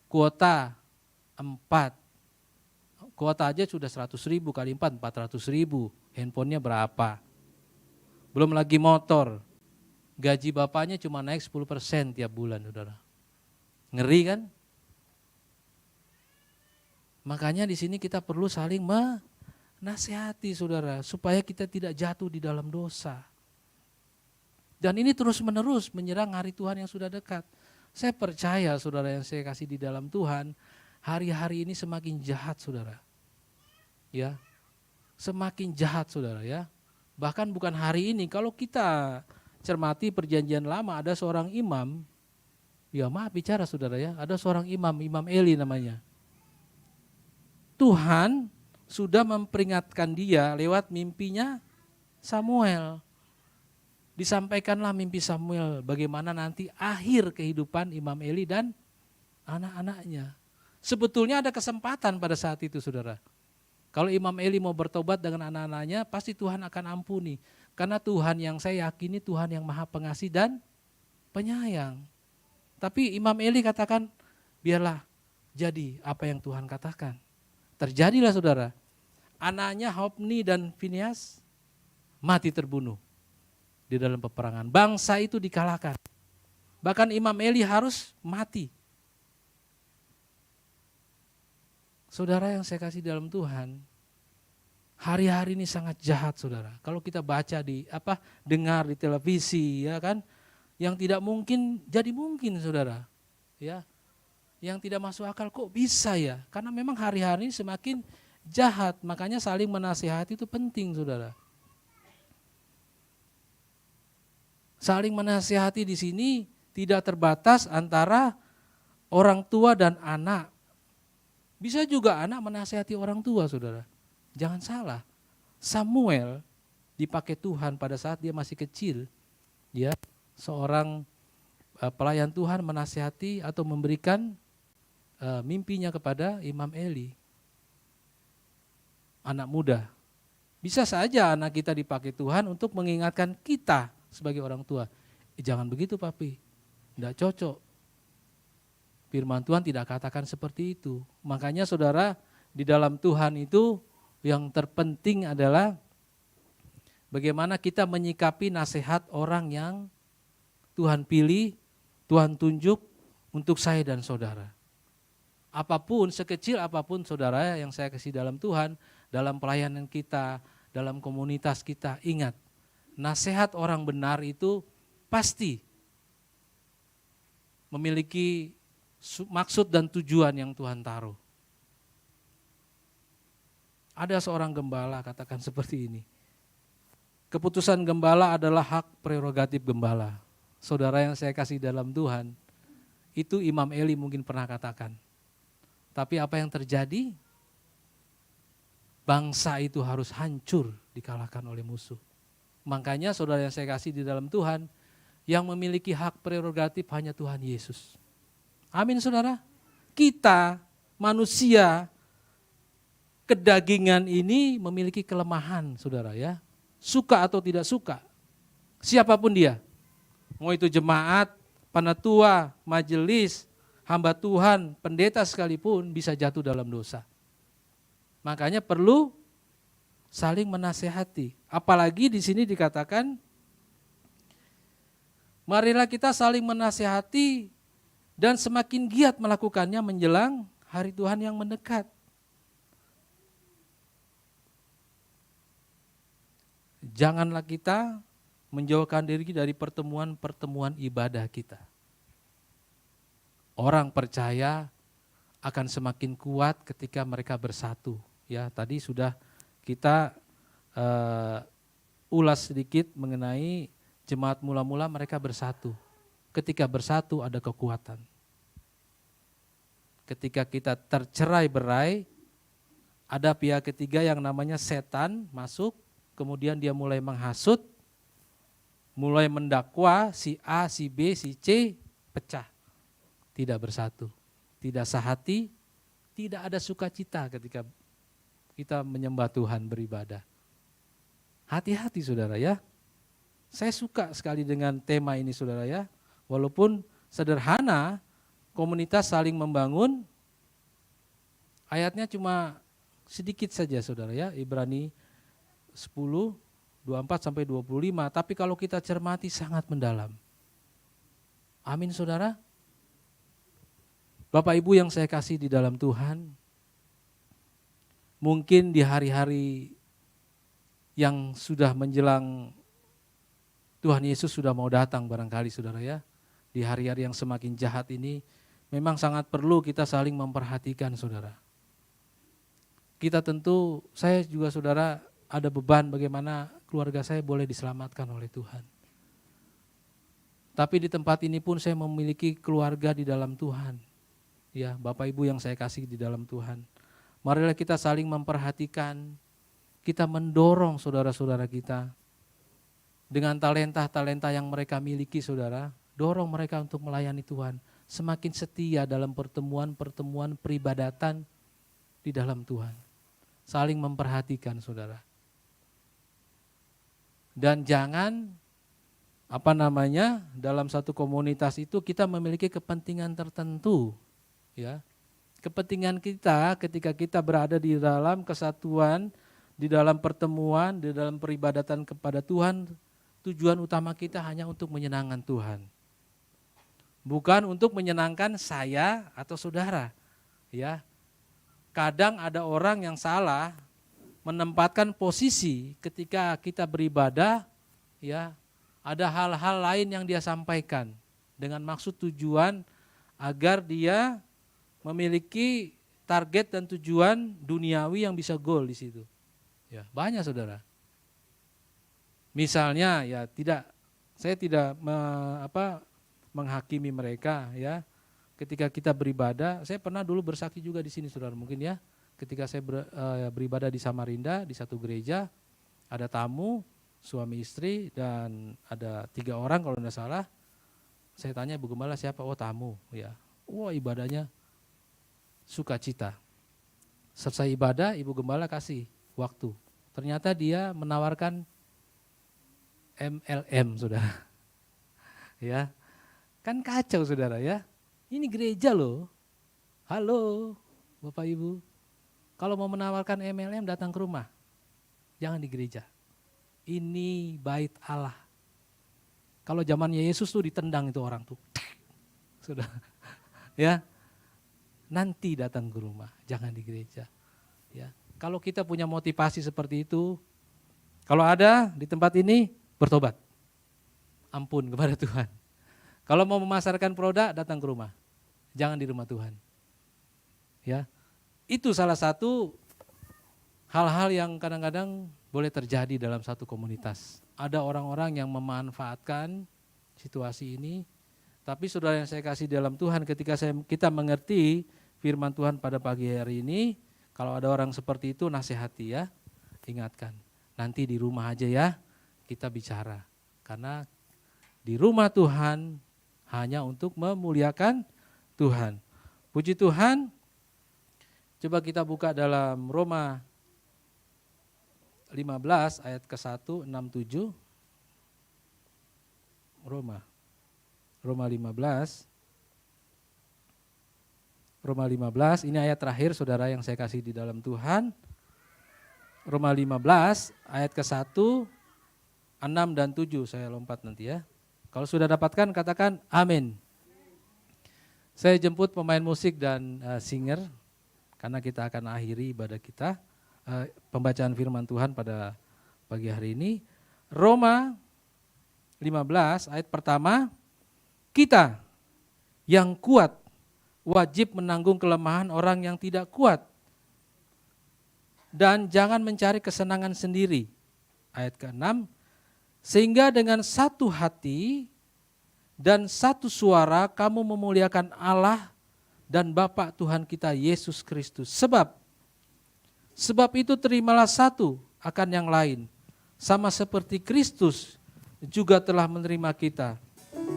kuota 4. Kuota aja sudah 100.000 kali 4, 400.000. Handphonenya berapa? Belum lagi motor. Gaji bapaknya cuma naik 10% tiap bulan, saudara. Ngeri kan? Makanya di sini kita perlu saling menasihati saudara, supaya kita tidak jatuh di dalam dosa. Dan ini terus menerus menyerang hari Tuhan yang sudah dekat. Saya percaya saudara yang saya kasih di dalam Tuhan, hari-hari ini semakin jahat saudara. Ya, semakin jahat saudara ya. Bahkan bukan hari ini, kalau kita cermati perjanjian lama ada seorang imam, ya maaf bicara saudara ya, ada seorang imam, Imam Eli namanya. Tuhan sudah memperingatkan dia lewat mimpinya Samuel. Disampaikanlah mimpi Samuel bagaimana nanti akhir kehidupan Imam Eli dan anak-anaknya. Sebetulnya ada kesempatan pada saat itu saudara. Kalau Imam Eli mau bertobat dengan anak-anaknya, pasti Tuhan akan ampuni. Karena Tuhan yang saya yakini Tuhan yang maha pengasih dan penyayang. Tapi Imam Eli katakan, biarlah jadi apa yang Tuhan katakan. Terjadilah saudara, anaknya Hofni dan Finehas mati terbunuh di dalam peperangan. Bangsa itu dikalahkan. Bahkan Imam Eli harus mati. Saudara yang saya kasih dalam Tuhan, hari-hari ini sangat jahat saudara. Kalau kita baca dengar di televisi ya kan, yang tidak mungkin jadi mungkin saudara. Ya. Yang tidak masuk akal kok bisa ya? Karena memang hari-hari ini semakin jahat, makanya saling menasihati itu penting saudara. Saling menasihati di sini tidak terbatas antara orang tua dan anak. Bisa juga anak menasihati orang tua saudara. Jangan salah, Samuel dipakai Tuhan pada saat dia masih kecil. Ya, seorang pelayan Tuhan menasihati atau memberikan mimpinya kepada Imam Eli. Anak muda. Bisa saja anak kita dipakai Tuhan untuk mengingatkan kita sebagai orang tua. Jangan begitu papi, tidak cocok. Firman Tuhan tidak katakan seperti itu. Makanya saudara, di dalam Tuhan itu yang terpenting adalah bagaimana kita menyikapi nasihat orang yang Tuhan pilih, Tuhan tunjuk untuk saya dan saudara. Apapun, sekecil apapun saudara yang saya kasih dalam Tuhan, dalam pelayanan kita, dalam komunitas kita, ingat, nasihat orang benar itu pasti memiliki maksud dan tujuan yang Tuhan taruh. Ada seorang gembala katakan seperti ini, keputusan gembala adalah hak prerogatif gembala. Saudara yang saya kasih dalam Tuhan, itu Imam Eli mungkin pernah katakan. Tapi apa yang terjadi? Bangsa itu harus hancur dikalahkan oleh musuh. Makanya saudara yang saya kasih di dalam Tuhan, yang memiliki hak prerogatif hanya Tuhan Yesus. Amin saudara. Kita manusia kedagingan ini memiliki kelemahan saudara ya. Suka atau tidak suka, siapapun dia. Mau itu jemaat, penatua, majelis, hamba Tuhan, pendeta sekalipun bisa jatuh dalam dosa. Makanya perlu saling menasehati. Apalagi di sini dikatakan, marilah kita saling menasehati dan semakin giat melakukannya menjelang hari Tuhan yang mendekat. Janganlah kita menjauhkan diri dari pertemuan-pertemuan ibadah kita. Orang percaya akan semakin kuat ketika mereka bersatu. Ya, tadi sudah kita ulas sedikit mengenai jemaat mula-mula mereka bersatu. Ketika bersatu ada kekuatan. Ketika kita tercerai-berai, ada pihak ketiga yang namanya setan masuk, kemudian dia mulai menghasut, mulai mendakwa si A, si B, si C, pecah. Tidak bersatu, tidak sehati, tidak ada sukacita ketika kita menyembah Tuhan beribadah. Hati-hati saudara ya. Saya suka sekali dengan tema ini saudara ya. Walaupun sederhana, komunitas saling membangun, ayatnya cuma sedikit saja saudara ya, Ibrani 10, 24 sampai 25, tapi kalau kita cermati sangat mendalam. Amin saudara. Bapak Ibu yang saya kasih di dalam Tuhan, mungkin di hari-hari yang sudah menjelang Tuhan Yesus sudah mau datang barangkali saudara ya. Di hari-hari yang semakin jahat ini memang sangat perlu kita saling memperhatikan saudara. Kita tentu, saya juga saudara ada beban bagaimana keluarga saya boleh diselamatkan oleh Tuhan. Tapi di tempat ini pun saya memiliki keluarga di dalam Tuhan. Ya, Bapak Ibu yang saya kasih di dalam Tuhan. Marilah kita saling memperhatikan, kita mendorong saudara-saudara kita dengan talenta-talenta yang mereka miliki saudara, dorong mereka untuk melayani Tuhan, semakin setia dalam pertemuan-pertemuan peribadatan di dalam Tuhan. Saling memperhatikan saudara. Dan jangan dalam satu komunitas itu kita memiliki kepentingan tertentu ya. Kepentingan kita ketika kita berada di dalam kesatuan, di dalam pertemuan, di dalam peribadatan kepada Tuhan, tujuan utama kita hanya untuk menyenangkan Tuhan. Bukan untuk menyenangkan saya atau saudara. Ya. Kadang ada orang yang salah menempatkan posisi ketika kita beribadah, ya, ada hal-hal lain yang dia sampaikan dengan maksud tujuan agar dia memiliki target dan tujuan duniawi yang bisa goal di situ. Ya, banyak saudara. Misalnya ya saya tidak menghakimi mereka ya. Ketika kita beribadah, saya pernah dulu bersaksi juga di sini saudara mungkin ya. Ketika saya beribadah di Samarinda di satu gereja, ada tamu suami istri dan ada 3 orang kalau tidak salah. Saya tanya Ibu Gembala siapa? Oh tamu ya. Wah ibadahnya sukacita. Selesai ibadah Ibu Gembala kasih waktu. Ternyata dia menawarkan MLM saudara. Ya, kan kacau saudara ya. Ini gereja loh. Halo Bapak Ibu. Kalau mau menawarkan MLM datang ke rumah. Jangan di gereja. Ini bait Allah. Kalau zamannya Yesus tuh ditendang itu orang tuh. Sudah. Ya. Nanti datang ke rumah, jangan di gereja. Ya. Kalau kita punya motivasi seperti itu, kalau ada di tempat ini bertobat. Ampun kepada Tuhan. Kalau mau memasarkan produk datang ke rumah. Jangan di rumah Tuhan. Ya. Itu salah satu hal-hal yang kadang-kadang boleh terjadi dalam satu komunitas. Ada orang-orang yang memanfaatkan situasi ini, tapi saudara yang saya kasih dalam Tuhan, ketika kita mengerti firman Tuhan pada pagi hari ini, kalau ada orang seperti itu nasihati ya, ingatkan. Nanti di rumah aja ya kita bicara. Karena di rumah Tuhan hanya untuk memuliakan Tuhan. Puji Tuhan. Coba kita buka dalam Roma 15 ayat ke-1, 6, 7. Roma 15. Roma 15, ini ayat terakhir saudara yang saya kasih di dalam Tuhan. Roma 15 ayat ke-1, 6 dan 7, saya lompat nanti ya. Kalau sudah dapatkan katakan amin. Saya jemput pemain musik dan singer karena kita akan akhiri ibadah kita. Pembacaan firman Tuhan pada pagi hari ini. Roma 15 ayat pertama, kita yang kuat wajib menanggung kelemahan orang yang tidak kuat. Dan jangan mencari kesenangan sendiri. Ayat ke-6, sehingga dengan satu hati dan satu suara kamu memuliakan Allah dan Bapa Tuhan kita Yesus Kristus. Sebab itu terimalah satu akan yang lain. Sama seperti Kristus juga telah menerima kita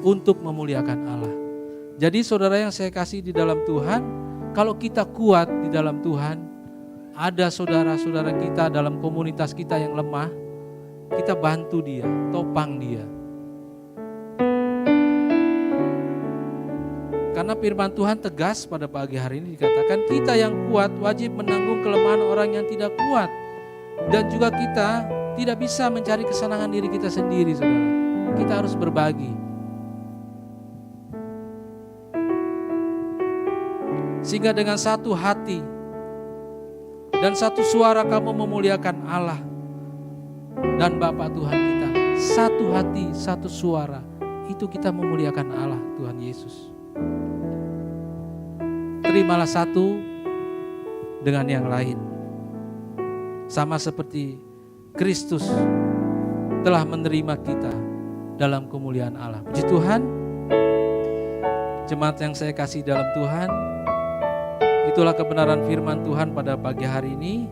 untuk memuliakan Allah. Jadi saudara yang saya kasih di dalam Tuhan, kalau kita kuat di dalam Tuhan, ada saudara-saudara kita dalam komunitas kita yang lemah, kita bantu dia, topang dia. Karena firman Tuhan tegas pada pagi hari ini dikatakan kita yang kuat wajib menanggung kelemahan orang yang tidak kuat. Dan juga kita tidak bisa mencari kesenangan diri kita sendiri saudara. Kita harus berbagi. Sehingga dengan satu hati dan satu suara kamu memuliakan Allah dan Bapa Tuhan kita. Satu hati, satu suara, itu kita memuliakan Allah Tuhan Yesus. Terimalah satu dengan yang lain. Sama seperti Kristus telah menerima kita dalam kemuliaan Allah. Puji Tuhan, jemaat yang saya kasih dalam Tuhan, itulah kebenaran firman Tuhan pada pagi hari ini.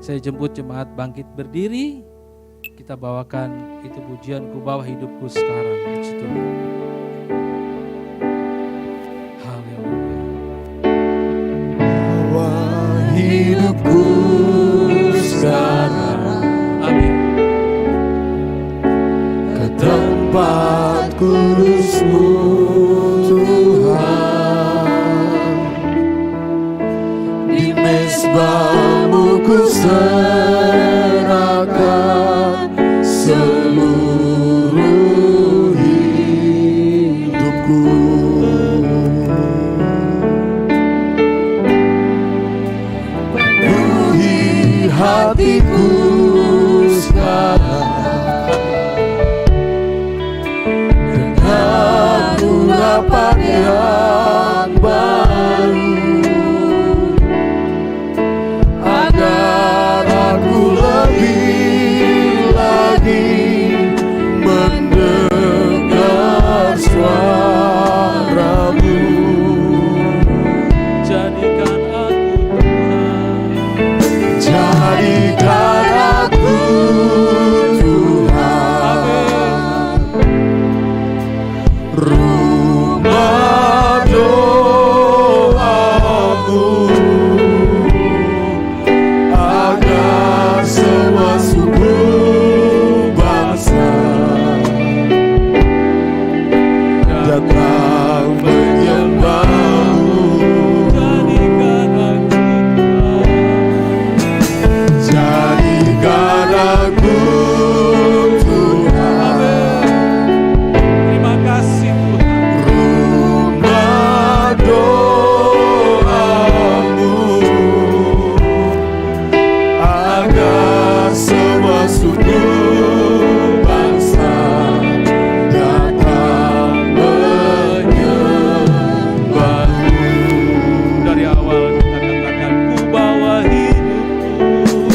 Saya jemput jemaat bangkit berdiri. Kita bawakan itu pujian Ku Bawa Hidupku Sekarang. Puji Tuhan. Haleluya. Bawa hidupku sekarang Amin. ke tempat kudus-Mu Tuhan. Di mezbah-Mu ku serahkan seluruh hidupku. Penuhi hatiku sekarang dengan urapan yang baru, agar aku lebih lagi mendengar suara-Mu. Jadikan aku Tuhan, Jadikan aku Tuhan, rumah doa-Mu, agar semua suku bangsa datang menyembah-Mu. jadikan aku Tuhan. Jadikan aku Tuhan, Terima kasih Tuhan. rumah doa-Mu, agar semua suku bangsa datang menyembah-Mu. Dari awal kita katakan Ku bawa hidupku,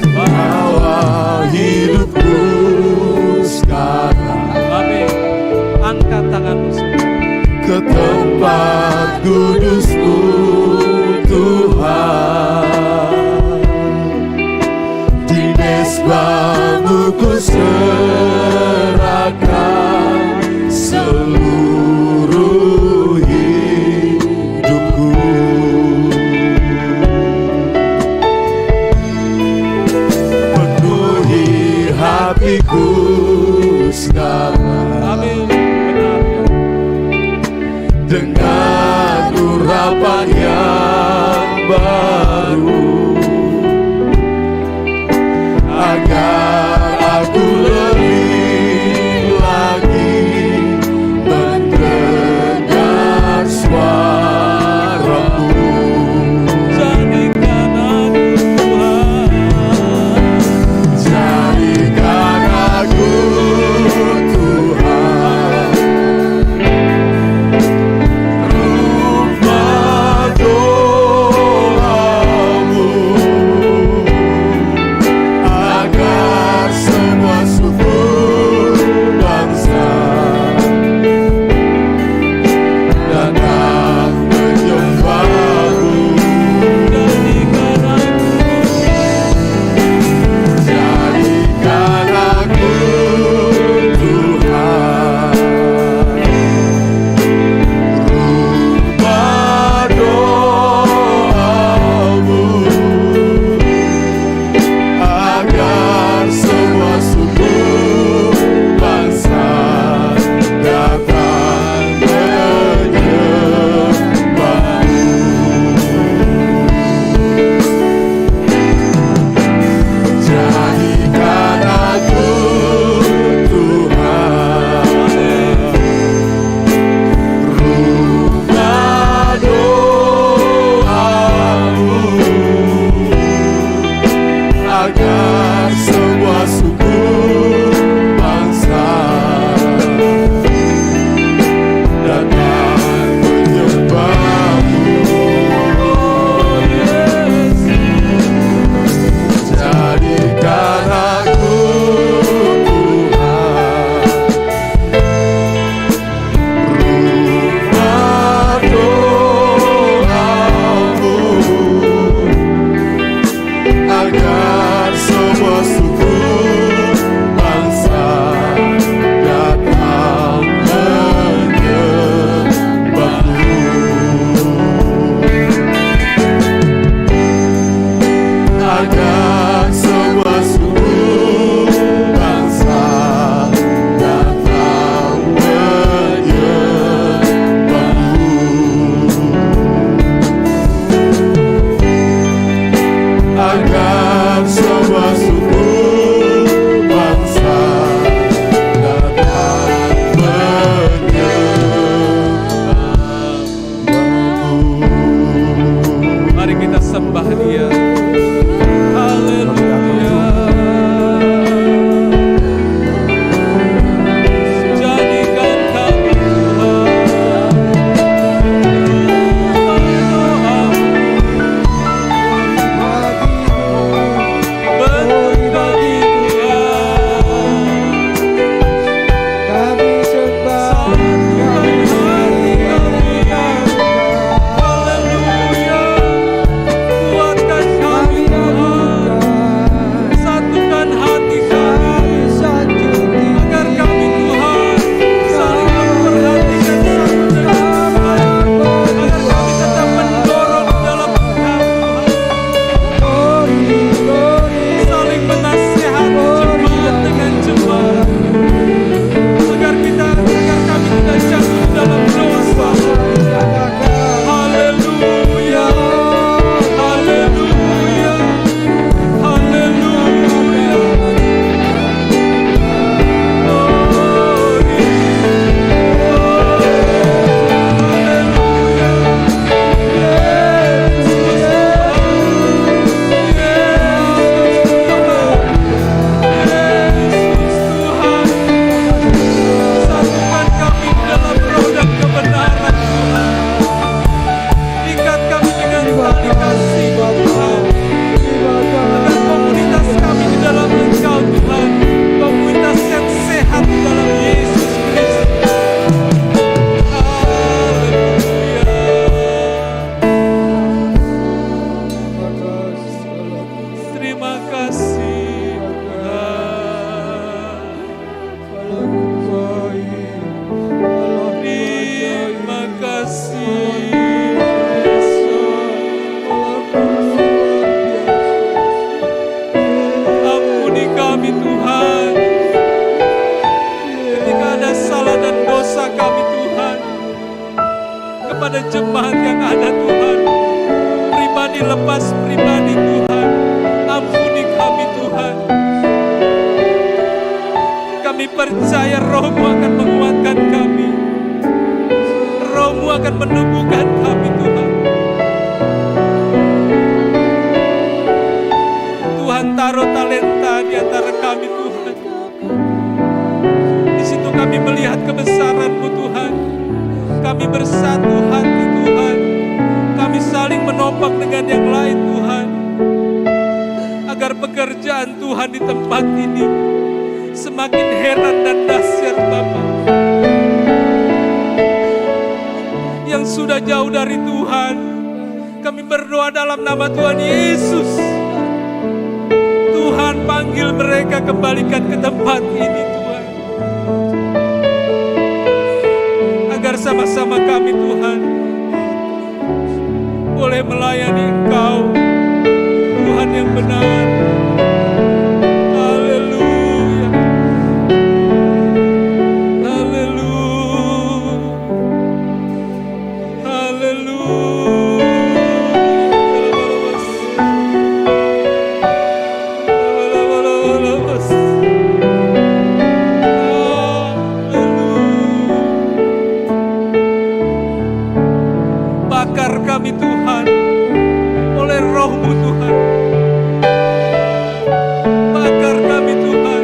Bawa hidupku sekarang Amin. Angkat tanganmu semua. ke tempat kudus-Mu Tuhan. Di mezbah-Mu ku serahkan seluruh hidupku. Penuhi hatiku sekarang Amin. Benar ya. dengan urapan yang baru, agar aku lebih lagi mendengar suara-Mu. Jadikan aku Tuhan, Jadikan aku Tuhan, rumah doa percaya Roh-Mu akan menguatkan kami. Roh-Mu akan menumbuhkan kami Tuhan. Tuhan taruh talenta di antara kami Tuhan. Di situ kami melihat kebesaran-Mu Tuhan. Kami bersatu hati Tuhan. Kami saling menopang dengan yang lain Tuhan. Agar pekerjaan Tuhan di tempat ini semakin heran dan dahsyat Bapa. Yang sudah jauh dari Tuhan, kami berdoa dalam nama Tuhan Yesus. Tuhan panggil mereka, kembalikan ke tempat ini Tuhan. Agar sama-sama kami Tuhan boleh melayani Engkau, Tuhan yang benar. Haleluya. Haleluya. Haleluya. Bakar kami Tuhan oleh Roh-Mu Tuhan. Bakar kami Tuhan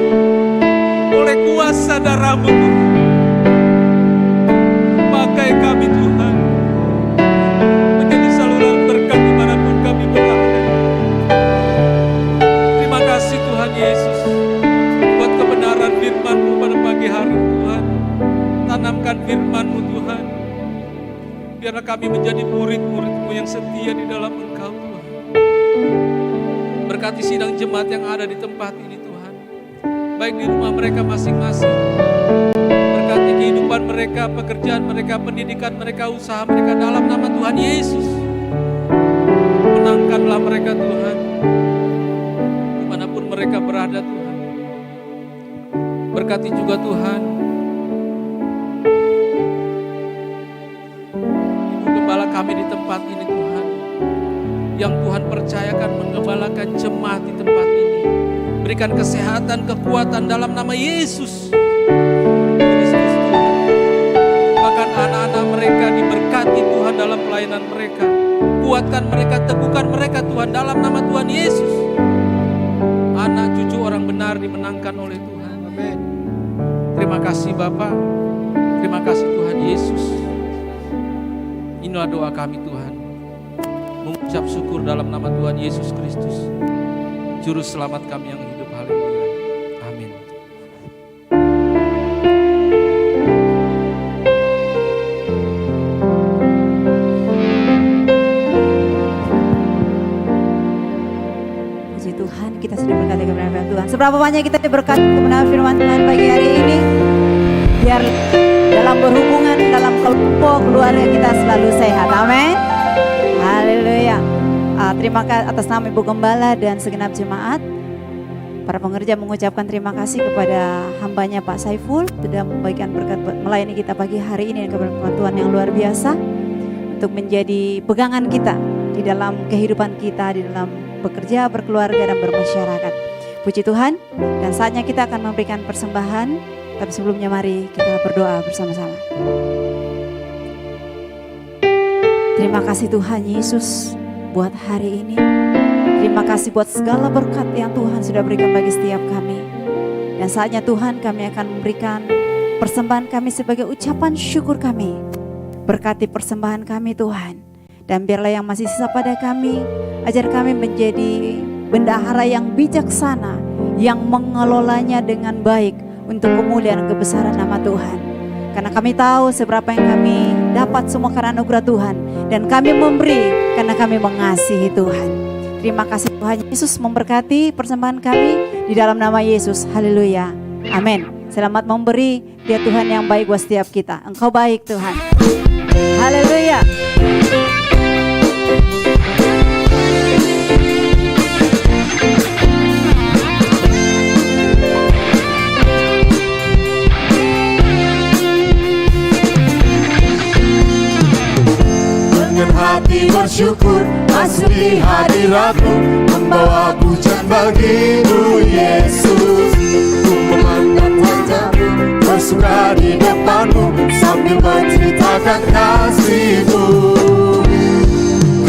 oleh kuasa darah-Mu Tuhan. Pakai kami Tuhan menjadi saluran berkat dimanapun kami berada. Terima kasih Tuhan Yesus buat kebenaran firman-Mu pada pagi hari Tuhan. Tanamkan firman-Mu Tuhan. Biarlah kami menjadi murid-murid-Mu yang setia di dalam Engkau Tuhan. Berkati sidang jemaat yang ada di tempat ini Tuhan. Baik di rumah mereka masing-masing. Berkati kehidupan mereka, pekerjaan mereka, pendidikan mereka, usaha mereka dalam nama Tuhan Yesus. Menangkanlah mereka Tuhan. Dimanapun mereka berada Tuhan. Berkati juga Tuhan Gembala kami di tempat ini Tuhan, yang Tuhan percayakan menggembalakan jemaat di tempat ini. Berikan kesehatan, kekuatan dalam nama Yesus Kristus Tuhan. Bahkan anak-anak mereka diberkati Tuhan dalam pelayanan mereka. Kuatkan mereka, teguhkan mereka Tuhan dalam nama Tuhan Yesus. Anak cucu orang benar dimenangkan oleh Tuhan. Amin. Terima kasih Bapa. Terima kasih Tuhan Yesus. Inilah doa kami Tuhan. Mengucap syukur dalam nama Tuhan Yesus Kristus, Juru Selamat kami yang hidup. Haleluya. Amin. Puji Tuhan, kita sudah berkati kebenaran firman Tuhan. Seberapa banyak kita diberkati kebenaran firman Tuhan pagi hari ini? Biar dalam berhubungan, dalam kelompok, keluarga kita selalu sehat. Amin. Haleluya. Terima kasih atas nama Ibu Gembala dan segenap jemaat. Para pengerja mengucapkan terima kasih kepada hambanya Pak Saiful sudah membagikan berkat melayani kita pagi hari ini dengan keberkatan Tuhan yang luar biasa untuk menjadi pegangan kita di dalam kehidupan kita, di dalam bekerja, berkeluarga dan bermasyarakat. Puji Tuhan, dan saatnya kita akan memberikan persembahan. Tapi sebelumnya mari kita berdoa bersama-sama. Terima kasih Tuhan Yesus buat hari ini. Terima kasih buat segala berkat yang Tuhan sudah berikan bagi setiap kami. Dan saatnya Tuhan kami akan memberikan persembahan kami sebagai ucapan syukur kami. Berkati persembahan kami Tuhan. Dan biarlah yang masih sisa pada kami, ajar kami menjadi bendahara yang bijaksana, yang mengelolanya dengan baik untuk kemuliaan kebesaran nama Tuhan. Karena kami tahu seberapa yang kami dapat semua karena anugerah Tuhan. Dan kami memberi karena kami mengasihi Tuhan. Terima kasih Tuhan Yesus memberkati persembahan kami di dalam nama Yesus. Haleluya. Amin. Selamat memberi, dia Tuhan yang baik buat setiap kita. Engkau baik Tuhan. Haleluya. Dengan hati bersyukur masuk di hadirat-Mu, membawa pujian bagi-Mu Yesus. Ku memandang wajah-Mu bersuka di depanmu sambil menceritakan kasih-Mu.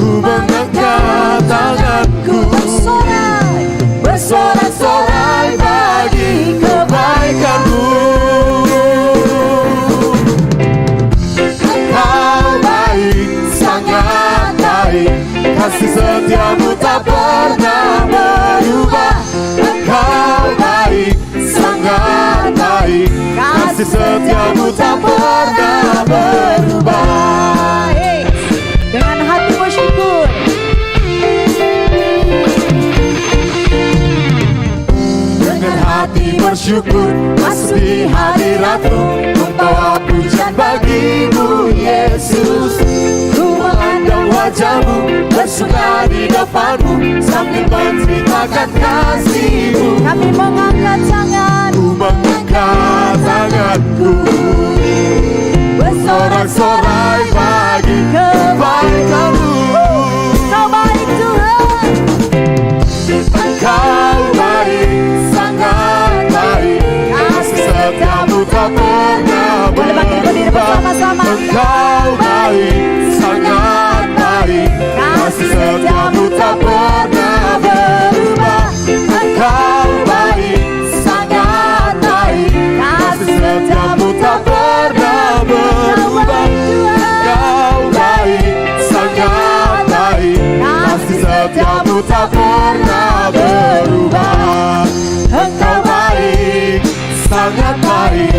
Ku mengangkat tanganku bersorak-sorai bagi kebaikan-Mu. Engkau baik, sangat baik, kasih setiamu tak pernah berubah. Engkau baik, sangat baik, kasih setiamu tak pernah berubah. Dengan hati bersyukur. Dengan hati bersyukur masuk di hadirat-Mu, membawa pujian bagi-Mu Yesus. Ku memandang wajah-Mu, bersuka di depan-Mu sambil menceritakan kasih-Mu. Kami mengangkat tangan, Ku mengangkat tanganku, bersorak-sorai bagi kebaikan-Mu. Kau baik Tuhan. Engkau baik, sangat baik, kasih setiamu tak pernah Boleh bangkit berdiri berubah. bersama-sama. Engkau baik, sangat baik, kasih setiamu tak pernah berubah. Engkau baik, sangat baik, kasih setiamu tak pernah berubah. Engkau baik, sangat baik, kasih setiamu tak pernah berubah. Engkau baik, sangat baik,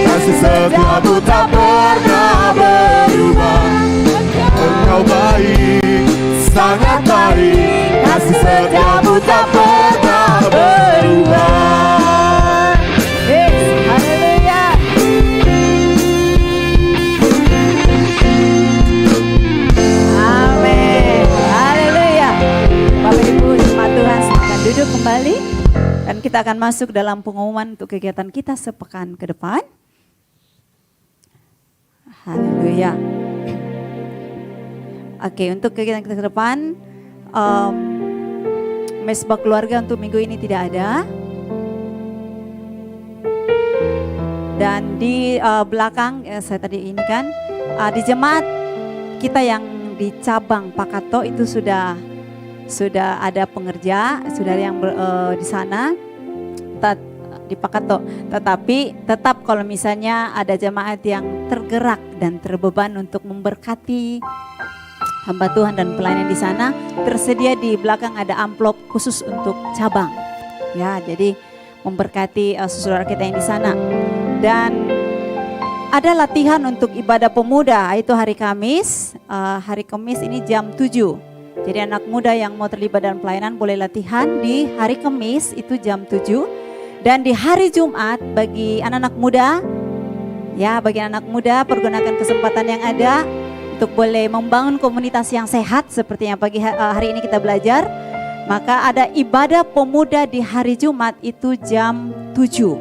kasih setiamu tak pernah berubah. Engkau baik, sangat baik, kasih setiamu tak pernah berubah. Haleluya. Amin. Haleluya. Bapak Ibu jemaat Tuhan, silakan duduk kembali dan kita akan masuk dalam pengumuman untuk kegiatan kita sepekan ke depan. Haleluya. Oke, untuk kegiatan kita ke depan, mesbah keluarga untuk minggu ini tidak ada. Dan di belakang, saya tadi ini kan, di jemaat kita yang di cabang Pakato itu sudah ada pengerja, sudah ada yang di sana di Pakato. Tetapi tetap kalau misalnya ada jemaat yang tergerak dan terbeban untuk memberkati hamba Tuhan dan pelayanan di sana, tersedia di belakang ada amplop khusus untuk cabang. Ya, jadi memberkati saudara kita yang di sana. Dan ada latihan untuk ibadah pemuda, itu hari Kamis. Hari Kamis ini jam 7. Jadi anak muda yang mau terlibat dalam pelayanan boleh latihan di hari Kamis itu jam 7. Dan di hari Jumat bagi anak-anak muda, ya bagi anak muda pergunakan kesempatan yang ada untuk boleh membangun komunitas yang sehat seperti yang pagi hari ini kita belajar. Maka ada ibadah pemuda di hari Jumat itu jam 7.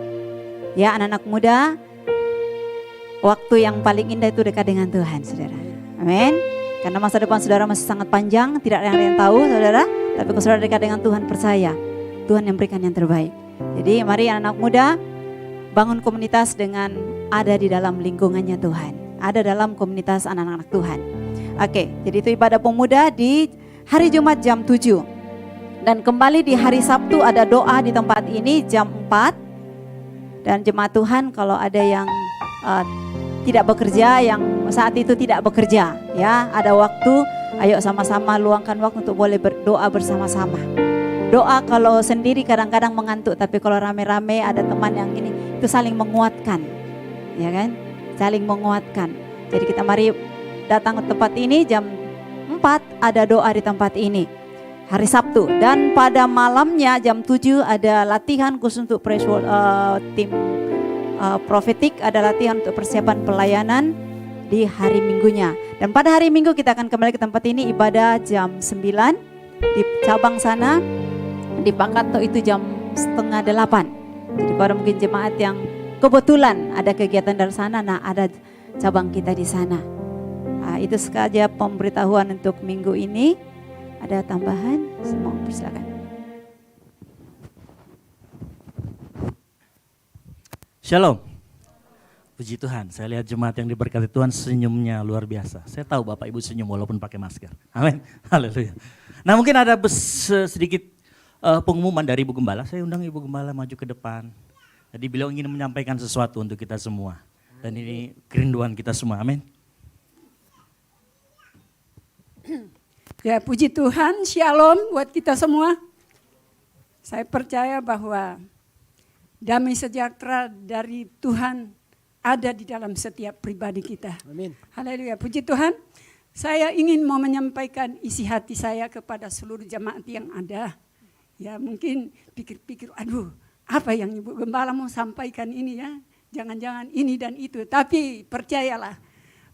Ya anak-anak muda, waktu yang paling indah itu dekat dengan Tuhan, saudara. Amin. Karena masa depan saudara masih sangat panjang, tidak ada yang tahu, saudara. Tapi kalau saudara dekat dengan Tuhan, percaya Tuhan yang berikan yang terbaik. Jadi mari anak-anak muda bangun komunitas dengan ada di dalam lingkungannya Tuhan, ada dalam komunitas anak-anak Tuhan. Oke, jadi itu ibadah pemuda di hari Jumat jam 7. Dan kembali di hari Sabtu ada doa di tempat ini jam 4. Dan jemaat Tuhan kalau ada yang tidak bekerja, yang saat itu tidak bekerja, ya ada waktu, ayo sama-sama luangkan waktu untuk boleh berdoa bersama-sama. Doa kalau sendiri kadang-kadang mengantuk, tapi kalau rame-rame ada teman yang ini, itu saling menguatkan, ya kan? Saling menguatkan. Jadi kita mari datang ke tempat ini jam 4 ada doa di tempat ini. Hari Sabtu, dan pada malamnya jam 7 ada latihan khusus untuk tim profetik, ada latihan untuk persiapan pelayanan di hari Minggunya. Dan pada hari Minggu kita akan kembali ke tempat ini ibadah jam 9 di cabang sana, di Pakato itu jam 7:30. Jadi kalau mungkin jemaat yang kebetulan ada kegiatan dari sana, nah ada cabang kita di sana. Nah, itu saja pemberitahuan untuk minggu ini. Ada tambahan? Semua persilakan. Shalom. Puji Tuhan, saya lihat jemaat yang diberkati Tuhan senyumnya luar biasa. Saya tahu Bapak Ibu senyum walaupun pakai masker. Amin, haleluya. Nah mungkin ada sedikit pengumuman dari Ibu Gembala. Saya undang Ibu Gembala maju ke depan. Jadi beliau ingin menyampaikan sesuatu untuk kita semua. Dan ini kerinduan kita semua, amin. Ya, puji Tuhan, shalom buat kita semua. Saya percaya bahwa damai sejahtera dari Tuhan ada di dalam setiap pribadi kita. Amin. Haleluya, puji Tuhan. Saya ingin mau menyampaikan isi hati saya kepada seluruh jemaat yang ada. Ya mungkin pikir-pikir, aduh apa yang Ibu Gembala mau sampaikan ini ya. Jangan-jangan ini dan itu. Tapi percayalah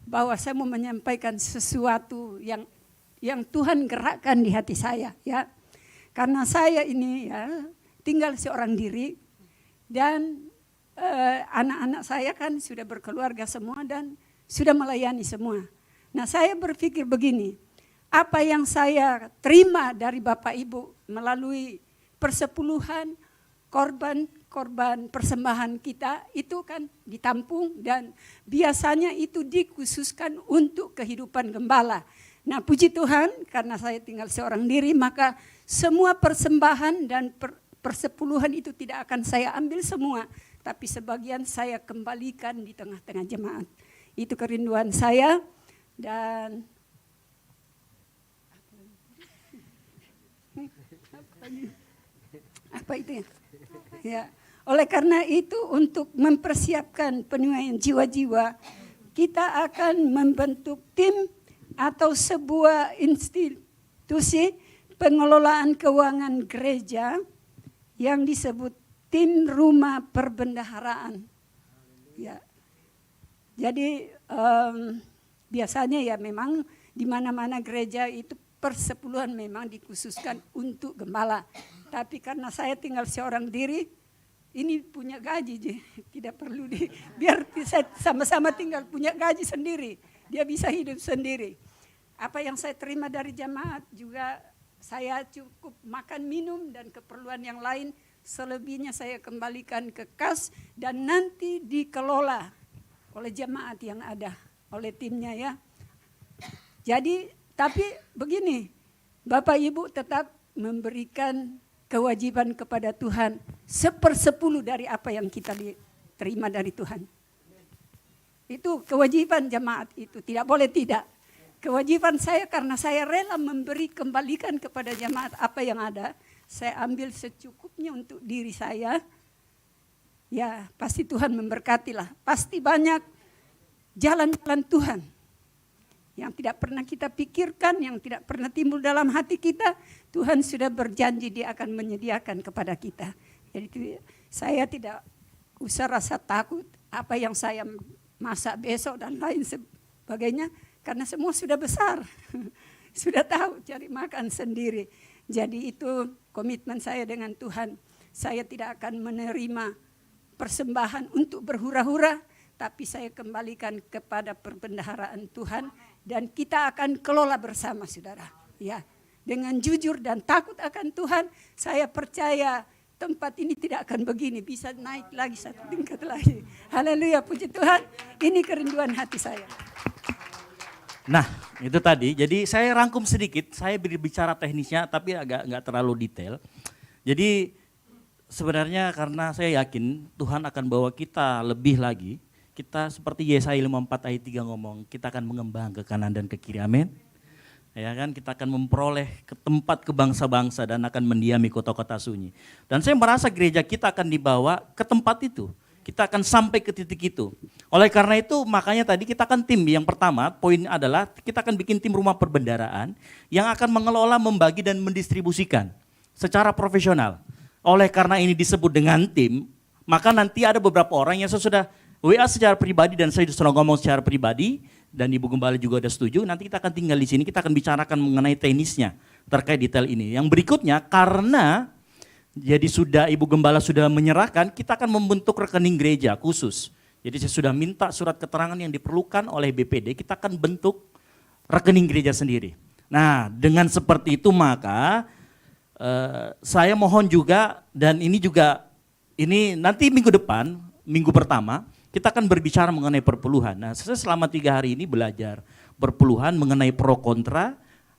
bahwa saya mau menyampaikan sesuatu yang Tuhan gerakkan di hati saya. Ya, karena saya ini ya tinggal seorang diri dan anak-anak saya kan sudah berkeluarga semua dan sudah melayani semua. Nah saya berpikir begini, apa yang saya terima dari Bapak Ibu melalui persepuluhan, korban persembahan kita itu kan ditampung dan biasanya itu dikhususkan untuk kehidupan gembala. Nah puji Tuhan karena saya tinggal seorang diri maka semua persembahan dan persepuluhan itu tidak akan saya ambil semua. Tapi sebagian saya kembalikan di tengah-tengah jemaat. Itu kerinduan saya dan apa itu ya? Ya, oleh karena itu untuk mempersiapkan penyuaian jiwa-jiwa, kita akan membentuk tim atau sebuah institusi pengelolaan keuangan gereja yang disebut tim rumah perbendaharaan. Ya. Jadi biasanya ya memang di mana-mana gereja itu persepuluhan memang dikhususkan untuk gembala. Tapi karena saya tinggal seorang diri, ini punya gaji, tidak perlu biar saya sama-sama tinggal punya gaji sendiri. Dia bisa hidup sendiri. Apa yang saya terima dari jemaat juga saya cukup makan minum dan keperluan yang lain. Selebihnya saya kembalikan ke kas dan nanti dikelola oleh jemaat yang ada, oleh timnya ya. Jadi tapi begini, Bapak Ibu tetap memberikan kewajiban kepada Tuhan 1/10 dari apa yang kita terima dari Tuhan. Itu kewajiban jemaat itu, tidak boleh tidak. Kewajiban saya karena saya rela memberi kembalikan kepada jemaat apa yang ada. Saya ambil secukupnya untuk diri saya. Ya pasti Tuhan memberkatilah. Pasti banyak jalan-jalan Tuhan. Yang tidak pernah kita pikirkan, yang tidak pernah timbul dalam hati kita. Tuhan sudah berjanji dia akan menyediakan kepada kita. Jadi saya tidak usah rasa takut apa yang saya masak besok dan lain sebagainya. Karena semua sudah besar. Sudah tahu cari makan sendiri. Jadi itu komitmen saya dengan Tuhan. Saya tidak akan menerima persembahan untuk berhura-hura, tapi saya kembalikan kepada perbendaharaan Tuhan dan kita akan kelola bersama saudara. Ya, dengan jujur dan takut akan Tuhan, saya percaya tempat ini tidak akan begini, bisa naik lagi satu tingkat lagi. Haleluya, puji Tuhan. Ini kerinduan hati saya. Nah itu tadi, jadi saya rangkum sedikit, saya berbicara teknisnya tapi agak nggak terlalu detail. Jadi sebenarnya karena saya yakin Tuhan akan bawa kita lebih lagi, kita seperti Yesaya 54 ayat 3 ngomong, kita akan mengembang ke kanan dan ke kiri, amin. Ya kan, kita akan memperoleh ke tempat ke bangsa-bangsa dan akan mendiami kota-kota sunyi. Dan saya merasa gereja kita akan dibawa ke tempat itu. Kita akan sampai ke titik itu. Oleh karena itu makanya tadi kita akan tim yang pertama, poin adalah kita akan bikin tim rumah perbendaharaan yang akan mengelola, membagi dan mendistribusikan secara profesional. Oleh karena ini disebut dengan tim, maka nanti ada beberapa orang yang sudah WA secara pribadi dan saya sudah ngomong secara pribadi dan Ibu Gembala juga sudah setuju, nanti kita akan tinggal di sini, kita akan bicarakan mengenai teknisnya terkait detail ini. Yang berikutnya karena jadi sudah Ibu Gembala sudah menyerahkan, kita akan membentuk rekening gereja khusus. Jadi saya sudah minta surat keterangan yang diperlukan oleh BPD, kita akan bentuk rekening gereja sendiri. Nah dengan seperti itu maka saya mohon juga dan ini juga, ini nanti minggu depan, minggu pertama, kita akan berbicara mengenai perpuluhan. Nah, saya selama 3 hari ini belajar perpuluhan mengenai pro kontra.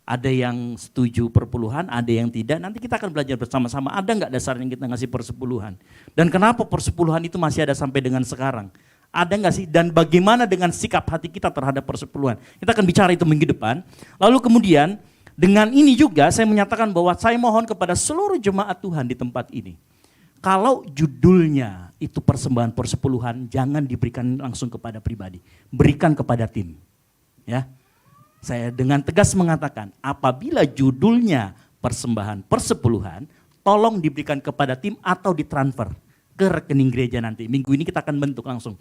Ada yang setuju perpuluhan, ada yang tidak. Nanti kita akan belajar bersama-sama. Ada nggak dasarnya kita ngasih persepuluhan? Dan kenapa persepuluhan itu masih ada sampai dengan sekarang? Ada nggak sih? Dan bagaimana dengan sikap hati kita terhadap persepuluhan? Kita akan bicara itu minggu depan. Lalu kemudian dengan ini juga saya menyatakan bahwa saya mohon kepada seluruh jemaat Tuhan di tempat ini. Kalau judulnya itu persembahan persepuluhan, jangan diberikan langsung kepada pribadi. Berikan kepada tim. Ya. Saya dengan tegas mengatakan, apabila judulnya persembahan persepuluhan, tolong diberikan kepada tim atau ditransfer ke rekening gereja nanti. Minggu ini kita akan bentuk langsung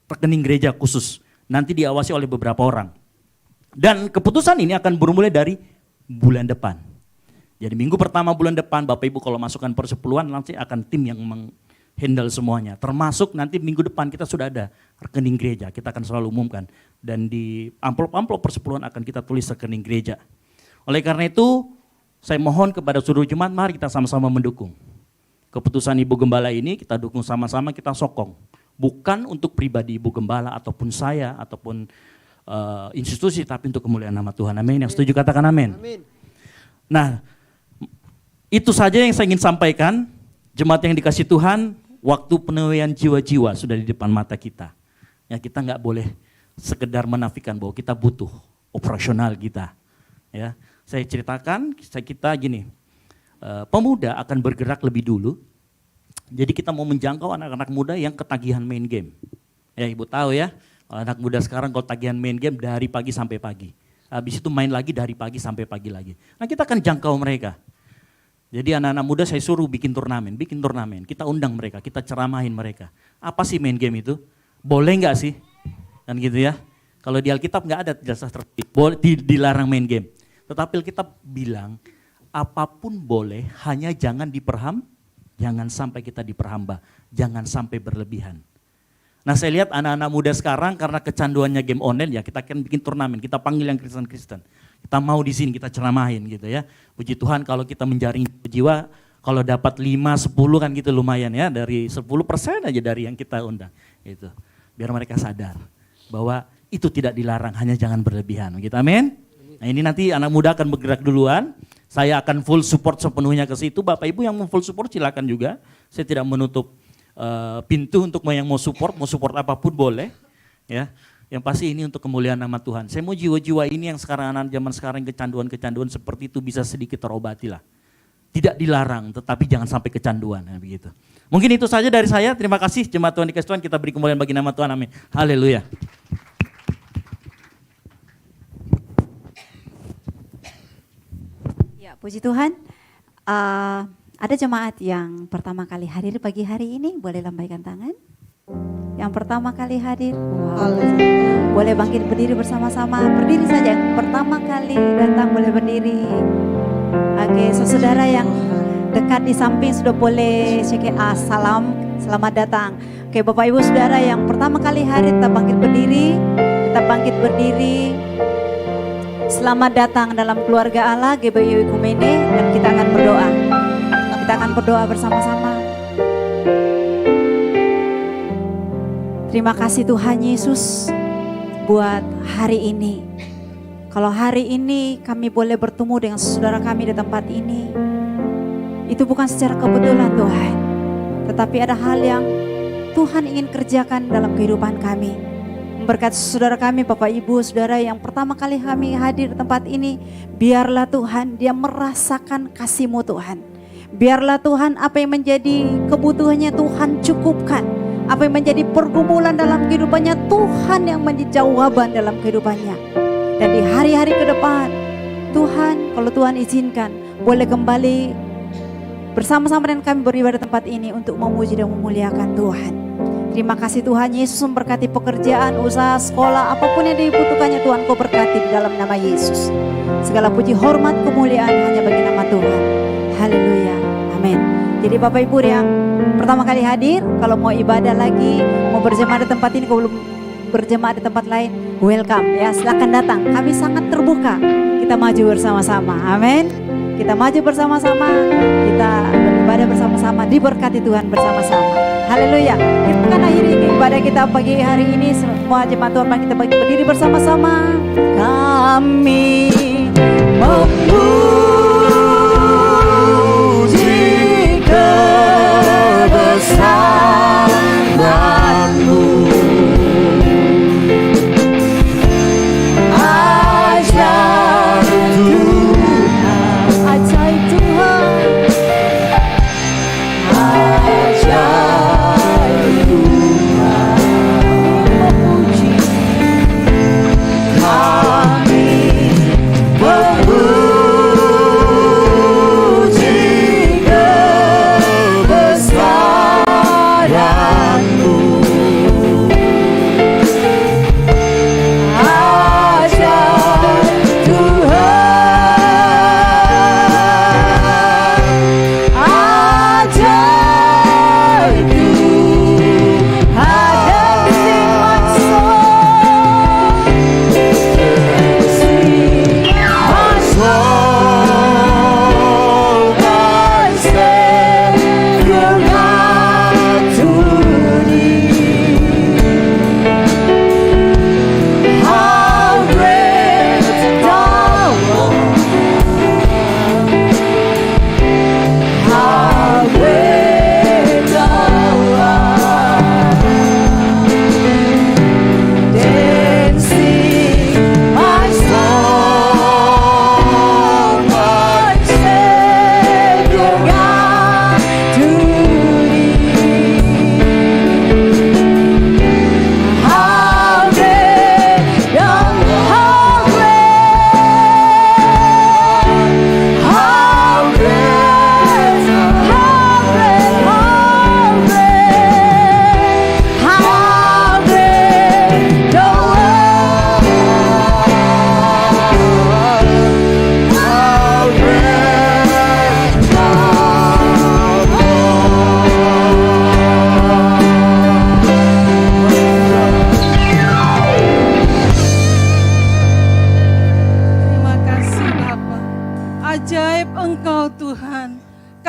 rekening gereja khusus. Nanti diawasi oleh beberapa orang. Dan keputusan ini akan bermulai dari bulan depan. Jadi minggu pertama bulan depan, Bapak Ibu kalau masukkan persepuluhan, nanti akan tim yang handle semuanya. Termasuk nanti minggu depan kita sudah ada rekening gereja, kita akan selalu umumkan. Dan di amplop-amplop persepuluhan akan kita tulis rekening gereja. Oleh karena itu, saya mohon kepada seluruh jemaat, mari kita sama-sama mendukung. Keputusan Ibu Gembala ini kita dukung sama-sama, kita sokong. Bukan untuk pribadi Ibu Gembala ataupun saya, ataupun institusi, tapi untuk kemuliaan nama Tuhan. Amin. Yang setuju katakan amin. Nah, itu saja yang saya ingin sampaikan. Jemaat yang dikasih Tuhan, waktu penuaian jiwa-jiwa sudah di depan mata kita. Ya, kita nggak boleh sekedar menafikan bahwa kita butuh operasional kita. Ya, saya ceritakan, kita gini, pemuda akan bergerak lebih dulu. Jadi kita mau menjangkau anak-anak muda yang ketagihan main game. Ya, Ibu tahu ya, anak muda sekarang kalau tagihan main game dari pagi sampai pagi. Habis itu main lagi dari pagi sampai pagi lagi. Nah, kita akan jangkau mereka. Jadi anak-anak muda saya suruh bikin turnamen. Kita undang mereka, kita ceramahin mereka. Apa sih main game itu? Boleh nggak sih? Kan gitu ya. Kalau di Alkitab nggak ada jasa tertib, dilarang main game. Tetapi Alkitab bilang, apapun boleh, hanya jangan jangan sampai kita diperhamba, jangan sampai berlebihan. Nah, saya lihat anak-anak muda sekarang karena kecanduannya game online, ya kita akan bikin turnamen, kita panggil yang Kristen-Kristen. Kita mau di sini, kita ceramahin gitu ya. Puji Tuhan kalau kita menjaring jiwa, kalau dapat 5, 10 kan gitu lumayan ya. Dari 10% aja dari yang kita undang. Gitu. Biar mereka sadar bahwa itu tidak dilarang, hanya jangan berlebihan. Gitu, amin. Nah, ini nanti anak muda akan bergerak duluan. Saya akan full support sepenuhnya ke situ. Bapak Ibu yang mau full support silakan juga. Saya tidak menutup pintu untuk yang mau support apapun boleh. Ya. Yang pasti ini untuk kemuliaan nama Tuhan. Saya mau jiwa-jiwa ini yang sekarang anak zaman sekarang kecanduan-kecanduan seperti itu bisa sedikit terobati lah. Tidak dilarang, tetapi jangan sampai kecanduan. Ya, begitu. Mungkin itu saja dari saya. Terima kasih jemaat Tuhan dikasih Tuhan. Kita beri kemuliaan bagi nama Tuhan. Amin. Haleluya. Ya, puji Tuhan. Ada jemaat yang pertama kali hadir pagi hari ini, boleh lambaikan tangan. Yang pertama kali hadir, wow. Boleh bangkit berdiri bersama-sama. Berdiri saja, yang pertama kali datang boleh berdiri. Oke, saudara yang dekat di samping sudah boleh shake salam, selamat datang. Oke, Bapak Ibu Saudara yang pertama kali hadir tetap bangkit berdiri. Selamat datang dalam keluarga Allah GBI Ikumene, dan kita akan berdoa. Kita akan berdoa bersama-sama. Terima kasih Tuhan Yesus buat hari ini. Kalau hari ini kami boleh bertemu dengan saudara kami di tempat ini, itu bukan secara kebetulan Tuhan, tetapi ada hal yang Tuhan ingin kerjakan dalam kehidupan kami. Memberkati saudara kami, Bapak Ibu, saudara yang pertama kali kami hadir di tempat ini, biarlah Tuhan dia merasakan kasih-Mu Tuhan. Biarlah Tuhan apa yang menjadi kebutuhannya Tuhan cukupkan. Apa yang menjadi pergumulan dalam kehidupannya, Tuhan yang menjadi jawaban dalam kehidupannya. Dan di hari-hari ke depan, Tuhan, kalau Tuhan izinkan, boleh kembali bersama-sama dengan kami beribadah tempat ini untuk memuji dan memuliakan Tuhan. Terima kasih Tuhan Yesus, memberkati pekerjaan, usaha, sekolah, apapun yang dibutuhkannya Tuhan Kau berkati di dalam nama Yesus. Segala puji, hormat, kemuliaan hanya bagi nama Tuhan. Haleluya, amin. Jadi Bapak Ibu yang pertama kali hadir, kalau mau ibadah lagi, mau berjemaah di tempat ini, kalau belum berjemaah di tempat lain, welcome ya, silakan datang. Kami sangat terbuka. Kita maju bersama-sama. Amin. Kita maju bersama-sama. Kita beribadah ibadah bersama-sama, diberkati Tuhan bersama-sama. Haleluya. Kita akan akhiri ibadah kita pagi hari ini. Semua jemaat Tuhan, mari kita berdiri bersama-sama. Kami memuji kebesaran-Mu.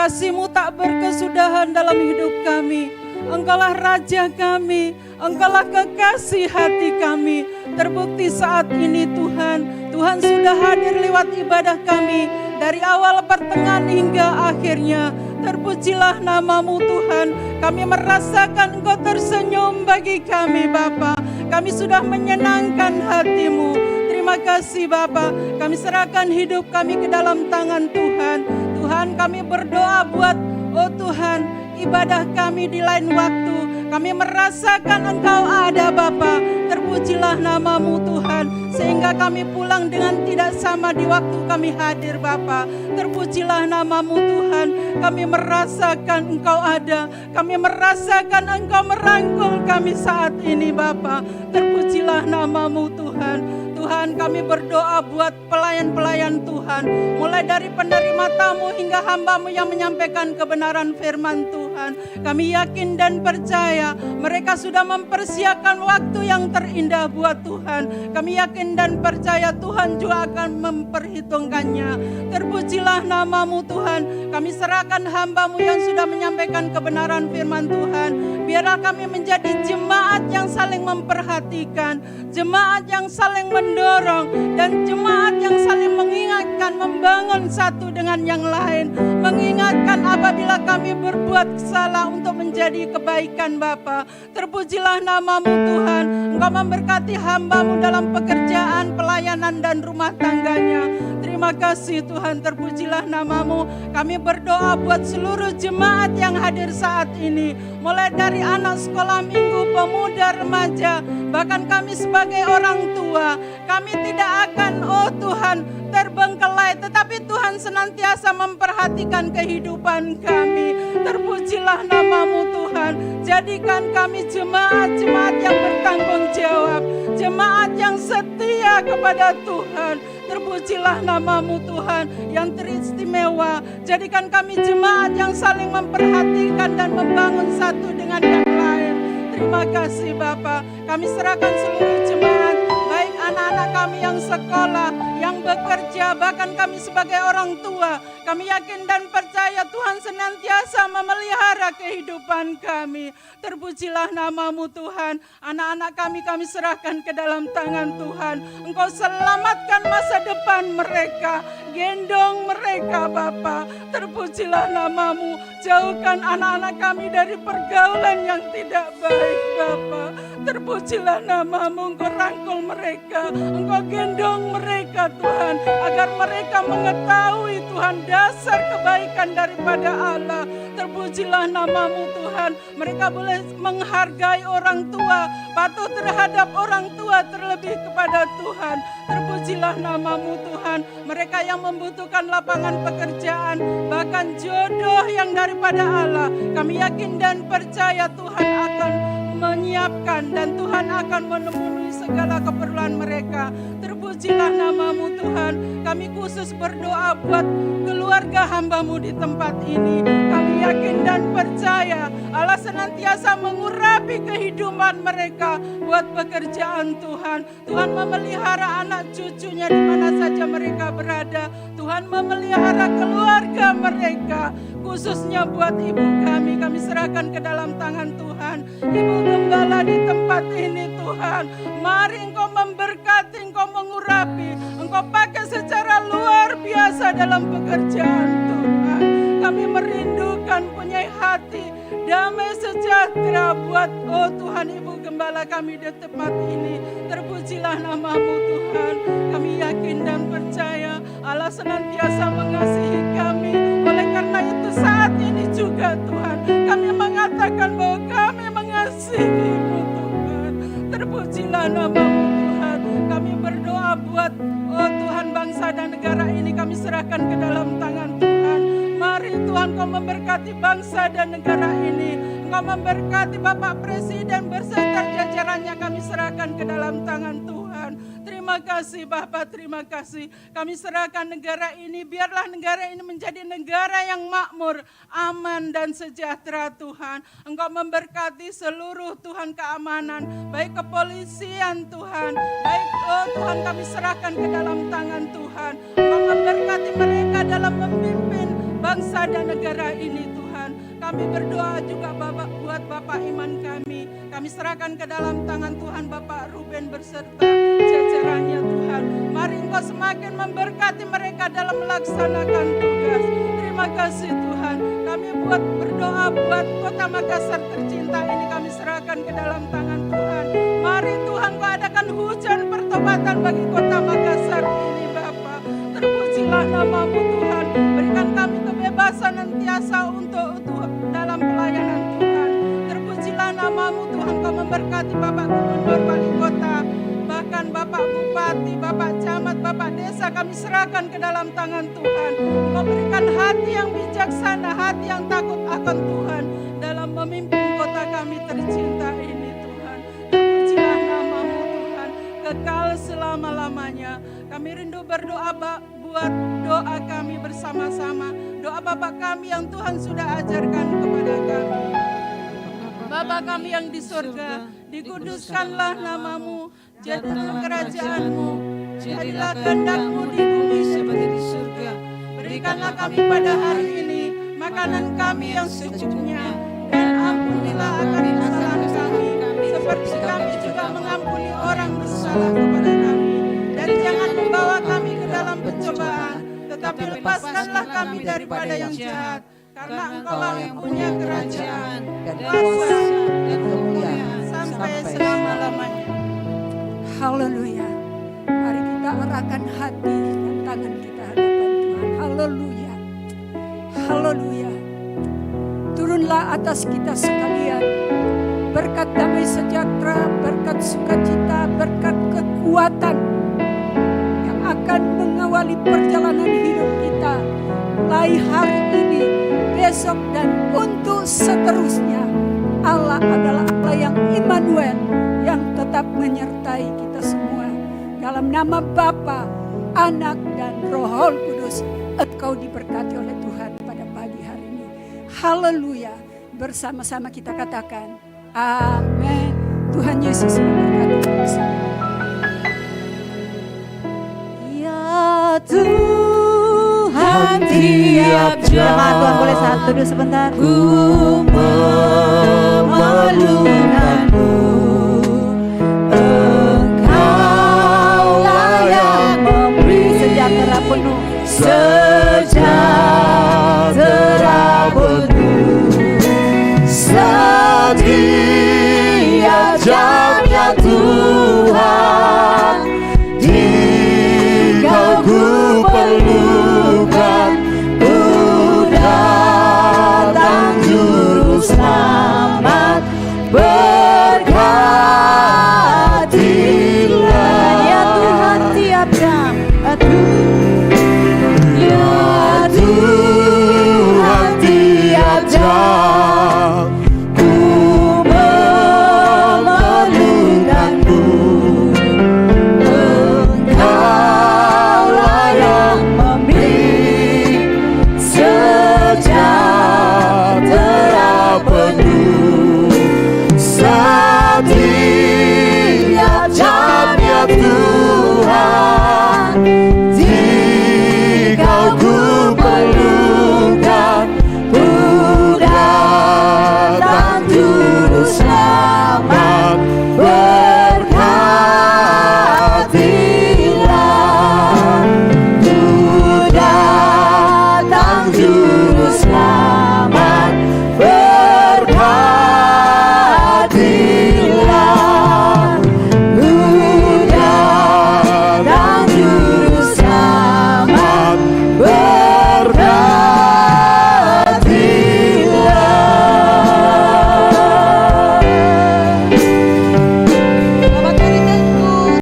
Kasih-Mu tak berkesudahan dalam hidup kami. Engkaulah Raja kami, Engkaulah kekasih hati kami. Terbukti saat ini Tuhan, Tuhan sudah hadir lewat ibadah kami. Dari awal pertengahan hingga akhirnya. Terpujilah nama-Mu Tuhan. Kami merasakan Engkau tersenyum bagi kami Bapa. Kami sudah menyenangkan hati-Mu. Terima kasih Bapa. Kami serahkan hidup kami ke dalam tangan Tuhan. Tuhan, kami berdoa buat, oh Tuhan, ibadah kami di lain waktu. Kami merasakan Engkau ada Bapa. Terpujilah nama-Mu Tuhan, sehingga kami pulang dengan tidak sama di waktu kami hadir Bapa. Terpujilah nama-Mu Tuhan. Kami merasakan Engkau ada. Kami merasakan Engkau merangkul kami saat ini Bapa. Terpujilah nama-Mu Tuhan. Tuhan, kami berdoa buat pelayan-pelayan Tuhan, mulai dari penerima tamu hingga hamba-Mu yang menyampaikan kebenaran firman Tuhan. Kami yakin dan percaya mereka sudah mempersiapkan waktu yang terindah buat Tuhan. Kami yakin dan percaya Tuhan juga akan memperhitungkannya. Terpujilah nama-Mu Tuhan. Kami serahkan hamba-Mu yang sudah menyampaikan kebenaran firman Tuhan. Biarlah kami menjadi jemaat yang saling memperhatikan, jemaat yang saling mendorong, dan jemaat yang saling mengingatkan, membangun satu dengan yang lain. Mengingatkan apabila kami berbuat salah untuk menjadi kebaikan Bapa. Terpujilah nama-Mu Tuhan. Engkau memberkati hamba-Mu dalam pekerjaan, pelayanan, dan rumah tangganya. Terima kasih Tuhan, terpujilah nama-Mu. Kami berdoa buat seluruh jemaat yang hadir saat ini. Mulai dari anak sekolah minggu, pemuda, remaja, bahkan kami sebagai orang tua. Kami tidak akan, oh Tuhan, terbengkelai, tetapi Tuhan senantiasa memperhatikan kehidupan kami. Terpujilah nama-Mu Tuhan. Jadikan kami jemaat-jemaat yang bertanggung jawab, jemaat yang setia kepada Tuhan. Terpujilah nama-Mu Tuhan yang teristimewa. Jadikan kami jemaat yang saling memperhatikan dan membangun satu dengan yang lain. Terima kasih Bapa. Kami serahkan seluruh jemaat, baik anak-anak kami yang sekolah, yang bekerja, bahkan kami sebagai orang tua. Kami yakin dan percaya Tuhan senantiasa memelihara kehidupan kami. Terpujilah nama-Mu Tuhan. Anak-anak kami serahkan ke dalam tangan Tuhan. Engkau selamatkan masa depan mereka. Gendong mereka Bapa. Terpujilah nama-Mu. Jauhkan anak-anak kami dari pergaulan yang tidak baik Bapa. Terpujilah nama-Mu. Engkau rangkul mereka. Engkau gendong mereka Tuhan. Agar mereka mengetahui Tuhan dasar kebaikan daripada Allah. Terpujilah nama-Mu Tuhan. Mereka boleh menghargai orang tua, patuh terhadap orang tua terlebih kepada Tuhan. Terpujilah nama-Mu Tuhan. Mereka yang membutuhkan lapangan pekerjaan, bahkan jodoh yang daripada Allah, kami yakin dan percaya Tuhan akan menyiapkan dan Tuhan akan memenuhi segala keperluan mereka. Terpujilah nama-Mu Tuhan. Kami khusus berdoa buat keluarga hamba-Mu di tempat ini. Kami yakin dan percaya Allah senantiasa mengurapi kehidupan mereka buat pekerjaan Tuhan. Tuhan memelihara anak cucunya di mana saja mereka berada. Tuhan memelihara keluarga mereka. Khususnya buat ibu kami serahkan ke dalam tangan Tuhan. Ibu Gembala di tempat ini Tuhan. Mari Engkau memberkati, Engkau mengurapi. Engkau pakai secara luar biasa dalam pekerjaan Tuhan. Kami merindukan punya hati damai sejahtera buat Tuhan Ibu Gembala kami di tempat ini. Terpujilah nama-Mu Tuhan. Kami yakin dan percaya Allah senantiasa mengasihi kami. Oleh karena itu saat ini juga Tuhan kami mengatakan bahwa kami mengasihi-Mu Tuhan. Terpujilah nama-Mu Tuhan. Kami berdoa buat Tuhan bangsa dan negara ini kami serahkan ke dalam tangan Tuhan. Mari Tuhan Kau memberkati bangsa dan negara ini. Engkau memberkati Bapak Presiden berserta jajarannya kami serahkan ke dalam tangan Tuhan. Terima kasih Bapak, terima kasih. Kami serahkan negara ini, biarlah negara ini menjadi negara yang makmur, aman dan sejahtera Tuhan. Engkau memberkati seluruh Tuhan keamanan, baik kepolisian Tuhan, baik Tuhan kami serahkan ke dalam tangan Tuhan. Engkau memberkati mereka dalam memimpin bangsa dan negara ini Tuhan. Kami berdoa juga Bapak buat Bapak Iman kami. Kami serahkan ke dalam tangan Tuhan Bapak Ruben berserta jajarannya Tuhan. Mari Engkau semakin memberkati mereka dalam melaksanakan tugas. Terima kasih Tuhan. Kami berdoa buat kota Makassar tercinta ini kami serahkan ke dalam tangan Tuhan. Mari Tuhan Kau adakan hujan pertobatan bagi kota Makassar ini Bapak. Terpujilah nama-Mu Tuhan. Berikan kami kebebasan nantiasa untuk dalam pelayanan Tuhan. Terpujilah nama-Mu Tuhan. Kau memberkati Bapak Gubernur Wali Kota, bahkan Bapak Bupati, Bapak Camat, Bapak Desa kami serahkan ke dalam tangan Tuhan. Kau berikan hati yang bijaksana, hati yang takut akan Tuhan dalam memimpin kota kami tercinta ini Tuhan. Terpujilah nama-Mu Tuhan, kekal selama-lamanya. Kami rindu berdoa buat doa kami bersama-sama. Doa Bapa kami yang Tuhan sudah ajarkan kepada kami. Bapa kami yang di surga, dikuduskanlah nama-Mu, jadilah kerajaan-Mu, jadilah kehendak-Mu di bumi seperti di surga. Berikanlah kami pada hari ini makanan kami yang secukupnya, dan ampunilah akan kesalahan kami, seperti kami juga mengampuni orang bersalah kepada kami. Dan jangan membawa kami ke dalam pencobaan, tetapi lepaskanlah kami daripada yang jahat. Karena Engkau yang punya kerajaan dan kuasa dan kemuliaan sampai selama-lamanya. Haleluya. Mari kita arahkan hati dan tangan kita hadapan Tuhan. Haleluya. Haleluya. Turunlah atas kita sekalian berkat damai sejahtera, berkat sukacita, berkat kekuatan yang akan mengawali perjalanan hidup kita mulai hari ini, besok dan untuk seterusnya. Allah adalah Allah yang Immanuel, yang tetap menyertai kita semua. Dalam nama Bapa, Anak dan Roh Kudus, Engkau diberkati oleh Tuhan pada pagi hari ini. Haleluya. Bersama-sama kita katakan amin. Tuhan Yesus memberkati kita. Ya Tuhan tiap Jemaat Tuhan boleh jam satu dulu sebentar. ku memerlukanmu. Engkaulah yang memberi Sejahtera penuh. sejahtera penuh. Setiap jamnya Tuhan